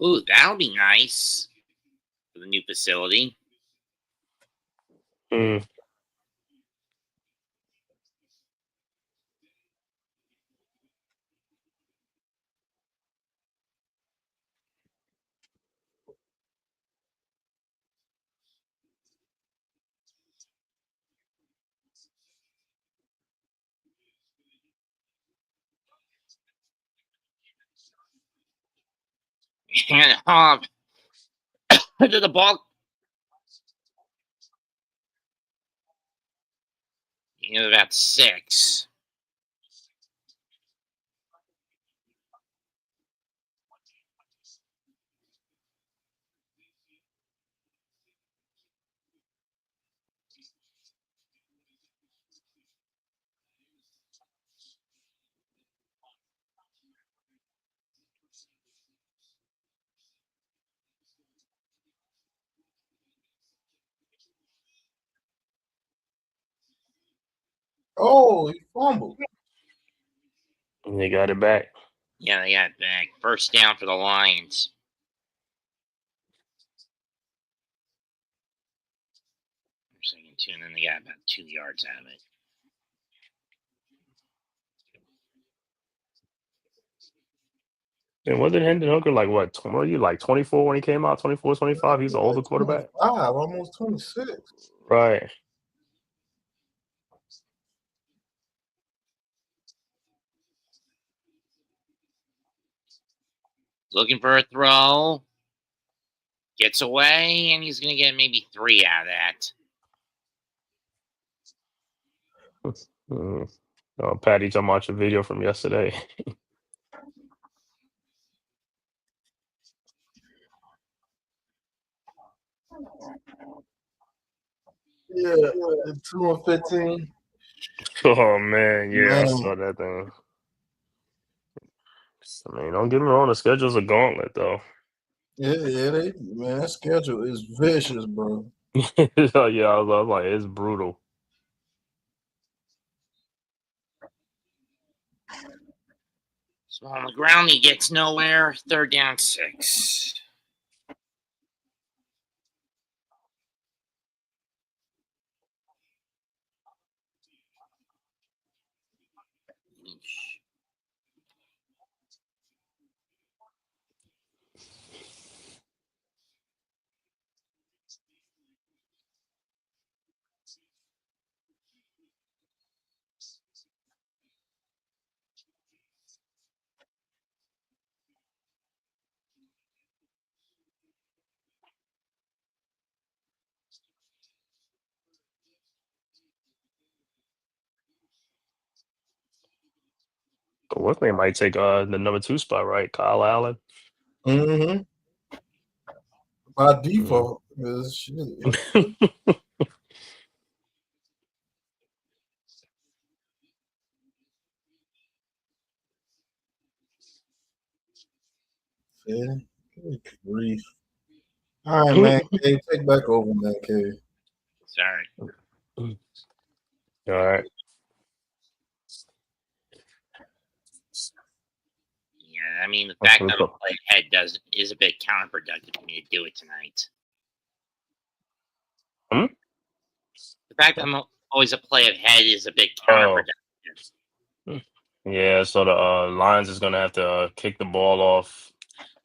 Ooh, that'll be nice for the new facility. Mm. And to the ball. You know, about 6. Oh, he fumbled. And they got it back. Yeah, they got it back. First down for the Lions. Second 2, and then they got about 2 yards out of it. And wasn't Hendon Hooker like what? Were you like 24 when he came out? 24, 25? He's an older Like quarterback. 25, almost 26. Right. Looking for a throw. Gets away, and he's going to get maybe 3 out of that. Mm. Patty, talking about your video from yesterday. Yeah, the 2 and 15. Oh man, yeah, I Man, saw that thing. I mean, don't get me wrong, the schedule's a gauntlet though. yeah, man, that schedule is vicious, bro. Yeah, I was like, it's brutal. So on the ground, he gets nowhere. 3rd down, 6. But Whitley might take the number 2 spot, right? Kyle Allen. Mm-hmm. By default, because shit. Yeah, good grief. All right, man. Hey, take back over, man, K. Sorry. All right. Yeah, I mean, the fact that I'm playing ahead is a bit counterproductive for me to do it tonight. Hmm? The fact that I'm always a play ahead is a bit counterproductive. Yeah, so the Lions is gonna have to kick the ball off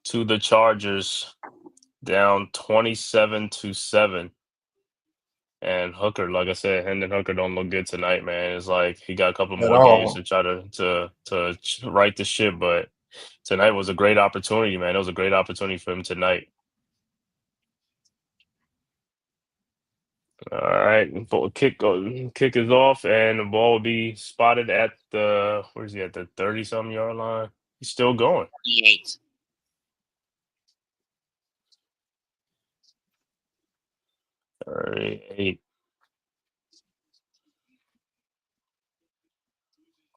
to the Chargers, down 27-7. And Hooker, like I said, Hendon Hooker don't look good tonight, man. It's like he got a couple At more games all. to try to right the ship, but tonight was a great opportunity, man. It was a great opportunity for him tonight. All right, kick is off, and the ball will be spotted at the where's he at the 30-something yard line. He's still going. 28. 38.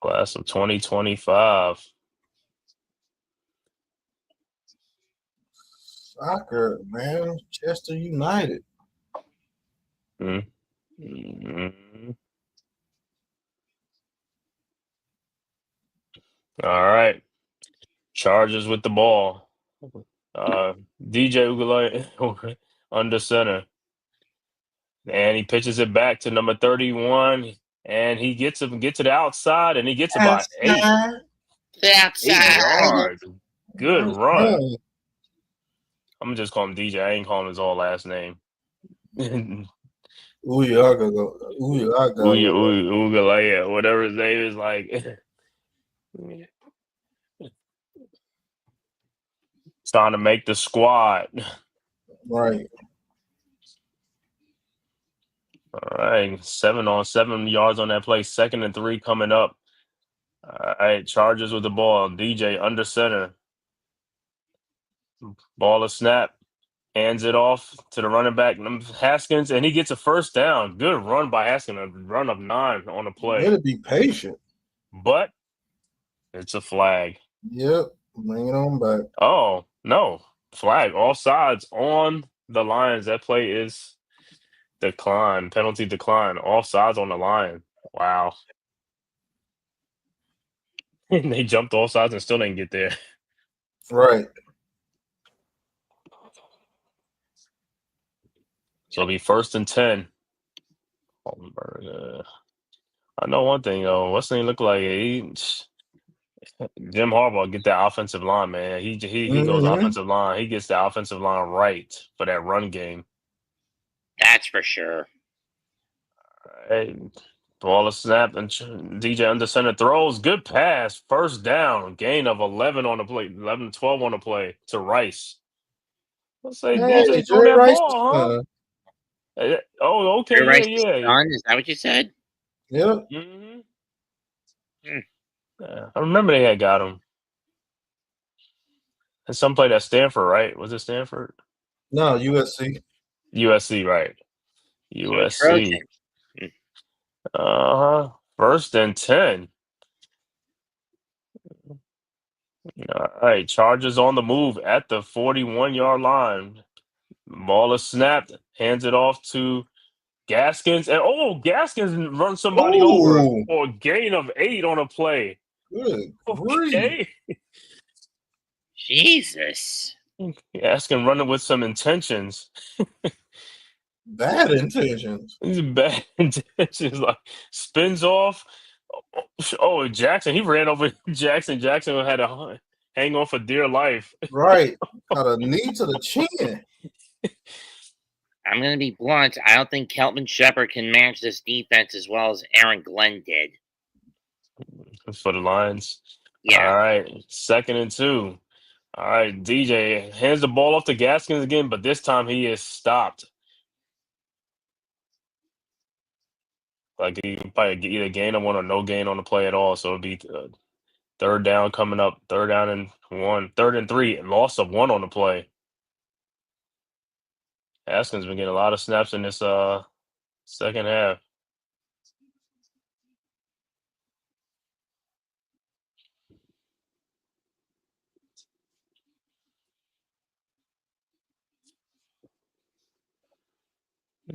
Class of 2025. Soccer, man. Chester United. Mm-hmm. All right. Chargers with the ball. DJ Ugalay under center. And he pitches it back to number 31. And he get to the outside, and he gets about 8 yards. Good run. I'm gonna just call him DJ. I ain't calling his all last name. Ugalay, whatever his name is, like trying to make the squad. Right. All right, 7 on 7 yards on that play. 2nd and 3 coming up. All right, Chargers with the ball. DJ under center. Ball is snap. Hands it off to the running back, Haskins, and he gets a 1st down. Good run by Haskins. A run of 9 on the play. Better be patient. But it's a flag. Yep. Bring it on back. Oh, no. Flag. All sides on the Lions. That play is decline. Penalty decline. All sides on the line. Wow. They jumped all sides and still didn't get there. Right. So it'll be 1st and 10. I know one thing, though. What's the name look like? Jim Harbaugh get that offensive line, man. He goes offensive line. He gets the offensive line right for that run game. That's for sure. Hey, ball is snapped, and DJ under center throws. Good pass. 1st down. Gain of 11 on the play. 11, 12 on the play to Rice. Let's say DJ threw that ball, huh? Oh, okay. Rice Yeah. son, is that what you said? Yep. Mm-hmm. I remember they had got him. And some played at Stanford, right? Was it Stanford? No, USC. USC, right? USC. Trojan. First and 10. All right, Chargers on the move at the 41-yard line. Ball is snapped, hands it off to Gaskins, and Gaskins runs somebody over Ooh. for a gain of 8 on a play. Good grief. Okay. Jesus. Gaskins running with some intentions. Bad intentions. These bad intentions, like spins off. Oh, Jackson, he ran over Jackson. Jackson had to hang on for dear life. Right. Got a knee to the chin. I'm going to be blunt. I don't think Kelvin Shepard can manage this defense as well as Aaron Glenn did. For the Lions. Yeah. All right. 2nd and 2. All right. DJ hands the ball off to Gaskins again, but this time he is stopped. Like he can probably either gain on one or no gain on the play at all. So it'll be 3rd down coming up. 3rd down and 1. 3rd and 3. And loss of 1 on the play. Gaskins been getting a lot of snaps in this second half.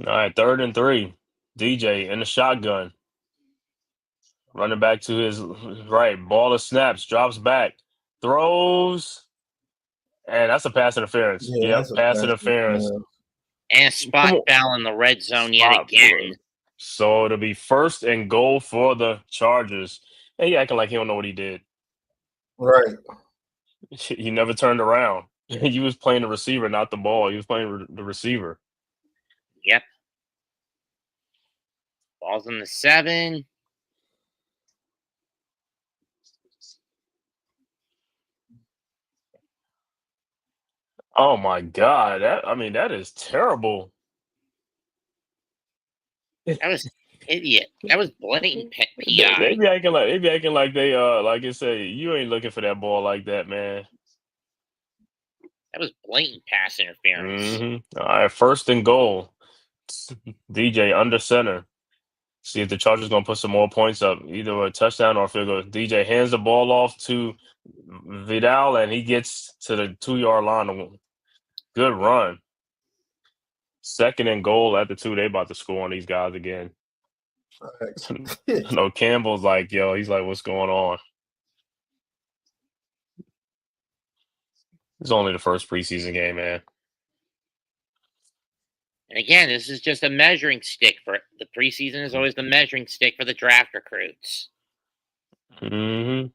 All right, 3rd and 3. DJ in the shotgun. Running back to his right. Ball of snaps. Drops back. Throws. And that's a pass interference. Yeah, Yep, that's a pass pass interference. And a spot foul in the red zone yet again. So it'll be 1st and goal for the Chargers. And he acting like he don't know what he did. Right. He never turned around. He was playing the receiver, not the ball. He was playing the receiver. Yep. Ball's in the 7. Oh my God! That is terrible. That was idiot. That was blatant PI. They be acting like they like I say, you ain't looking for that ball like that, man. That was blatant pass interference. All right, 1st and goal. DJ under center. See if the Chargers gonna put some more points up, either a touchdown or a field goal. DJ hands the ball off to Vidal, and he gets to the 2-yard line. Good run. 2nd and goal at the 2. They about to score on these guys again. No, Campbell's like, yo, he's like, what's going on? It's only the first preseason game, man. And again, this is just a measuring stick for the preseason. Is always the measuring stick for the draft recruits. Mm-hmm.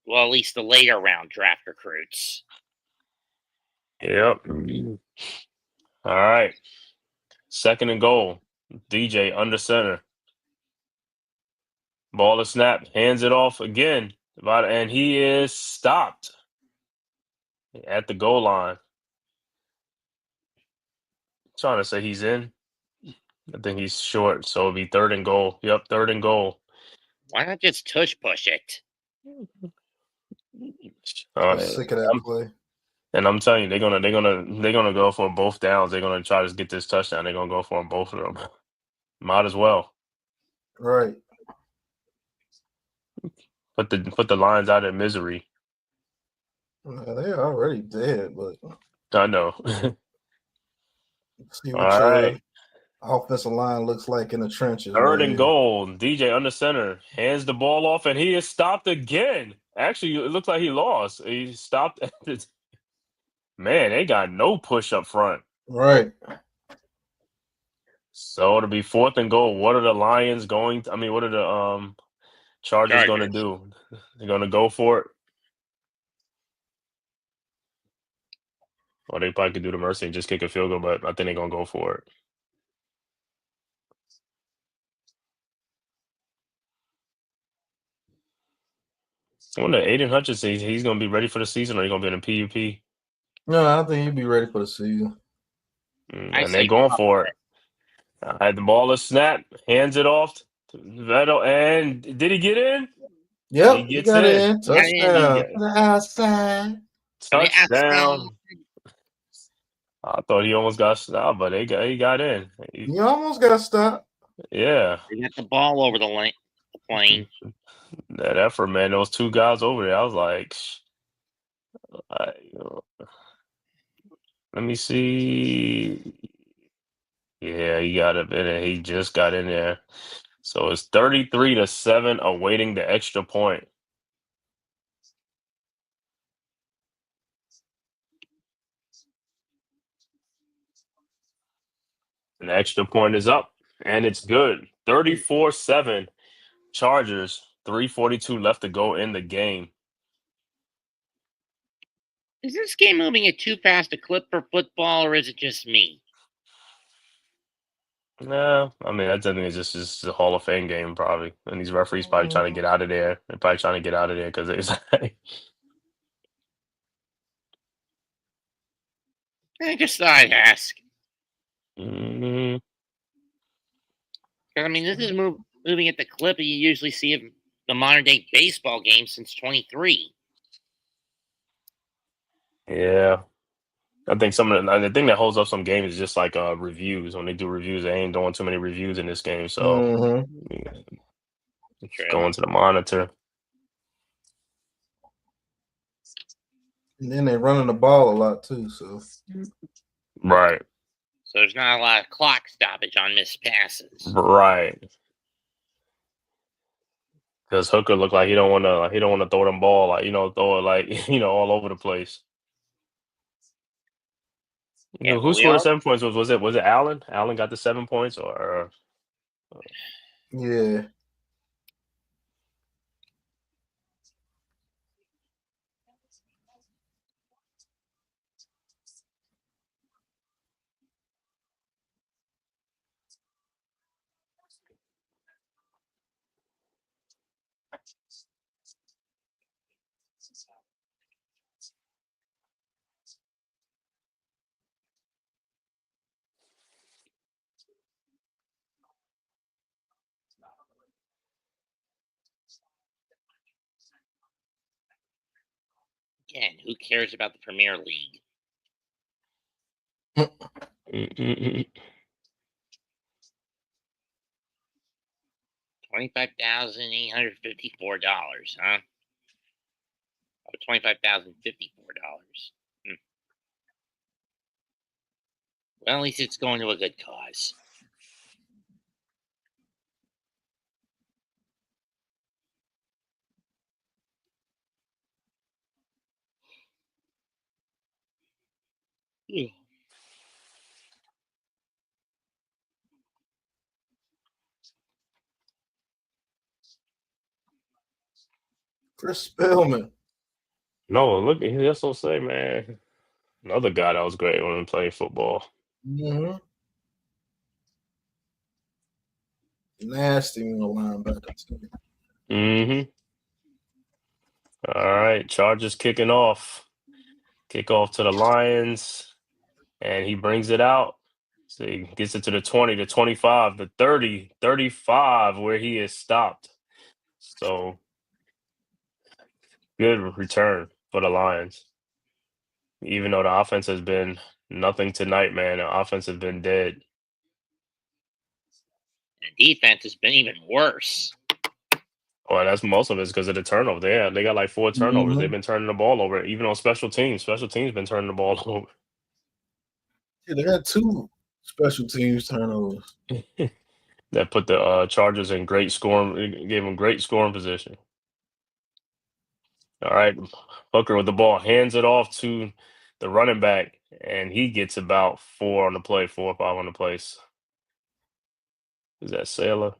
Well, at least the later round draft recruits. Yep. All right. 2nd and goal. DJ under center. Ball is snapped. Hands it off again. And he is stopped at the goal line. Trying to say he's in. I think he's short, so it'll be 3rd and goal. Yep, 3rd and goal. Why not just tush push it? I'm sick of that play. And I'm telling you, they're gonna go for both downs. They're gonna try to get this touchdown. They're gonna go for them, both of them. Might as well. Right. Put the Lions out of misery. They're already dead, but I know. see what your offensive line looks like in the trenches. 3rd and goal. DJ under center hands the ball off, and he is stopped again. Actually, it looks like he lost. He stopped. Man, they got no push up front. Right. So it'll be 4th and goal. What are the Lions going? What are the Chargers going to do? They're going to go for it. Or they probably could do the mercy and just kick a field goal, but I think they're going to go for it. I wonder, Aiden Hutchinson, he's going to be ready for the season, or he's going to be in a PUP? No, I don't think he'll be ready for the season. And they're going for it. The ball is snapped, hands it off to Vettel, and did he get in? Yep, He he gets got in. in. Got in, he Touchdown. got- To the outside. Touchdown. I thought he almost got stopped, but he got in. You almost got stopped. Yeah. They got the ball over the plane. That effort, man. Those two guys over there, I was like, let me see. Yeah, he got it in there. He just got in there. So it's 33-7, awaiting the extra point. An extra point is up, and it's good. 34-7, Chargers. 3:42 left to go in the game. Is this game moving at too fast a clip for football, or is it just me? No, I mean I think it's just a Hall of Fame game probably, and these referees probably trying to get out of there. They're probably trying to get out of there because it's I just thought I'd ask. Mhm. I mean, this is moving at the clip you usually see of the modern day baseball game since 23. Yeah. I think the thing that holds up some games is just like reviews. When they do reviews, they ain't doing too many reviews in this game, so it's going to the monitor. And then they're running the ball a lot too. So Right. So there's not a lot of clock stoppage on missed passes. Right. Because Hooker looked like he don't want to throw them ball throw it like all over the place. Yeah, Who scored the 7 points? Was it Allen? Allen got the 7 points, or yeah. Again, who cares about the Premier League? $25,854, huh? Oh, $25,054. Well, at least it's going to a good cause. Yeah. Chris Spellman. no? Look, he also say, man, another guy that was great when he played football. Mm-hmm. Nasty linebacker too. Mm-hmm. All right, Chargers kicking off. Kickoff to the Lions, and he brings it out. So he gets it to the 20, the 25, the 30, 35, where he is stopped. So good return for the Lions. Even though the offense has been nothing tonight, man, the offense has been dead. The defense has been even worse. Well, that's most of it's because of the turnover. They got like 4 turnovers. Mhm. They've been turning the ball over, even on special teams. Special teams been turning the ball over. Yeah, they had 2 special teams turnovers. That put the Chargers in great scoring, gave them great scoring position. All right, Hooker with the ball, hands it off to the running back, and he gets about 4 on the play, 4 or 5 on the place. Is that Sailor?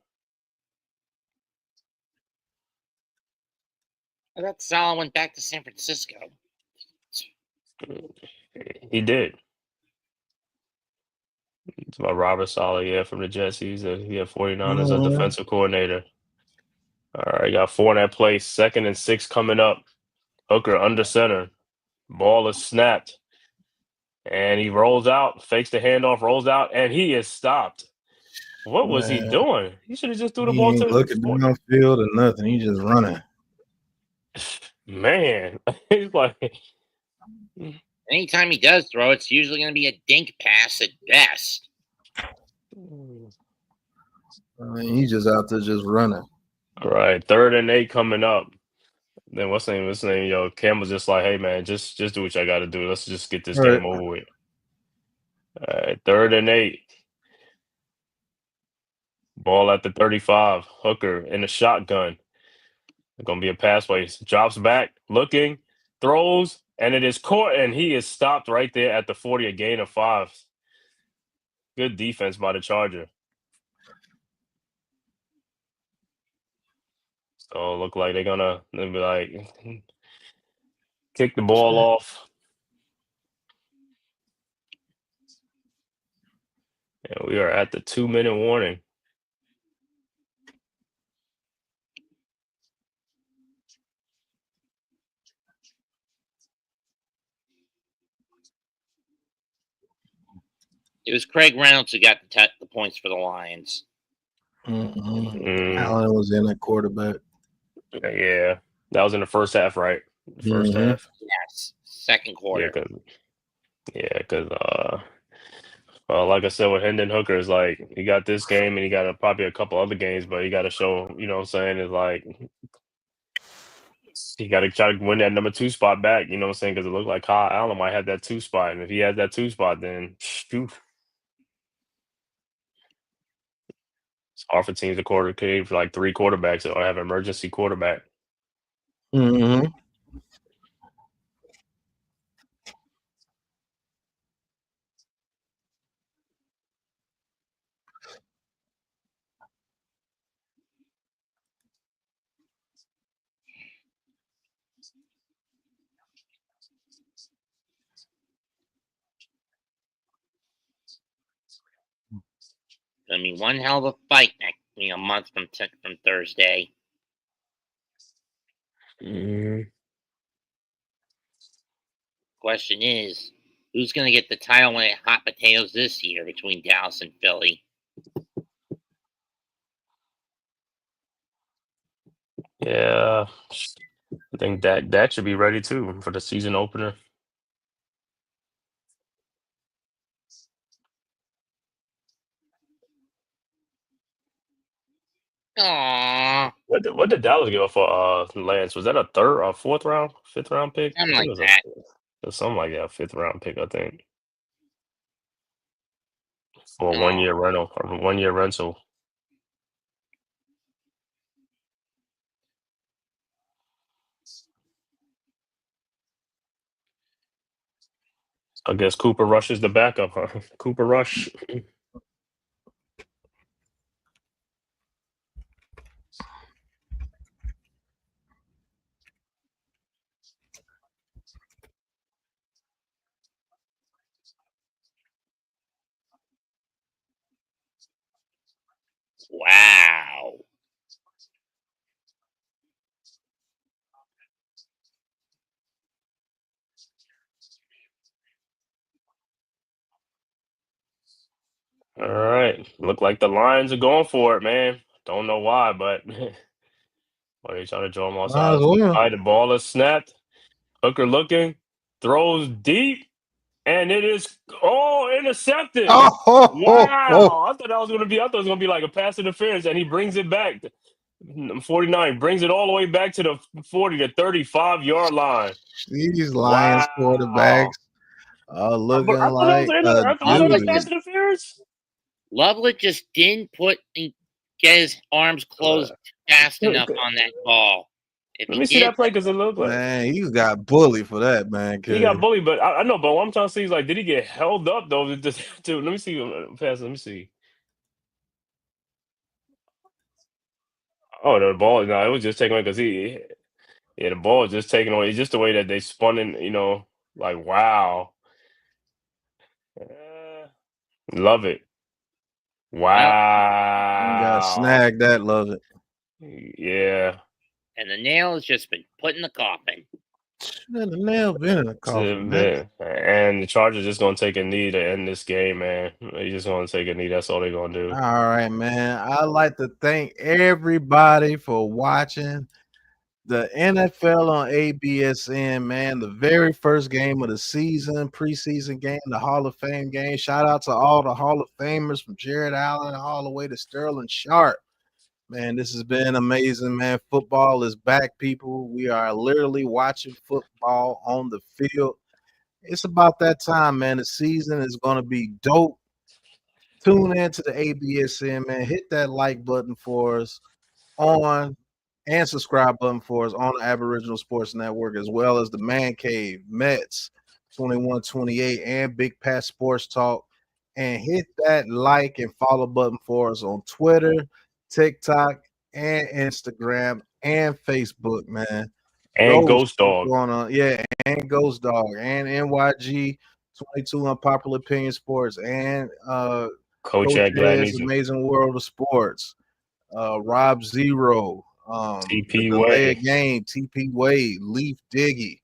I thought Salah went back to San Francisco. He did. It's about Robert Saleh, from the Jets. He had 49 as a defensive coordinator. All right, got 4 in that place. 2nd and 6 coming up. Hooker under center. Ball is snapped. And he rolls out, fakes the handoff, rolls out, and he is stopped. What was he doing? He should have just threw the He ball ain't to looking downfield or nothing. He just running. Man, he's like, Anytime he does throw, it's usually going to be a dink pass at best. I mean, he's just out there just running. all right, 3rd and 8 coming up. Then what's his name? Yo, Campbell's just like, hey man, just do what I got to do. Let's just get this Right. game over with. All right, 3rd and 8. Ball at the 35. Hooker in the shotgun. It's gonna be a pass waste. Drops back, looking, throws, and it is caught, and he is stopped right there at the 40. A gain of 5. Good defense by the Charger. So it look like they'll be like kick the ball off. And we are at the 2-minute warning. It was Craig Reynolds who got the points for the Lions. Allen was in at quarterback. Yeah, that was in the first half, right? First half. Yes, second quarter. Because like I said with Hendon Hooker, is like he got this game and he got probably a couple other games, but he got to show, you know what I'm saying, is like he got to try to win that number 2 spot back, you know what I'm saying, because it looked like Kyle Allen might have that 2 spot, and if he has that 2 spot, then shoot. It's hard for teams to for like 3 quarterbacks or have an emergency quarterback. Mm-hmm. I mean, one hell of a fight a month from Thursday. Question is, who's going to get the title when it hot potatoes this year between Dallas and Philly? Yeah, I think that should be ready too for the season opener. Aww. What did Dallas give up for Lance? Was that a 3rd or 4th round, 5th round pick? Something I like think that. it was something like that, 5th round pick, I think. For a 1-year rental or 1-year rental. I guess Cooper Rush is the backup, huh? Cooper Rush. Wow. All right. Look like the Lions are going for it, man. Don't know why, but why are you trying to draw them outside? The ball is snapped. Hooker looking, throws deep, and it is intercepted. Oh, Wow. I thought it was gonna be like a pass interference, and he brings it back. 49 brings it all the way back to the 40 to 35-yard line. These Lions quarterbacks are looking like a dude. Loveland just didn't get his arms closed fast enough on that ball. Let me see that play because it looked like, man, he got bullied for that, man. He got bullied, but I know. But what I'm trying to see is like, did he get held up though? Let me see. Pass. Let me see. Oh, the ball. No, it was just taken away because the ball was just taken away. It's just the way that they spun in. Like wow. Love it. Wow. Got snagged that. Love it. Yeah. And the nail has just been put in the coffin. The nail been in the coffin, man. And the Chargers just gonna take a knee to end this game, man. They just gonna take a knee. That's all they're gonna do. All right, man. I'd like to thank everybody for watching The NFL on ABSN, man, the very first game of the season, preseason game, the Hall of Fame game. Shout out to all the Hall of Famers from Jared Allen all the way to Sterling Sharp. Man, this has been amazing, man. Football is back, people. We are literally watching football on the field. It's about that time, man. The season is going to be dope. Tune in to the ABSN, man. Hit that like button for us on and subscribe button for us on the Aboriginal Sports Network, as well as the Man Cave, Mets, 2128, and Big Pat Sports Talk. And hit that like and follow button for us on Twitter, TikTok, and Instagram and Facebook, man. And Ghost Dog. Going on, yeah, and Ghost Dog, and NYG 22 Unpopular Opinion Sports, and Coach at Glad Ed's Amazing World of Sports. Rob Zero, TP the Wade Game, TP Wade, Leaf Diggy.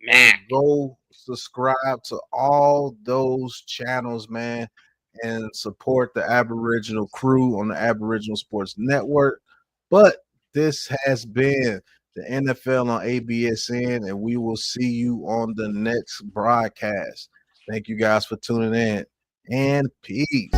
Man, Go subscribe to all those channels, man, and support the Aboriginal crew on the Aboriginal Sports Network. But this has been the NFL on ABSN, and we will see you on the next broadcast. Thank you guys for tuning in, and peace.